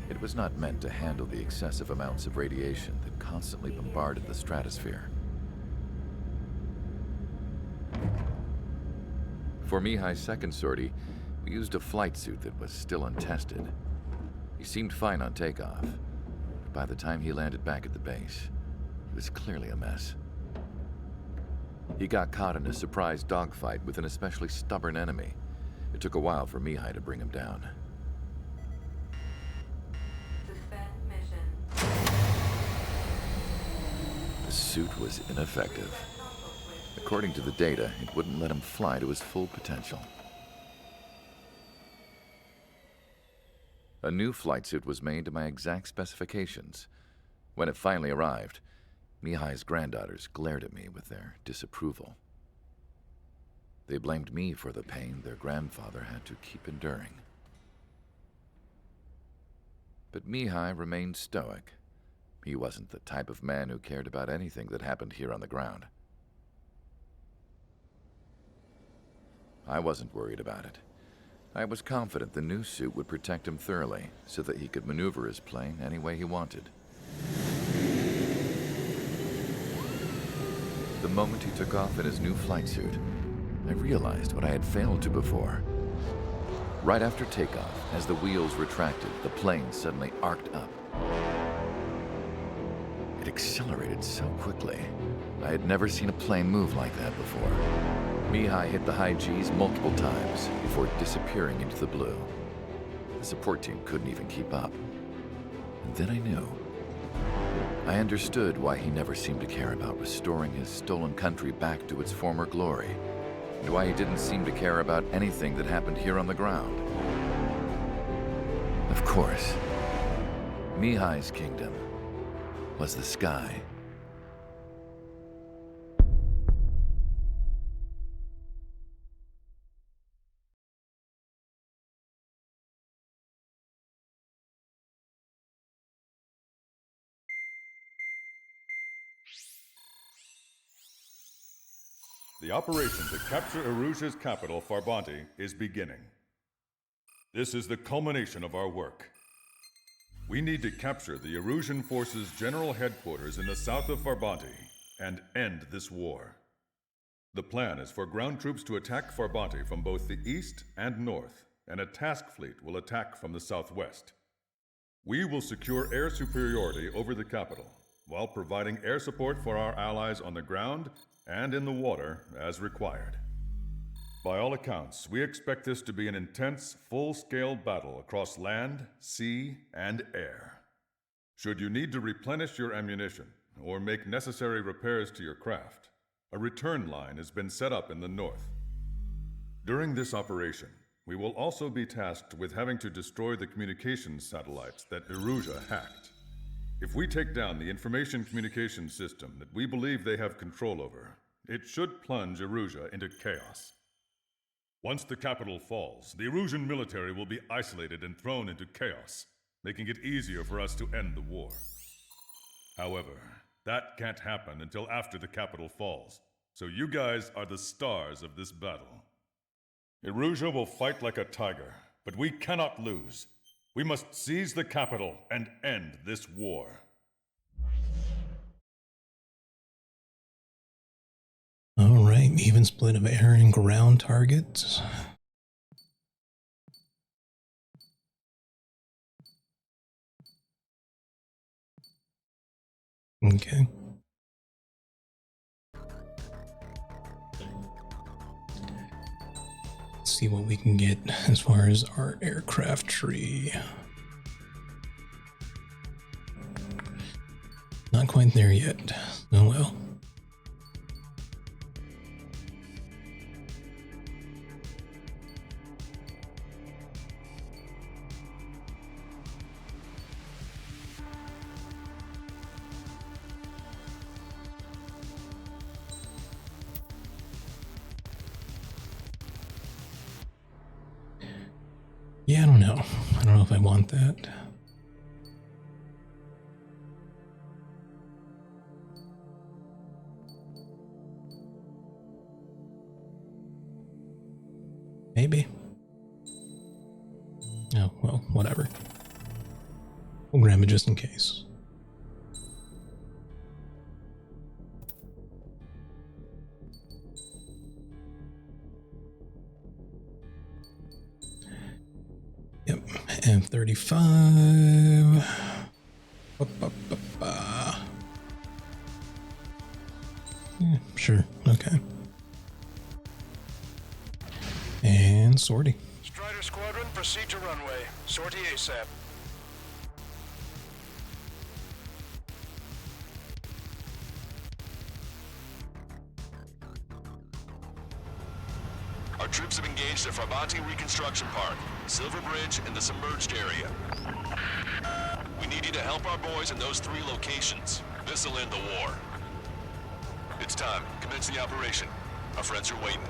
It was not meant to handle the excessive amounts of radiation that constantly bombarded the stratosphere. For Mihai's second sortie, we used a flight suit that was still untested. He seemed fine on takeoff, but by the time he landed back at the base, he was clearly a mess. He got caught in a surprise dogfight with an especially stubborn enemy. It took a while for Mihai to bring him down. The suit was ineffective. According to the data, it wouldn't let him fly to his full potential. A new flight suit was made to my exact specifications. When it finally arrived, Mihai's granddaughters glared at me with their disapproval. They blamed me for the pain their grandfather had to keep enduring. But Mihai remained stoic. He wasn't the type of man who cared about anything that happened here on the ground. I wasn't worried about it. I was confident the new suit would protect him thoroughly so that he could maneuver his plane any way he wanted. The moment he took off in his new flight suit, I realized what I had failed to before. Right after takeoff, as the wheels retracted, the plane suddenly arced up. It accelerated so quickly. I had never seen a plane move like that before. Mihai hit the high G's multiple times before disappearing into the blue. The support team couldn't even keep up. And then I knew. I understood why he never seemed to care about restoring his stolen country back to its former glory, and why he didn't seem to care about anything that happened here on the ground. Of course, Mihai's kingdom was the sky. The operation to capture Erusia's capital, Farbanti, is beginning. This is the culmination of our work. We need to capture the Erusian forces' general headquarters in the south of Farbanti and end this war. The plan is for ground troops to attack Farbanti from both the east and north, and a task fleet will attack from the southwest. We will secure air superiority over the capital, while providing air support for our allies on the ground and in the water as required. By all accounts, we expect this to be an intense, full-scale battle across land, sea, and air. Should you need to replenish your ammunition or make necessary repairs to your craft, a return line has been set up in the north. During this operation, we will also be tasked with having to destroy the communications satellites that Erusia hacked. If we take down the information communication system that we believe they have control over, it should plunge Erusia into chaos. Once the capital falls, the Erusian military will be isolated and thrown into chaos. making it easier for us to end the war. However, that can't happen until after the capital falls, so you guys are the stars of this battle. Erusia will fight like a tiger, but we cannot lose. We must seize the capital and end this war. Alright, even split of air and ground targets. Okay. Let's see what we can get as far as our aircraft tree. Not quite there yet. Oh well. Yeah, I don't know. I don't know if I want that. Maybe. Oh, well, whatever. We'll grab it just in case. Yep, M35. Yeah, sure, okay. And sortie. Strider Squadron, proceed to runway. Sortie ASAP. Our troops have engaged at Farbanti Reconstruction Park, Silver Bridge, and the submerged area. We need you to help our boys in those 3 locations. This'll end the war. It's time. Commence the operation. Our friends are waiting.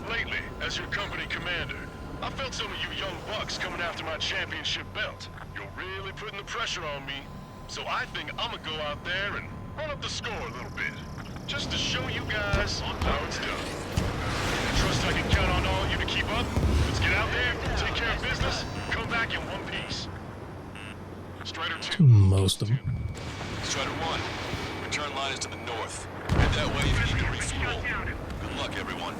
Lately, as your company commander, I felt some of you young bucks coming after my championship belt. You're really putting the pressure on me, so I think I'm gonna go out there and run up the score a little bit, just to show you guys how it's done. I trust I can count on all of you to keep up. Let's get out there, take care of business, come back in one piece. Strider 2. Most of them. Strider 1, return line is to the north. Head that way if you need to refuel. Good luck, everyone.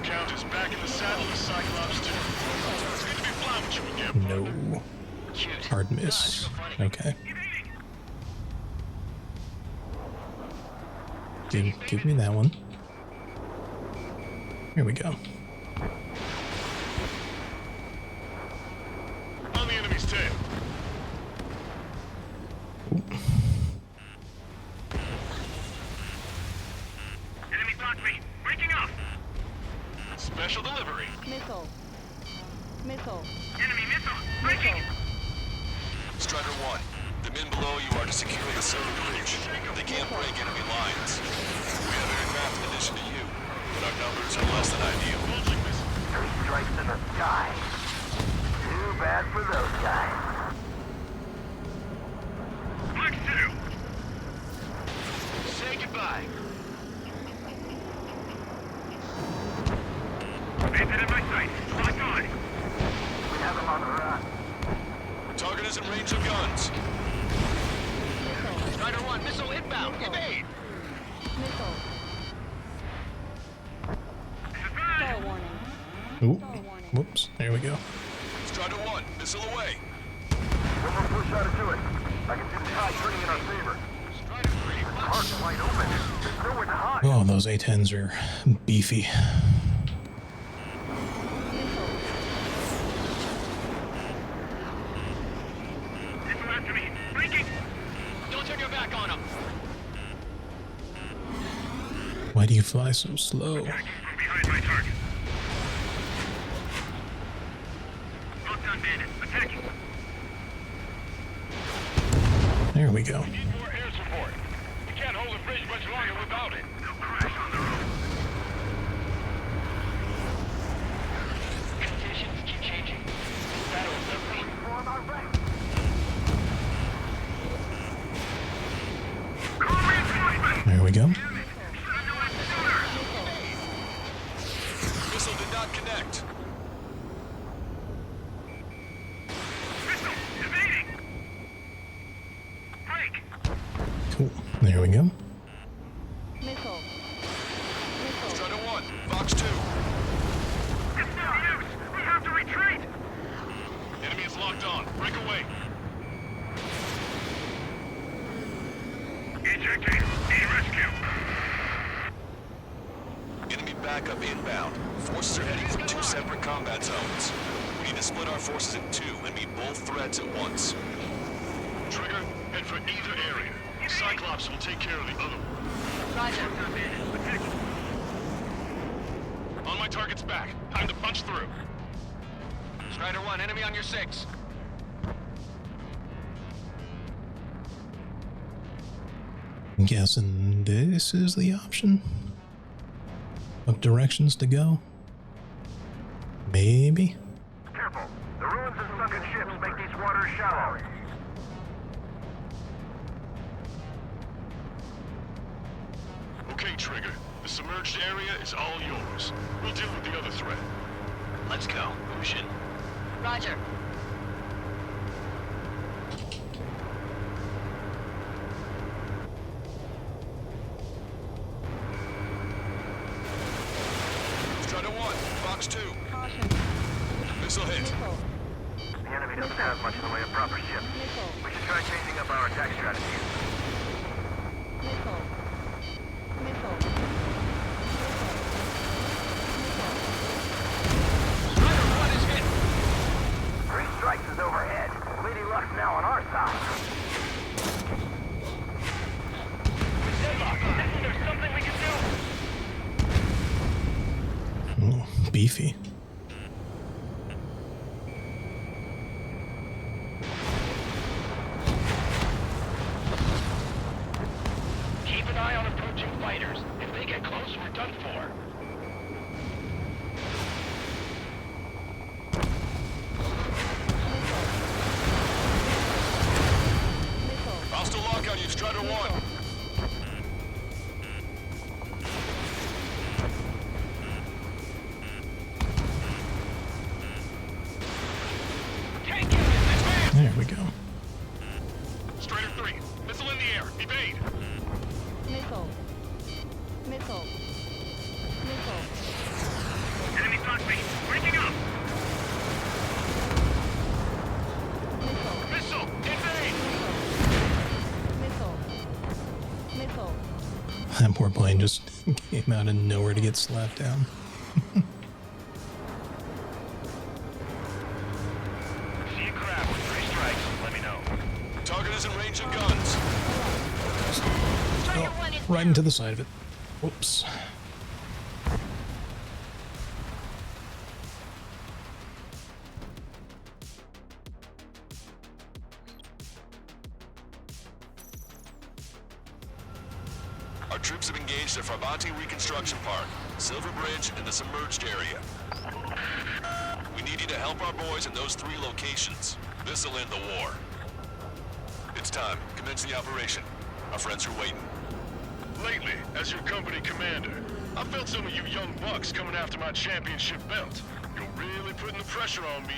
Count is back in the saddle of Cyclops 2. It's good to be flying with you again, partner. No. Hard miss. Okay. Give me that one. Here we go. On the enemy's tail. Enemy block me. Breaking up. Special delivery. Missile. Missile. Enemy missile. Breaking. Strider 1, the men below you are to secure the Silver Bridge. They can't break enemy lines. We have aircraft in addition to you, but our numbers are less than ideal. 3 strikes in the sky. Too bad for those guys. Black 2. Say goodbye. Bandit in my sight. Locked on. We have him on the run. Target is in range of guns. Strider 1, missile inbound. Evade. Missile. Star warning. Ooh. Whoops. There we go. Strider 1, missile away. One more push out to it. I can see the tide turning in our favor. Strider 3, Park's wide open. There's nowhere to hide. Oh, those A-10s are beefy. Missile after me. Breaking. don't turn your back on him. Why do you fly so slow? From behind my target. Well done, Bandit. Attacking. There we go. We need more air support. We can't hold the bridge much longer without it. They'll crash on their own. Conditions keep changing. Battle's never There we go. Missile did not connect. Cool. There we go. Missile. Strider 1, Fox 2. It's no use! We have to retreat! Enemy is locked on. Break away. Ejecting. Need rescue. Enemy backup inbound. Forces are heading for 2 separate combat zones. We need to split our forces in 2 and meet both threats at once. Trigger, head for either area. Cyclops will take care of the other one. Roger. On my target's back. Time to punch through. Strider 1, enemy on your 6. I'm guessing this is the option. What directions to go? Maybe? Careful. The ruins of sunken ships make these waters shallow. Okay, Trigger. The submerged area is all yours. We'll deal with the other threat. Let's go. Lucian. Roger. Strider 1, Fox 2. Caution. Missile hit. Missile. The enemy doesn't have much in the way of proper ships. Missile. We should try changing up our attack strategies. Missile. Missile. Strider 1 is hit. 3 strikes is overhead. Lady Luck's now on our side. Deadlock. There's something we can do. Oh, beefy. Keep an eye on approaching fighters. If they get close, we're done for. Hostile lock on you, Strider 1. There we go. Strider 3, missile in the air. Evade. Missile. Missile. Missile. Enemy touch me. Breaking up. Missile. Missile. Evade. Missile. Missile. That poor plane just came out of nowhere to get slapped down. See a crab with 3 strikes. Let me know. Target is in range of guns. Oh, right into the side of it. Whoops. Our troops have engaged at Farbanti Reconstruction Park, Silver Bridge, and the submerged area. We need you to help our boys in those 3 locations. This'll end the war. It's time. Commence the operation. Our friends are waiting. Lately, as your company commander, I felt some of you young bucks coming after my championship belt. You're really putting the pressure on me.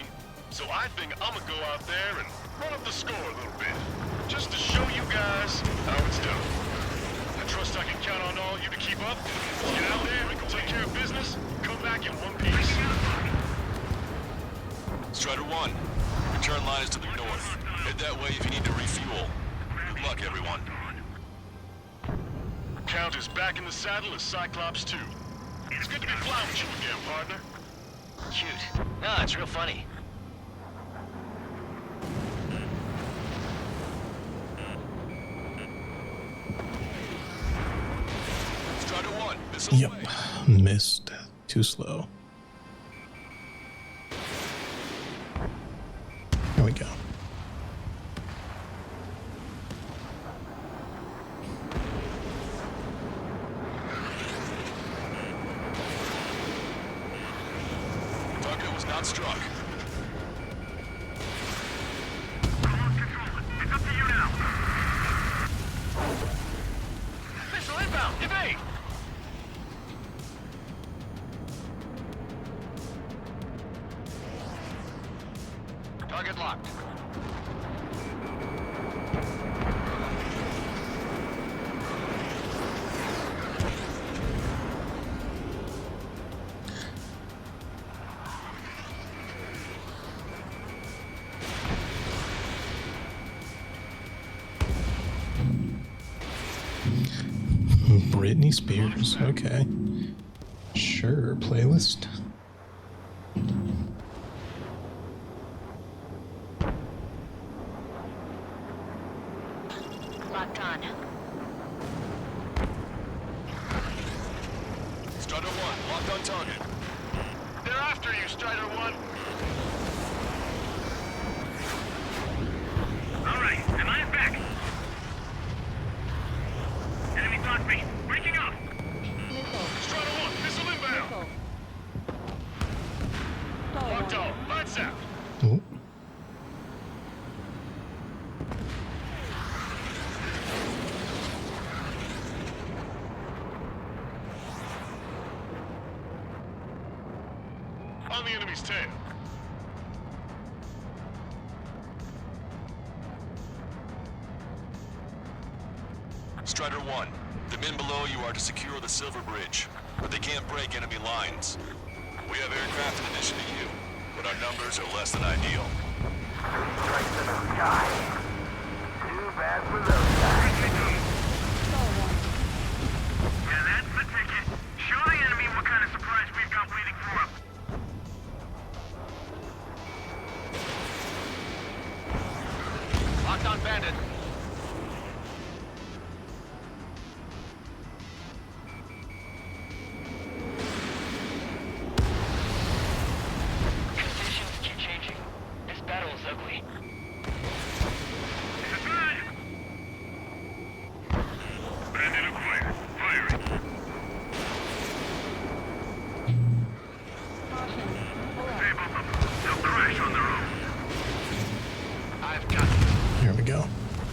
So I think I'm gonna go out there and run up the score a little bit. Just to show you guys how it's done. I trust I can count on all you to keep up. Let's get out there, take care of business, come back in one piece. Strider 1, return line is to the north. Head that way if you need to refuel. Good luck, everyone. Count is back in the saddle as Cyclops 2. It's good to be flying with you again, partner. Cute. No, it's real funny. Strider 1, missile Yep. away. Missed. Too slow. There we go. Target was not struck. Britney Spears. Okay. Sure, playlist. Locked on. Strider 1, locked on target. They're after you, Strider 1. All right, am I back? Enemy clock me. Breaking up. Strider 1, missile inbound. Locked on. Lights out. Ooh. On the enemy's tail. Strider 1, the men below you are to secure the Silver Bridge, but they can't break enemy lines. We have aircraft in addition to you, but our numbers are less than ideal. Strikes in the sky. Too bad for those guys. Yeah, that's the ticket. Show the enemy what kind of surprise we've got waiting for them. Locked on bandit. Conditions keep changing. This battle is ugly. Bandit acquired. Firing. Save both of them. They'll crash on their own. I've got you. Here we go.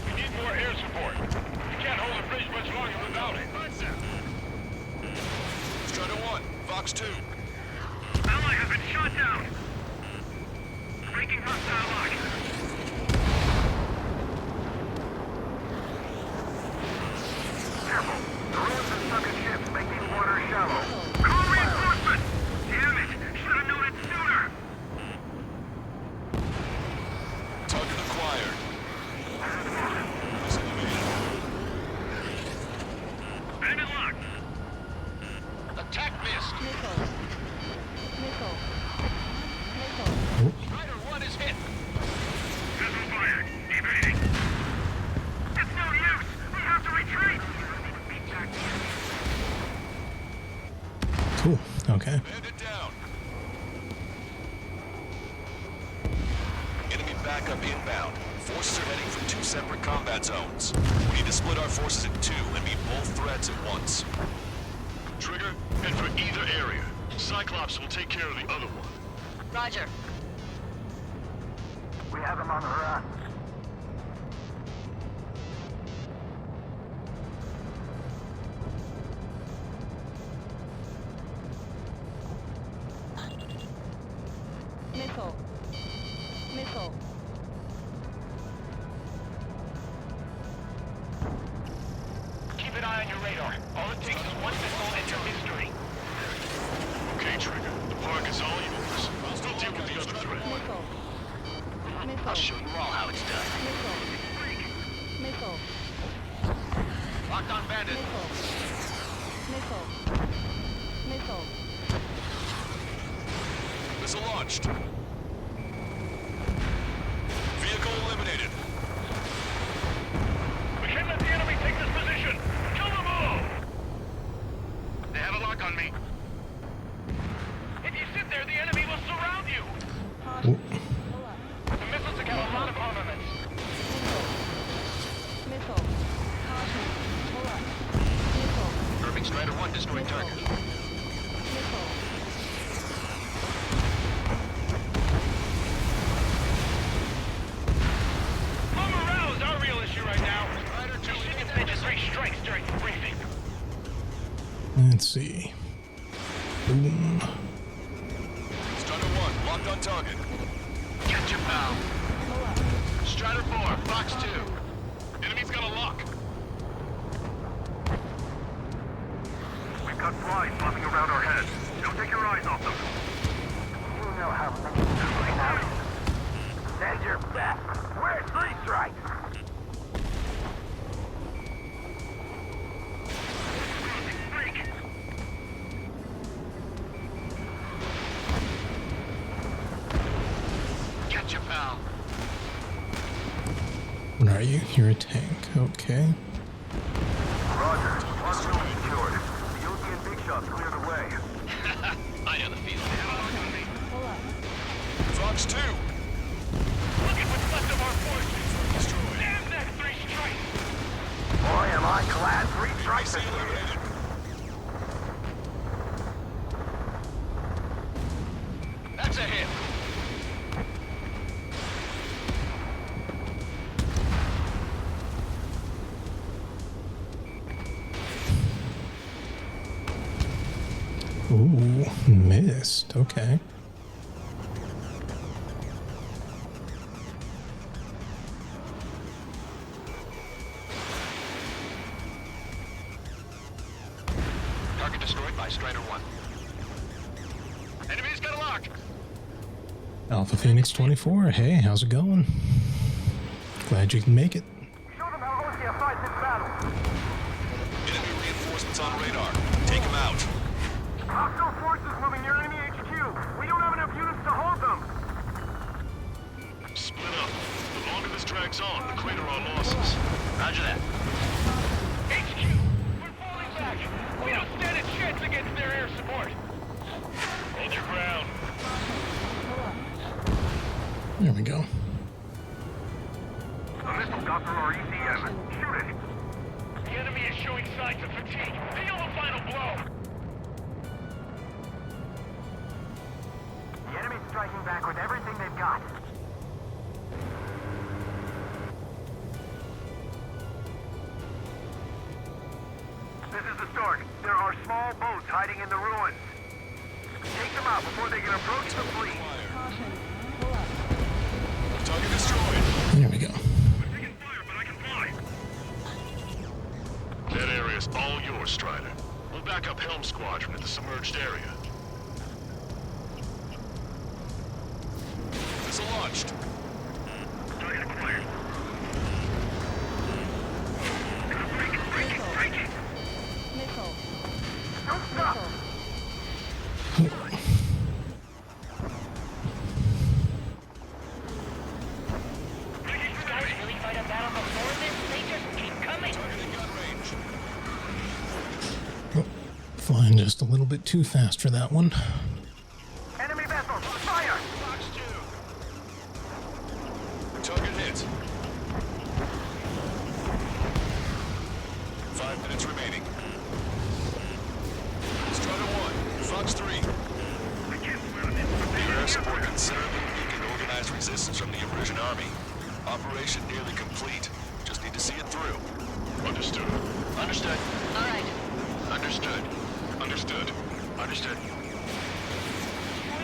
We need more air support. We can't hold the bridge much longer without it. Lights out. Strider 1, Fox 2. Ally has been shot down. Breaking hostile lock. Careful. The ruins of sunken ships make these waters shallow. Call reinforcements! Damn it! Should have known it sooner! Target acquired. Bandit locked. Attack missed. Strider 1 is hit. Missile fired. Evading. It's no use! We have to retreat! Cool. Okay. Bandit down. Enemy backup inbound. Forces are heading for 2 separate combat zones. We need to split our forces in 2 and meet both threats at once. Trigger, head for either area. Cyclops will take care of the other one. Roger. We have them on the run. Missile. Missile. Keep an eye on your radar. All it takes is one missile and you're history. Okay, Trigger. The park is all yours. I'll still deal with the other threat. Missile. Missile. I'll show you all how it's done. Missile. Missile. Locked on bandit. Missile. Missile. Missile. Missile launched. Vehicle eliminated. We can't let the enemy take this position! Kill them all! They have a lock on me. If you sit there, the enemy will surround you! The missiles have got a lot of armaments. Missile. Caution. Pull up. Missile. Irving Strider 1 destroyed target. Missile. Low morale is our real issue right now. We shouldn't have made 3 strikes during the briefing. Let's see. Boom. Strider 1, locked on target. Get you, pal. Strider 4, Fox 2. Enemy's got a lock. We've got flies flapping around our heads. Don't take your eyes off them. You know how many right now. Stand your back. Where's 3 strikes? are you? You're a tank. Okay. Roger. One building secured. The European big shots cleared the way. I know the feeling. Fox 2! Look at what's left of our forces! Destroyed. Damn that 3 strikes! Boy, am I glad 3 strikes are eliminated. That's a hit! Ooh, missed. Okay. Target destroyed by Strider 1. Enemy's got a lock! Alpha Phoenix 24. Hey, how's it going? Glad you can make it. Show them how Ostia fights in battle. Enemy reinforcements on radar. Take them out. Hostile forces moving near enemy HQ. We don't have enough units to hold them. Split up. The longer this drags on, the greater our losses. Roger that. HQ! We're falling back! We don't stand a chance against their air support! Hold your ground. There we go. A missile got through our ECM. Shoot it. The enemy is showing signs of fatigue. Deal the final blow! The enemy's striking back with everything they've got. This is the start. There are small boats hiding in the ruins. Take them out before they can approach the fleet. Target destroyed. There we go. I'm taking fire, but I can fly. That area's all yours, Strider. We'll back up Helm Squadron at the submerged area. Missile launched. Target acquired. Missile. Don't stop! Oh, flying just a little bit too fast for that one. Enemy vessels, fire! Fox 2. Target hit. 5 minutes remaining. Strider 1, Fox 3. The air support considerably weakened organized resistance from the Emergent Army. Operation nearly complete. Just need to see it through. Understood. Understood. All right. Understood. Understood. Understood.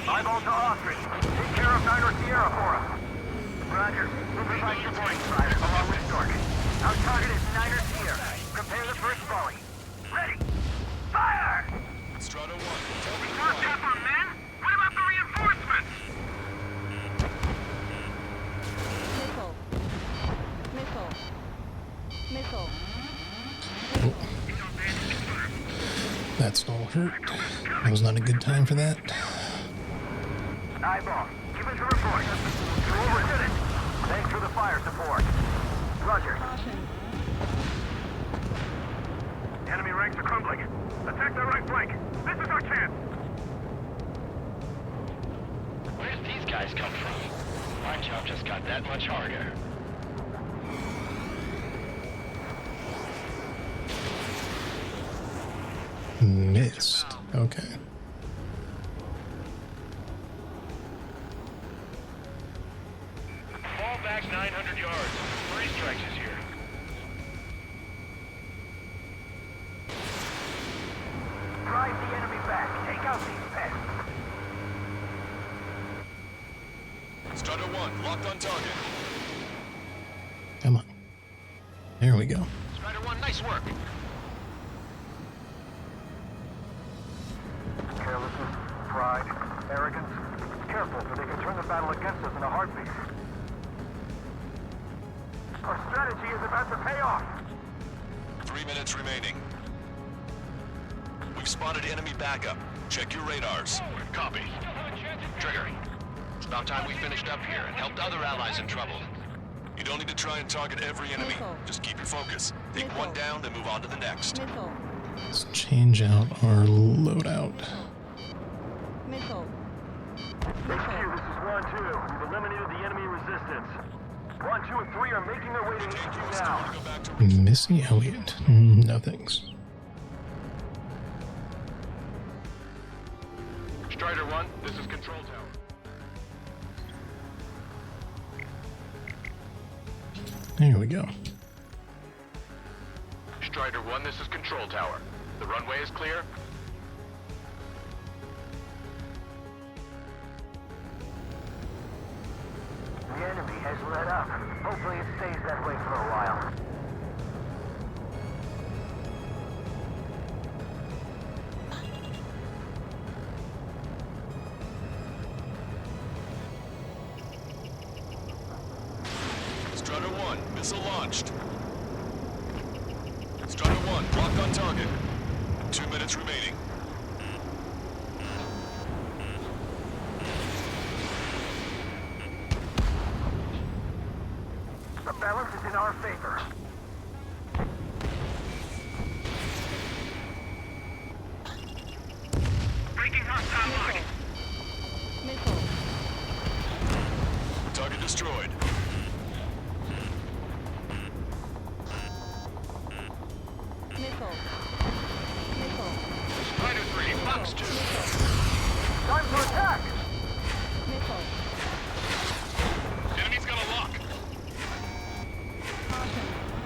Eyeball to Ostrich. Take care of Niner Sierra for us. Roger. We'll provide supporting fire along with Stork. Our target is Niner Sierra. Prepare the first volley. Ready. Fire! Strider 1. Not Pepper, men! What about the reinforcements? Missile. Missile. Missile. That's all hurt. That was not a good time for that. Eyeball, give us a report. You overdid it. Thanks for the fire support. Roger. Enemy ranks are crumbling. Attack their right flank. This is our chance. Where's these guys come from? My job just got that much harder. Missed. Okay. Fall back 900 yards. 3 strikes is here. Drive the enemy back. Take out these pests. Strider 1, locked on target. Come on. There we go. Strider 1, nice work. Carelessness, pride, arrogance. Careful, for they can turn the battle against us in a heartbeat. Our strategy is about to pay off. 3 minutes remaining. We've spotted enemy backup. Check your radars. Copy. Trigger. It's about time we finished up here and helped other allies in trouble. You don't need to try and target every enemy. Missile. Just keep your focus. Take Missile. one down, then move on to the next. Missile. Let's change out our loadout. Missile. HQ, this is 1-2. We've eliminated the enemy resistance. 1, 2, and 3 are making their way to HQ now. Missy Elliott. No thanks. Strider 1, this is Control Tower. There we go. Strider 1, this is Control Tower. The runway is clear. The enemy has let up. Hopefully it stays that way for a while. Strider 1, missile launched. Strider 1, locked on target. 2 minutes remaining. The balance is in our favor. Breaking hostile line. Missile. Target destroyed. Missile. Missile. Strider 3, Fox 2. Time to attack! Missile. Enemy's got a lock. Caution.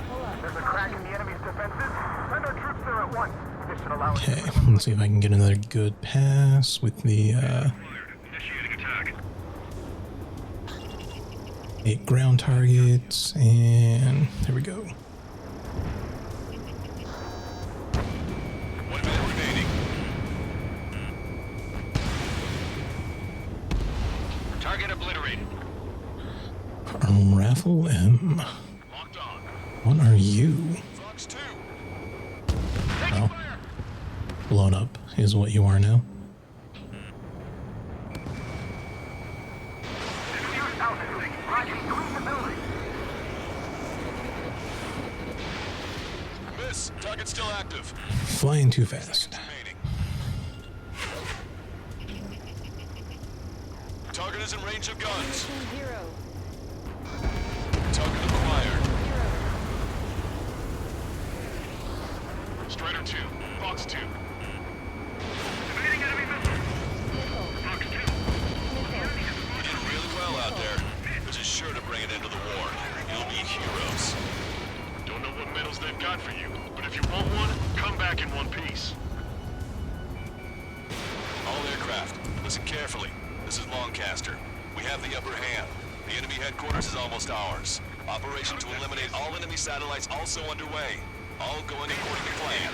Pull up. There's a crack in the enemy's defenses. Send our troops there at once. This should allow us Okay, let's see if I can get another good pass with the Initiating attack. 8 ground targets, and there we go. 1 minute remaining. Target obliterated. Raffle M. Locked on. What are you? Fox 2. Well, blown up is what you are now. Diffuse altitude. Roger, clean the building. Miss. Target still active. Flying too fast. Remaining. Target is in range of guns. Position 0. Target acquired. 0. Strider 2, Fox 2. Evading enemy missile. Missile. Fox 2. Missile. You did really well out there. This is sure to bring an end to the war. You'll be heroes. Don't know what medals they've got for you, but if you want one, come back in one piece. All aircraft, listen carefully. This is Lancaster. We have the upper hand. The enemy headquarters is almost ours. Operation to eliminate all enemy satellites also underway. All going according to plan.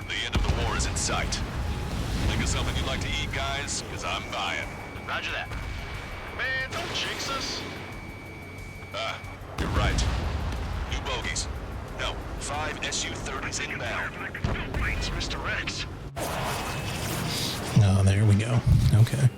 The end of the war is in sight. Think of something you'd like to eat, guys? Because I'm buying. Roger that. Man, don't jinx us. You're right. New bogies. No, 5 Su-30s inbound. It's Mr. Rex. Oh, there we go. Okay.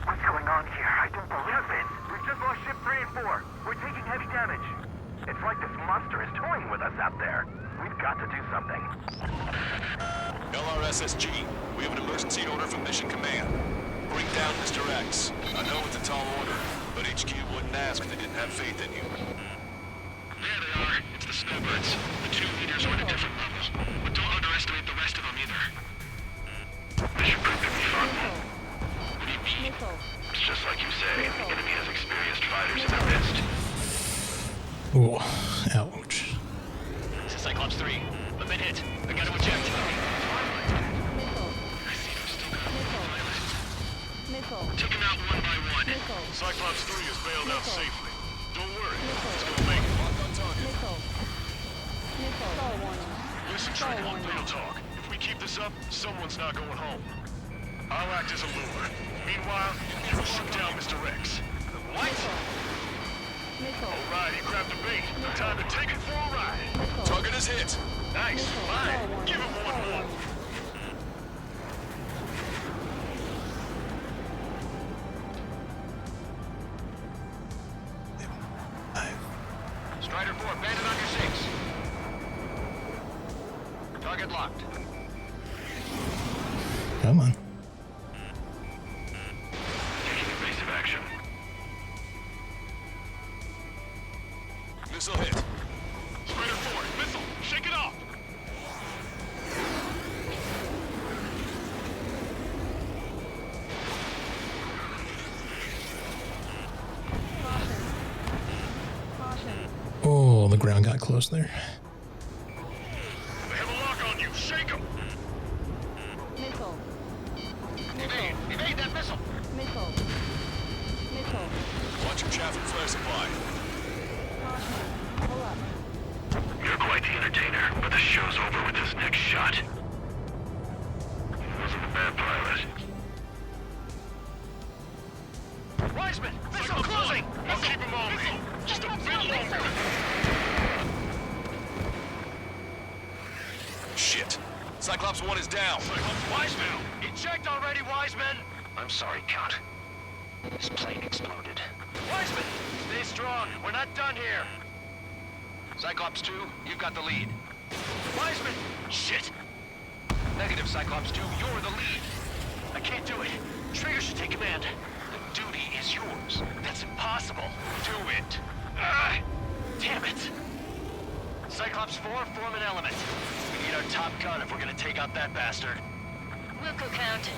What's going on here? I don't believe it. We've just lost ship 3 and 4. We're taking heavy damage. It's like this monster is toying with us out there. We've got to do something. LRSSG, we have an emergency order from Mission Command. Bring down Mr. X. I know it's a tall order, but HQ wouldn't ask if they didn't have faith in you. There they are. It's the snowbirds. The 2 leaders are at a different level. But don't underestimate the rest of them either. This should prove to be fun. What do you mean? Missile. It's just like you say. The enemy has experienced fighters in their midst. Ooh, ouch. This is Cyclops 3. I've been hit. I gotta eject. Missile. I see them still got a pilot. Missile. Take them out one by one. Missile. Cyclops 3 is bailed out Missile. safely. Don't worry. Missile. It's gonna make it. Lock on target. Missile. Missile. Stall warning. Listen, Stall Strider 1, warning. real talk. If we keep this up, someone's not going home. I'll act as a lure. Meanwhile, you shoot down Mr. Rex. Alright, he grabbed the bait. Time to take it for a ride. Target is hit. Nice. Fine. Give him one more. Strider 4, bandit on your 6. Target locked. Come on. Taking evasive action. Missile hit. Strider 4, missile. Shake it off. Oh, the ground got close there. They have a lock on you. Shake them. Missile. Evade that missile. Missile. Missile. Watch your chaff and flare supply. Caution. Pull up. You're quite the entertainer, but the show's over with this next shot. He wasn't a bad pilot. Wiseman, missile closing. I'll keep him on me. Just a bit longer. Shit. Cyclops 1 is down. Wiseman! Eject already, Wiseman! I'm sorry, Count. This plane exploded. Wiseman! Stay strong. We're not done here. Cyclops 2, you've got the lead. Wiseman! Shit! Negative, Cyclops 2, you're the lead. I can't do it. Trigger should take command. The duty is yours. That's impossible. Do it. Damn it. Cyclops 4, form an element. We need our top gun if we're gonna take out that bastard. Wilco Count.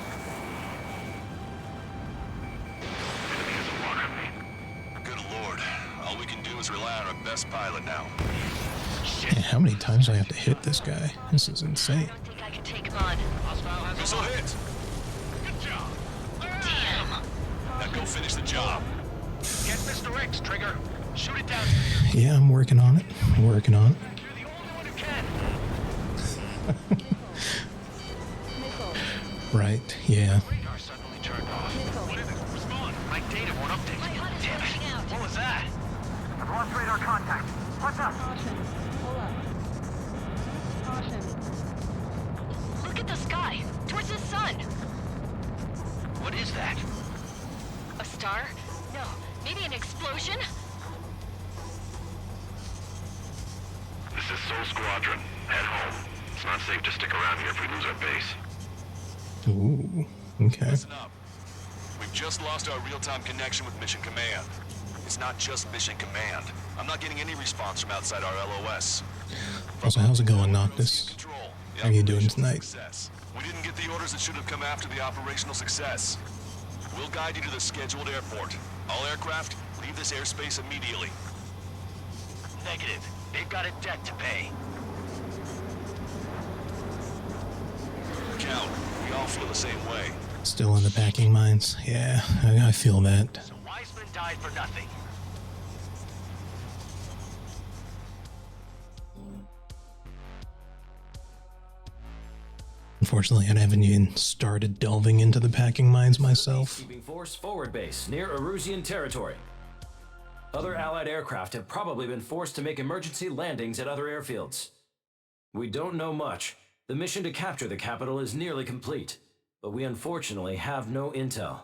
Enemy has a lock on me. Good lord. All we can do is rely on our best pilot now. Man, how many times do I have to hit this guy? This is insane. I think I can take him on. Missile hit. Good job. Damn. Now go finish the job. Get Mr. X, Trigger. Shoot it down. Yeah, I'm working on it. I'm working on it. You're the only one who can. Right, yeah. Radar suddenly turned off. What is it? Respond. My data won't update. Damn it. What was that? I've lost radar contact. What's up? Caution. Pull up. Caution. Look at the sky. Towards the sun. What is that? A star? No. Maybe an explosion? This is Soul Squadron. Head home. It's not safe to stick around here if we lose our base. Ooh, okay. Listen up. We've just lost our real-time connection with Mission Command. It's not just Mission Command. I'm not getting any response from outside our LOS. Also, how's it going, Noctis? How are you doing tonight? We didn't get the orders that should have come after the operational success. We'll guide you to the scheduled airport. All aircraft, leave this airspace immediately. Negative. They've got a debt to pay. Count, we all feel the same way. Still in the packing mines? Yeah, I feel that. So Wiseman died for nothing. Unfortunately, I haven't even started delving into the packing mines myself. Peacekeeping Force forward base near Erusian territory. Other Allied aircraft have probably been forced to make emergency landings at other airfields. We don't know much. The mission to capture the capital is nearly complete, but we unfortunately have no intel.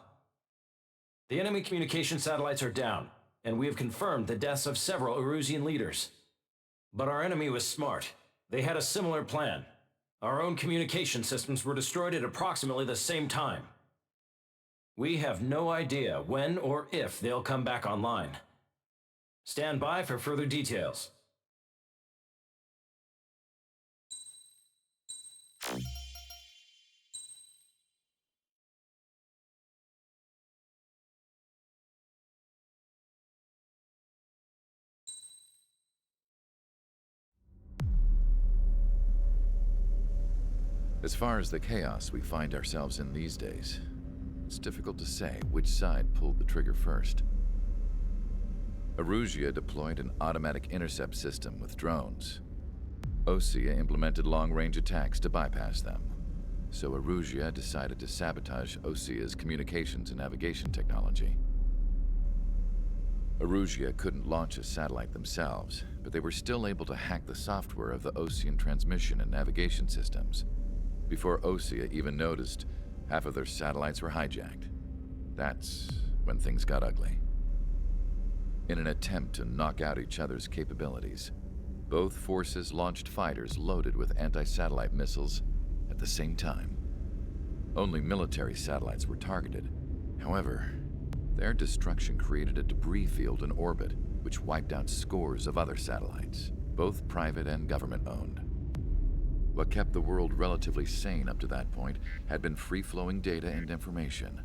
The enemy communication satellites are down, and we have confirmed the deaths of several Erusian leaders. But our enemy was smart. They had a similar plan. Our own communication systems were destroyed at approximately the same time. We have no idea when or if they'll come back online. Stand by for further details. As far as the chaos we find ourselves in these days, it's difficult to say which side pulled the trigger first. Erusia deployed an automatic intercept system with drones. Osea implemented long-range attacks to bypass them. So Erusia decided to sabotage Osea's communications and navigation technology. Erusia couldn't launch a satellite themselves, but they were still able to hack the software of the Osean transmission and navigation systems. Before Osea even noticed, half of their satellites were hijacked. That's when things got ugly. In an attempt to knock out each other's capabilities, both forces launched fighters loaded with anti-satellite missiles at the same time. Only military satellites were targeted. However, their destruction created a debris field in orbit, which wiped out scores of other satellites, both private and government-owned. What kept the world relatively sane up to that point had been free-flowing data and information.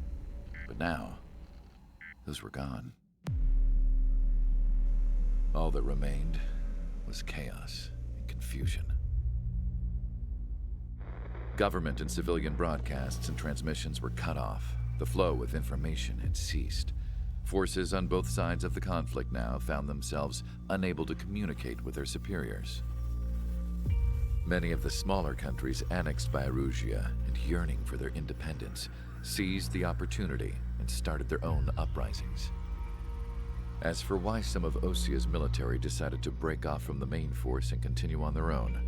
But now, those were gone. All that remained was chaos and confusion. Government and civilian broadcasts and transmissions were cut off. The flow of information had ceased. Forces on both sides of the conflict now found themselves unable to communicate with their superiors. Many of the smaller countries annexed by Erusia and yearning for their independence seized the opportunity and started their own uprisings. As for why some of Osea's military decided to break off from the main force and continue on their own,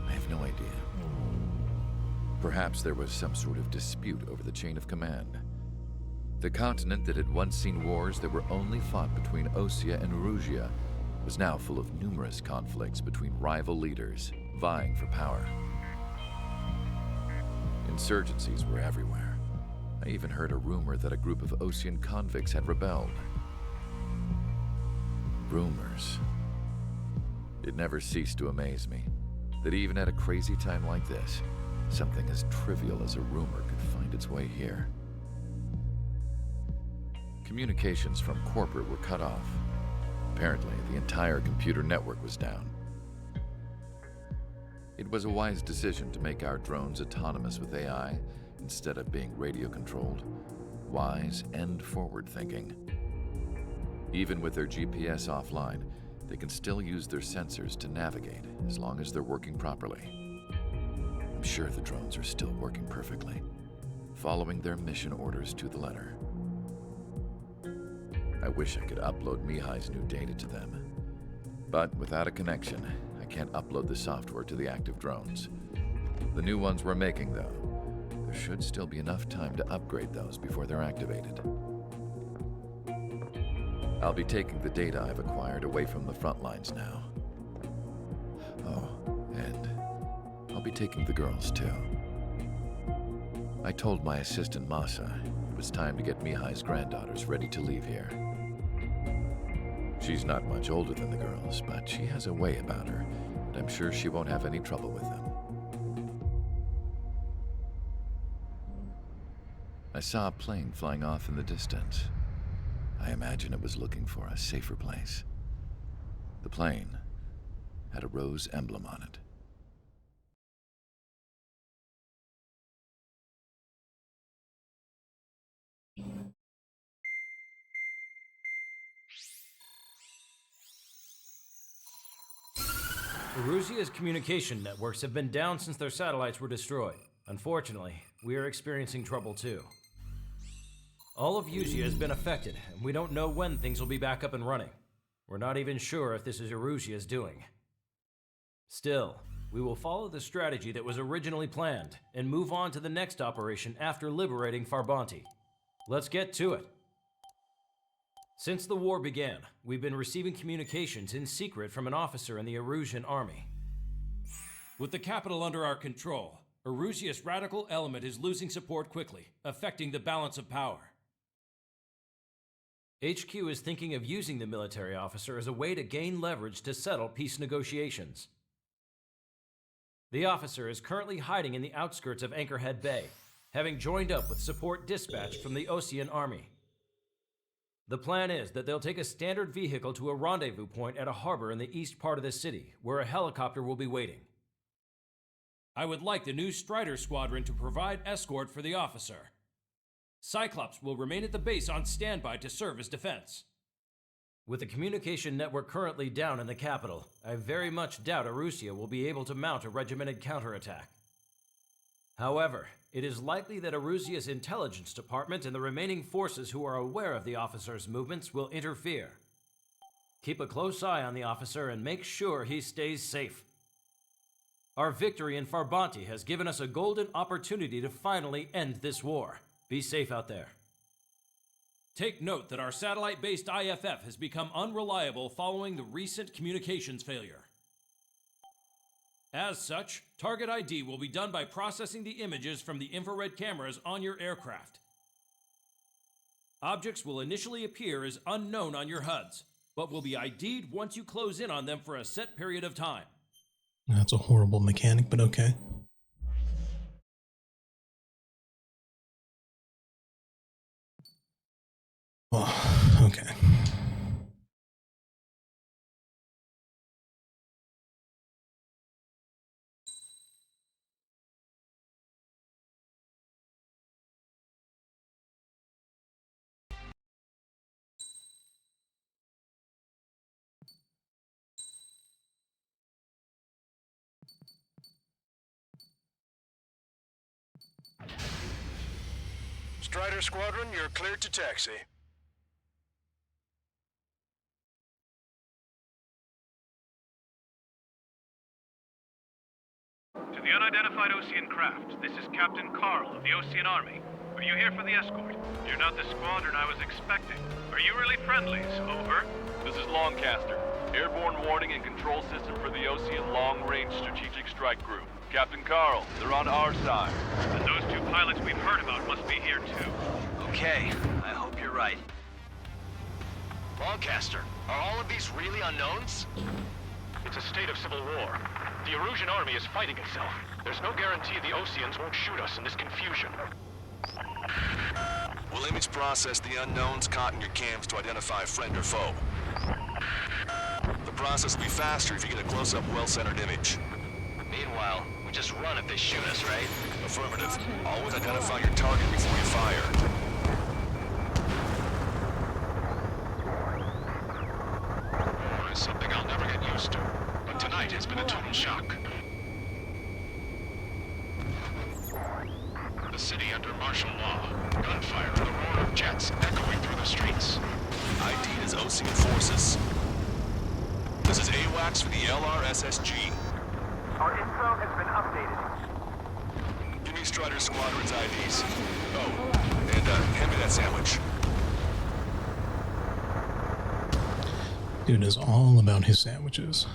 I have no idea. Perhaps there was some sort of dispute over the chain of command. The continent that had once seen wars that were only fought between Osea and Erusia was now full of numerous conflicts between rival leaders vying for power. Insurgencies were everywhere. I even heard a rumor that a group of Osean convicts had rebelled. Rumors. It never ceased to amaze me that even at a crazy time like this, something as trivial as a rumor could find its way here. Communications from corporate were cut off. Apparently, the entire computer network was down. It was a wise decision to make our drones autonomous with AI instead of being radio-controlled. Wise and forward-thinking. Even with their GPS offline, they can still use their sensors to navigate as long as they're working properly. I'm sure the drones are still working perfectly, following their mission orders to the letter. I wish I could upload Mihai's new data to them. But without a connection, I can't upload the software to the active drones. The new ones we're making, though, there should still be enough time to upgrade those before they're activated. I'll be taking the data I've acquired away from the front lines now. Oh, and I'll be taking the girls, too. I told my assistant Masa it was time to get Mihai's granddaughters ready to leave here. She's not much older than the girls, but she has a way about her, and I'm sure she won't have any trouble with them. I saw a plane flying off in the distance. I imagine it was looking for a safer place. The plane had a rose emblem on it. Erusia's communication networks have been down since their satellites were destroyed. Unfortunately, we are experiencing trouble too. All of Usia has been affected, and we don't know when things will be back up and running. We're not even sure if this is Erusia's doing. Still, we will follow the strategy that was originally planned, and move on to the next operation after liberating Farbanti. Let's get to it. Since the war began, we've been receiving communications in secret from an officer in the Erusian army. With the capital under our control, Erusia's radical element is losing support quickly, affecting the balance of power. HQ is thinking of using the military officer as a way to gain leverage to settle peace negotiations. The officer is currently hiding in the outskirts of Anchorhead Bay, having joined up with support dispatched from the Osean army. The plan is that they'll take a standard vehicle to a rendezvous point at a harbor in the east part of the city, where a helicopter will be waiting. I would like the new Strider Squadron to provide escort for the officer. Cyclops will remain at the base on standby to serve as defense. With the communication network currently down in the capital, I very much doubt Erusia will be able to mount a regimented counterattack. However, it is likely that Erusia's intelligence department and the remaining forces who are aware of the officer's movements will interfere. Keep a close eye on the officer and make sure he stays safe. Our victory in Farbanti has given us a golden opportunity to finally end this war. Be safe out there. Take note that our satellite-based IFF has become unreliable following the recent communications failure. As such, target ID will be done by processing the images from the infrared cameras on your aircraft. Objects will initially appear as unknown on your HUDs, but will be ID'd once you close in on them for a set period of time. That's a horrible mechanic, but okay. Oh, okay. Strider Squadron, you're cleared to taxi. To the unidentified Osean craft, this is Captain Carl of the Osean Army. Are you here for the escort? You're not the squadron I was expecting. Are you really friendlies? Over. This is Longcaster. Airborne warning and control system for the Osean Long Range Strategic Strike Group. Captain Carl, they're on our side. And those two pilots we've heard about must be here too. Okay, I hope you're right. Longcaster, are all of these really unknowns? It's a state of civil war. The Erusian army is fighting itself. There's no guarantee the Oseans won't shoot us in this confusion. We'll image process the unknowns caught in your cams to identify friend or foe. The process will be faster if you get a close-up, well-centered image. Meanwhile, we just run if they shoot us, right? Affirmative. Always identify your target before you fire. War is something I'll never get used to, but tonight has been a total shock. The city under martial law, gunfire and the roar of jets echoing through the streets. ID is Osean forces. This is AWACS for the LRSSG. Our info has been updated. Give me Strider Squadron's IDs. Oh, and hand me that sandwich. Dude is all about his sandwiches.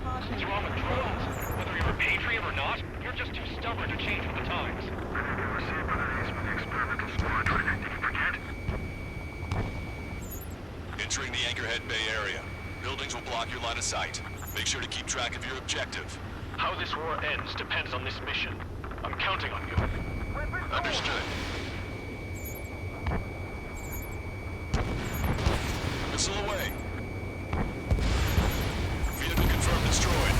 What's wrong with drones? Whether you're a patriot or not, you're just too stubborn to change with the times. Received by the Ace with the experimental squadron. Did you forget? Entering the Anchorhead Bay area. Buildings will block your line of sight. Make sure to keep track of your objective. How this war ends depends on this mission. I'm counting on you. Understood. Missile away. Vehicle confirmed destroyed.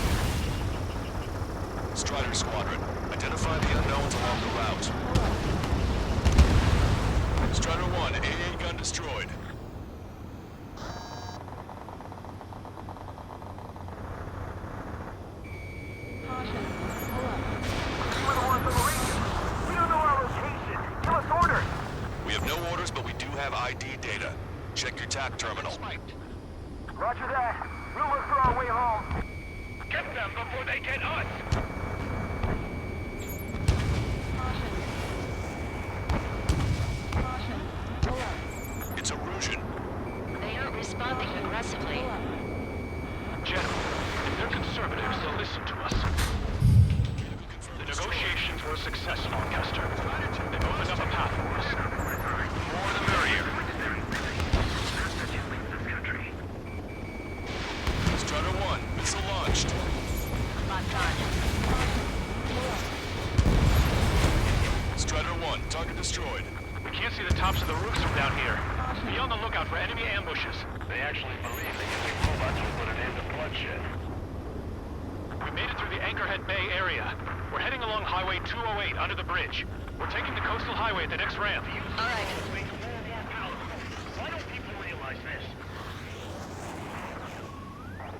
Strider Squadron, identify the unknowns along the route. Strider 1, AA gun destroyed. We have no orders, but we do have ID data. Check your TAC terminal. Roger that. We'll look for our way home. Get them before they get us! It's Erusian. They aren't responding aggressively. General, if they're conservatives, they'll listen to us. The negotiations were a success, Longcaster. They've opened up a path for us. More the merrier. Strider 1, missile launched. Strider 1, target destroyed. We can't see the tops of the roofs from down here. Be on the lookout for enemy ambushes. They actually believe that using robots will put an end to bloodshed. We made it through the Anchorhead Bay area. We're heading along Highway 208 under the bridge. We're taking the coastal highway at the next ramp. All right. Why don't people realize this?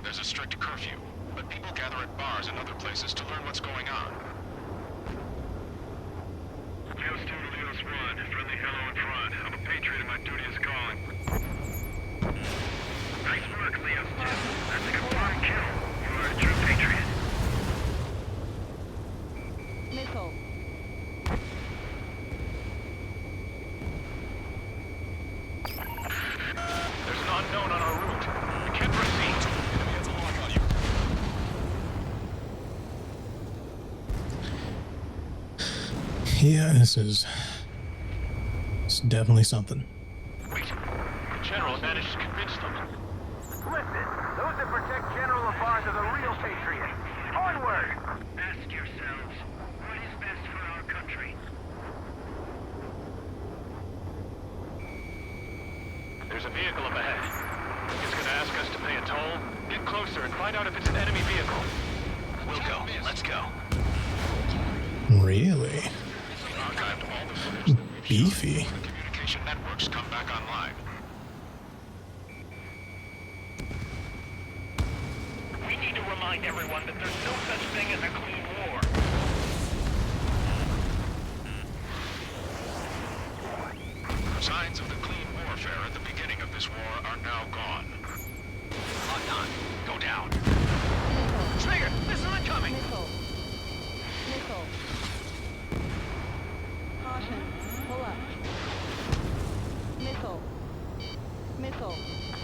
There's a strict curfew, but people gather at bars and other places to learn what's going on. Leo 2 to Leo Squad. Friendly hello in front. I'm a patriot and my duty is calling. Nice work, Leos 2. That's a confirmed kill. You are a true patriot. Missile. There's an unknown on our route. We can't proceed. Enemy has a lock on you. Yeah, it's definitely something. Wait. The General managed to convince them. Listen, those that protect General Labarge are the real patriots. Onward! Ask yourselves, what is best for our country? There's a vehicle up ahead. It's gonna ask us to pay a toll. Get closer and find out if it's an enemy vehicle. We'll go. Let's go. Really? We archived all the footage that we've Beefy. shot. The communication networks come back online. We need to remind everyone that there's no such thing as a clean war. Signs of the clean warfare at the beginning of this war are now gone. Locked on. Go down. Trigger, missile incoming! Missile. Missile. Caution. Pull up. Missile. Missile.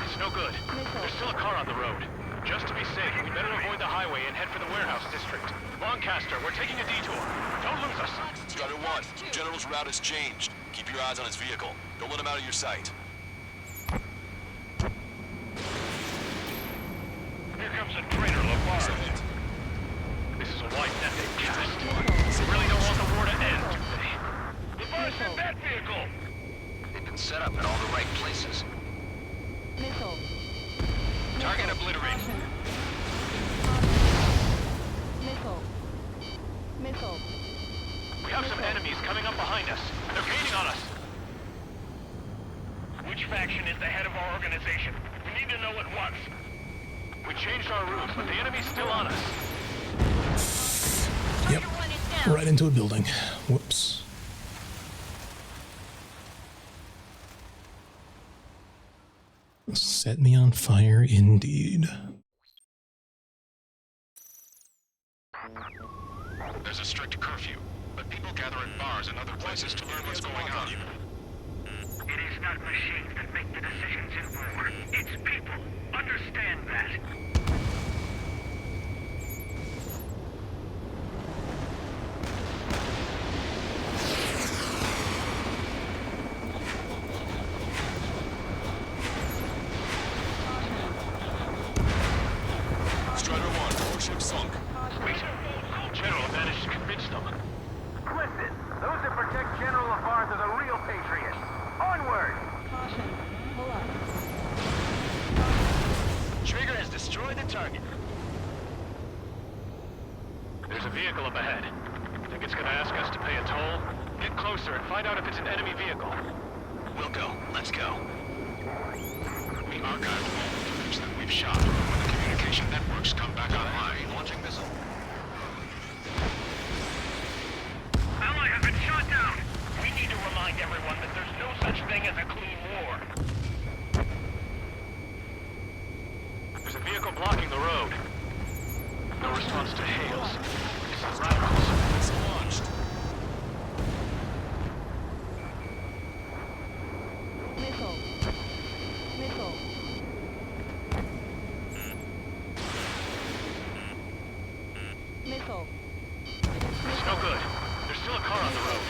It's no good. There's still a car on the road. Just to be safe, we better avoid the highway and head for the warehouse district. Lancaster, we're taking a detour. Don't lose us. Strider 1, General's route has changed. Keep your eyes on his vehicle. Don't let him out of your sight. Here comes a traitor, Labarge. This is a white net they've cast. They really don't want the war to end, do they? Labarge in that vehicle! They've been set up in all the right places. Missile. Target obliterated. Missile. Missile. We have some enemies coming up behind us. They're gaining on us. Which faction is the head of our organization? We need to know at once. We changed our route, but the enemy's still on us. Yep. Right into a building. Whoops. Set me on fire indeed. There's a strict curfew, but people gather in bars and other places to learn what's going on. It is not machines that make the decisions in war. It's people. Understand that. Strider 1, warship sunk. Wait. General managed to convince them. Listen, those that protect General Labarge are the real patriots. Onward! Caution. Pull up. Trigger has destroyed the target. There's a vehicle up ahead. Think it's gonna ask us to pay a toll? Get closer and find out if it's an enemy vehicle. We'll go. Let's go. We archived all the footage that we've shot. When the communication networks come back online, launching missile. Ally has been shot down. We need to remind everyone that there's no such thing as a clean war. There's a vehicle blocking the road. No response to hails. It's the radicals. It's launched. Missile. Missile. Missile. It's no good. There's still a car on the road.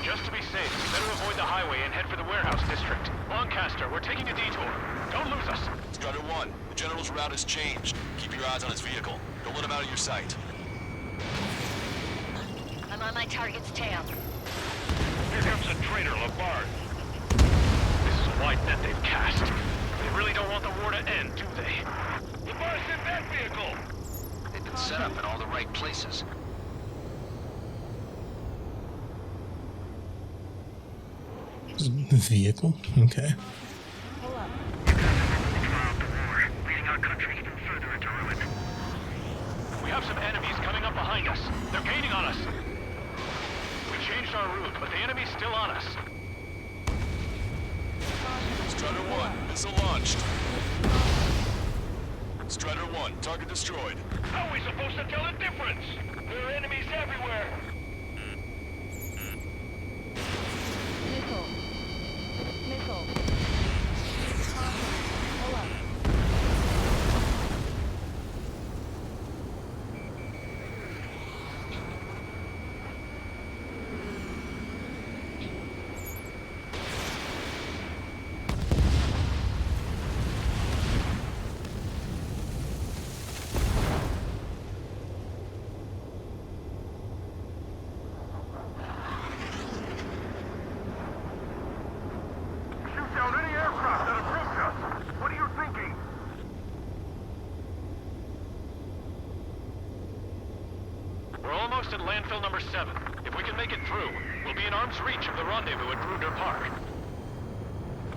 Just to be safe, we better avoid the highway and head for the warehouse district. Lancaster, we're taking a detour. Don't lose us. Strider 1, the General's route has changed. Keep your eyes on his vehicle. Don't let him out of your sight. I'm on my target's tail. Here comes a traitor, Labarge. This is a white net they've cast. They really don't want the war to end, do they? Labarge in that vehicle! They've been set up in all the right places. Vehicle? Okay. Pull up. Throughout the war, leading our country even further into ruin. We have some enemies coming up behind us. They're gaining on us. We changed our route, but the enemy's still on us. Strider 1, missile launched. Strider 1, target destroyed. How are we supposed to tell the difference? There are enemies everywhere. Missile. Missile. Pull up. Shoot down any aircraft that approach us! What are you thinking? We're almost at landfill number 7. If we can make it through, we'll be in arm's reach of the rendezvous at Grunder Park.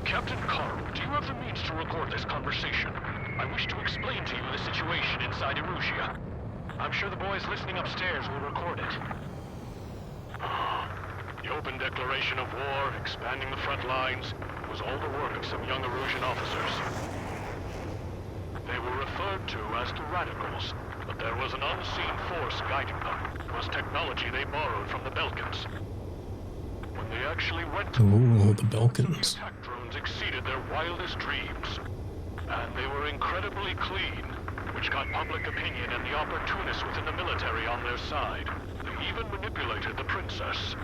Captain Carl, do you have the means to record this conversation? I wish to explain to you the situation inside Erusia. I'm sure the boys listening upstairs will record it. The open declaration of war, expanding the front lines, was all the work of some young Erusian officers. They were referred to as the Radicals, but there was an unseen force guiding them. It was technology they borrowed from the Belkans. When they actually went to Ooh, the Belkans. attack drones exceeded their wildest dreams. And they were incredibly clean, which got public opinion and the opportunists within the military on their side. They even manipulated the princess.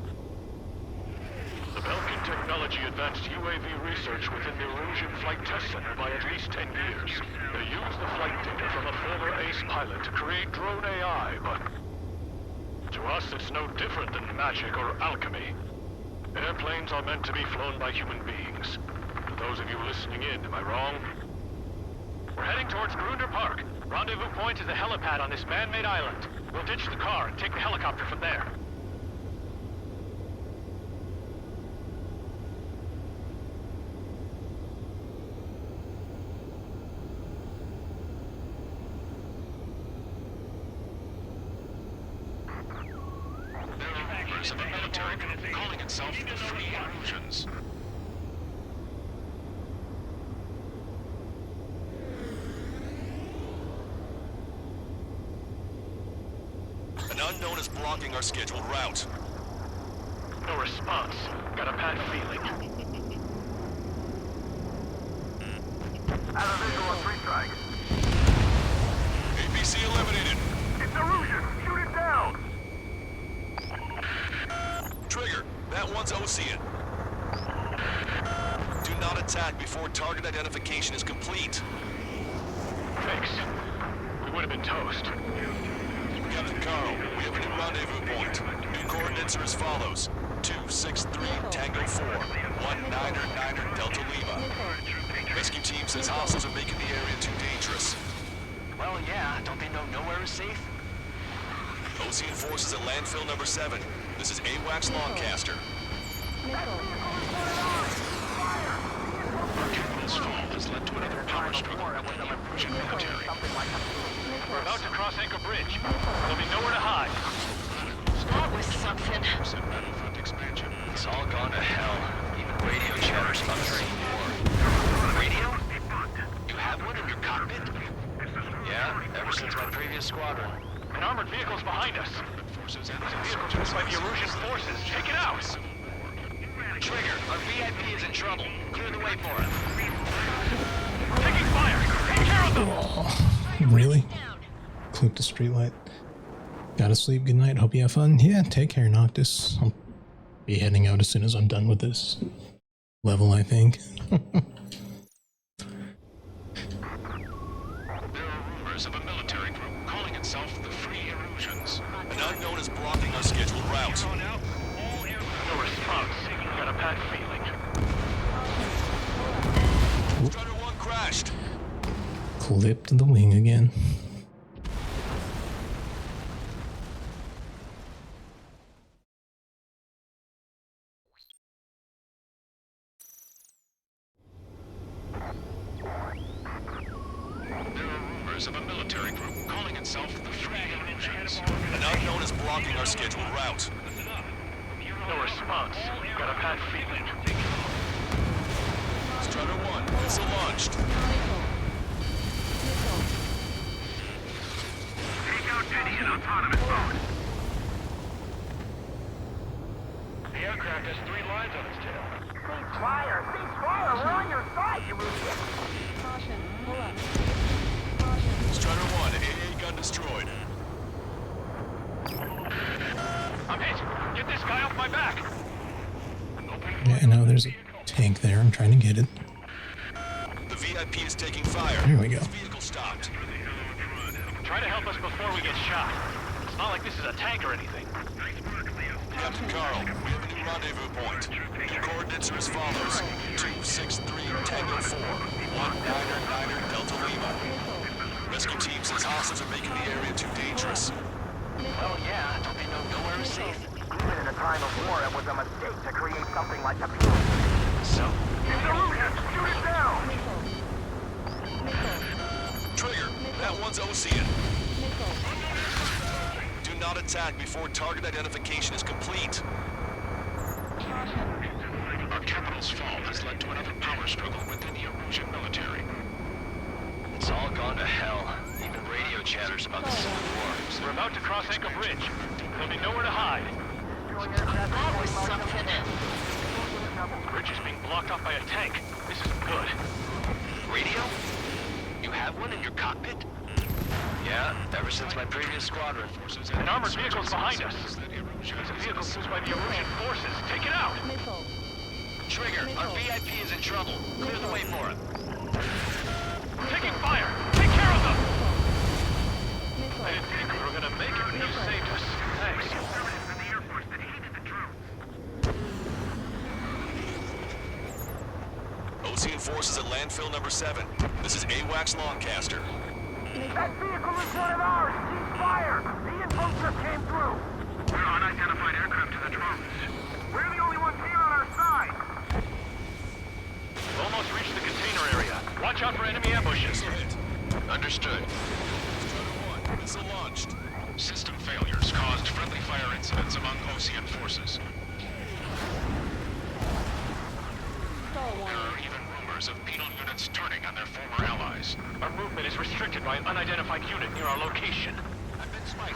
The Belkan technology advanced UAV research within the Erusian Flight Test Center by at least 10 years. They used the flight data from a former ace pilot to create drone AI, but to us it's no different than magic or alchemy. Airplanes are meant to be flown by human beings. For those of you listening in, am I wrong? We're heading towards Grunder Park. Rendezvous point is a helipad on this man-made island. We'll ditch the car and take the helicopter from there. Of a military group calling itself the Free Erusians. An unknown is blocking our scheduled route. No response. Got a bad feeling. Out of visual on 3 strikes. APC eliminated. It's Erusian! Shoot it down! Trigger, that one's Ocean. Do not attack before target identification is complete. Thanks. We would have been toast. Captain Carl, we have a new rendezvous point. New coordinates are as follows. 263 Tango 4, 1999 Delta Lima. Rescue team says hostiles are making the area too dangerous. Well, yeah, don't they know nowhere is safe? Ocean forces at landfill number 7. This is AWACS Longcaster. Our capital's fall has led to another power struggle within the Erusian military. We're about to cross Anchor Bridge. There'll be nowhere to hide. That was something. Battlefront expansion. It's all gone to hell. Even radio chatter's about to war. Radio? You have one in your cockpit? Yeah, ever since my previous squadron. An armored vehicle's behind us. There's a vehicle used by the Erusian forces. Take it out! Trigger, our VIP is in trouble. Clear the way for him. Taking fire! Take care of them! Oh, really? Clip the streetlight. Gotta sleep, good night, hope you have fun. Yeah, take care, Noctis. I'll be heading out as soon as I'm done with this level, I think. There are rumors of a military group calling itself the Free Erusians. An unknown is blocking our scheduled route. No response. Got a bad feeling. Strider 1 crashed. Clipped the wing again. Of a military group calling itself the Free Erusians. An unknown is blocking our scheduled route. No response. Got a bad feeling. Strider 1, missile launched. autonomous mode. The aircraft has 3 lines on its tail. Ceasefire! Ceasefire! We're on your side, you idiot! Caution, pull up. Strider 1, AA gun destroyed. I'm hit! Get this guy off my back! Yeah, now there's a tank there. I'm trying to get it. The VIP is taking fire. There we go. His vehicle stopped. Try to help us before we get shot. It's not like this is a tank or anything. Captain Carl, we have a new rendezvous point. The coordinates are as follows. 263 Tango 4, 199 Delta Lima. Rescue team says hostiles are making the area too dangerous. Well, yeah, don't they know nowhere is safe? Even in a time of war, it was a mistake to create something like the fuel. So? Shoot it down! Trigger, that one's Ocean. Do not attack before target identification is complete. Our capital's fall has led to another power struggle within the Erusian military. It's all gone to hell. Even radio chatters about the Civil War. We're about to cross Anchor Bridge. There'll be nowhere to hide. That was something. The bridge is being blocked off by a tank. This isn't good. Radio? You have one in your cockpit? Yeah, ever since my previous squadron. An armored vehicle's behind us. It's a vehicle used by the Erusian forces. Take it out! Trigger, our VIP is in trouble. Clear the way for him. Taking fire! Take care of them! I didn't think we were gonna make it, but you saved us. Thanks. Ocean forces at landfill number 7. This is AWACS Longcaster. That vehicle is one of ours! Cease fire! The info just came through! We're unidentified aircraft to the drones. We're the only ones here on our side! We've almost reached the container area. Watch out for enemy ambushes. Understood. Strider 1, missile launched. System failures caused friendly fire incidents among Ocean forces. There are even rumors of penal units turning on their former allies. Our movement is restricted by an unidentified unit near our location. I've been spiked.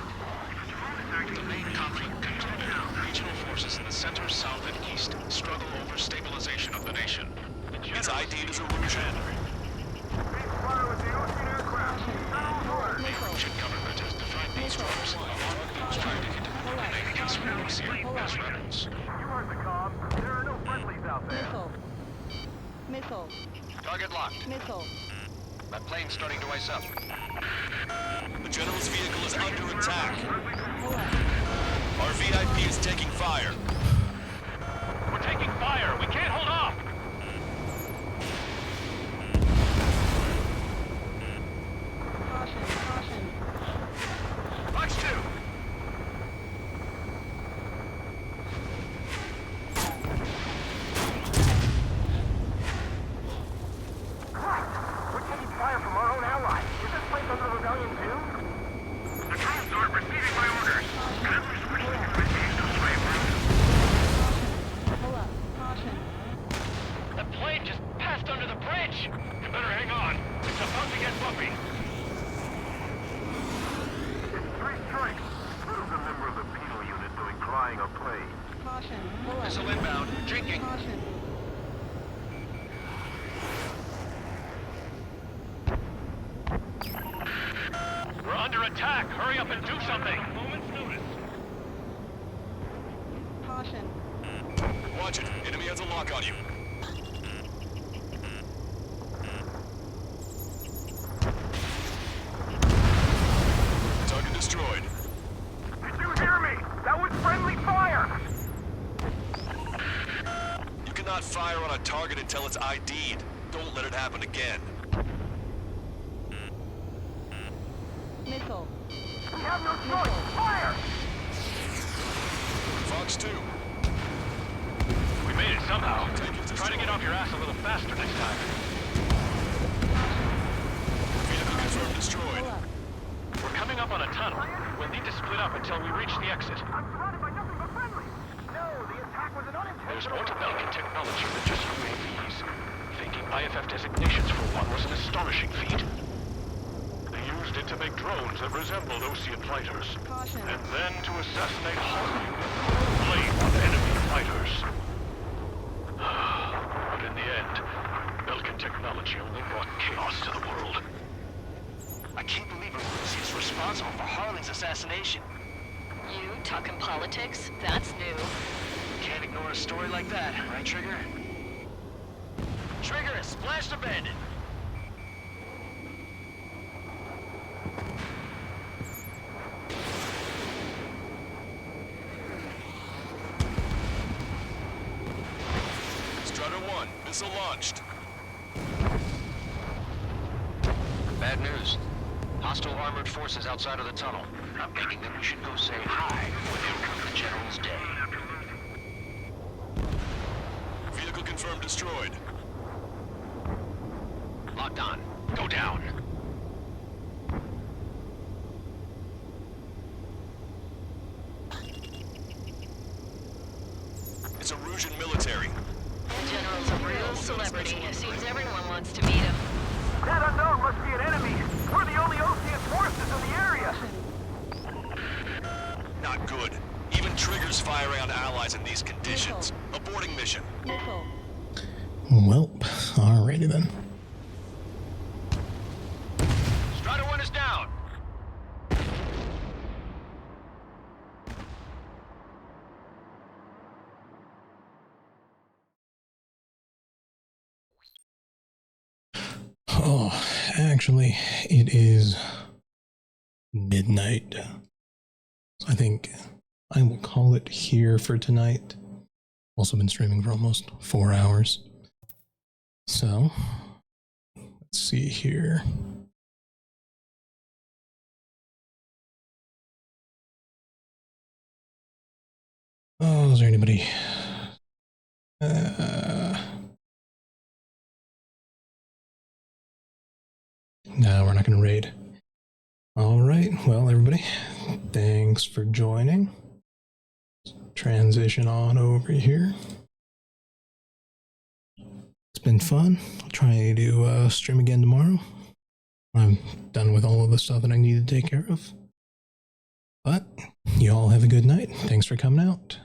The main conflict continues. Regional forces in the center, south, and east struggle over stabilization of the nation. It's ID'd as Erusian. The Erusian government has defined these troops along with those trying to intervene against Ocean as rebels. You heard the comm. There are no friendlies out there. Missile. Target locked. Missile. My plane's starting to ice up. The General's vehicle is under attack. Our VIP is taking fire. We're taking fire! We can't hold off! Caution. Watch 2! We're taking fire from our own allies. Is this place under rebellion too? The drones aren't receiving my orders. We're switching to this way. Pull up. Caution. The plane just passed under the bridge! You better hang on. It's about to get bumpy. It's 3 strikes. Who's a member of the penal unit doing flying a plane? Caution. Pull up. Missile inbound. Drinking. Caution. We're under attack. Hurry up and do something. Moment's notice. Caution. Watch it. Enemy has a lock on you. Target destroyed. Did you hear me? That was friendly fire! You cannot fire on a target until it's ID'd. Don't let it happen again. Missile. We have no choice! Fire! Fox 2. We made it somehow. Try to get off your ass a little faster next time. Vehicle confirmed destroyed. We're coming up on a tunnel. We'll need to split up until we reach the exit. I'm surrounded by nothing but friendly! No, the attack was an There's unintentional... automatic technology that just UAVs. Thinking IFF designations for one was an astonishing feat. The used it to make drones that resembled Osean fighters. Caution. And then to assassinate Harley. Blame on enemy fighters. But in the end, Belkin technology only brought chaos to the world. I can't believe Arusi is responsible for Harling's assassination. You talking politics? That's new. Can't ignore a story like that, right, Trigger? Trigger is splashed abandoned. Strider 1, missile launched. Bad news. Hostile armored forces outside of the tunnel. I'm thinking that we should go say hi before they ruin the General's day. Vehicle confirmed destroyed. Locked on. Go down. It's Erusian military. The General's a real celebrity. It seems everyone wants to meet him. That unknown must be an enemy. We're the only Osean forces in the area. Not good. Even Trigger's firing on allies in these conditions. Aborting mission. Missile. Welp. Alrighty then. Strider 1 is down. Oh, actually, it is midnight. So I think I will call it here for tonight. Also been streaming for almost 4 hours. So, let's see here. Oh, is there anybody? No, we're not going to raid. All right, well, everybody, thanks for joining. Transition on over here. It's been fun. I'll try to stream again tomorrow. I'm done with all of the stuff that I need to take care of. But you all have a good night. Thanks for coming out.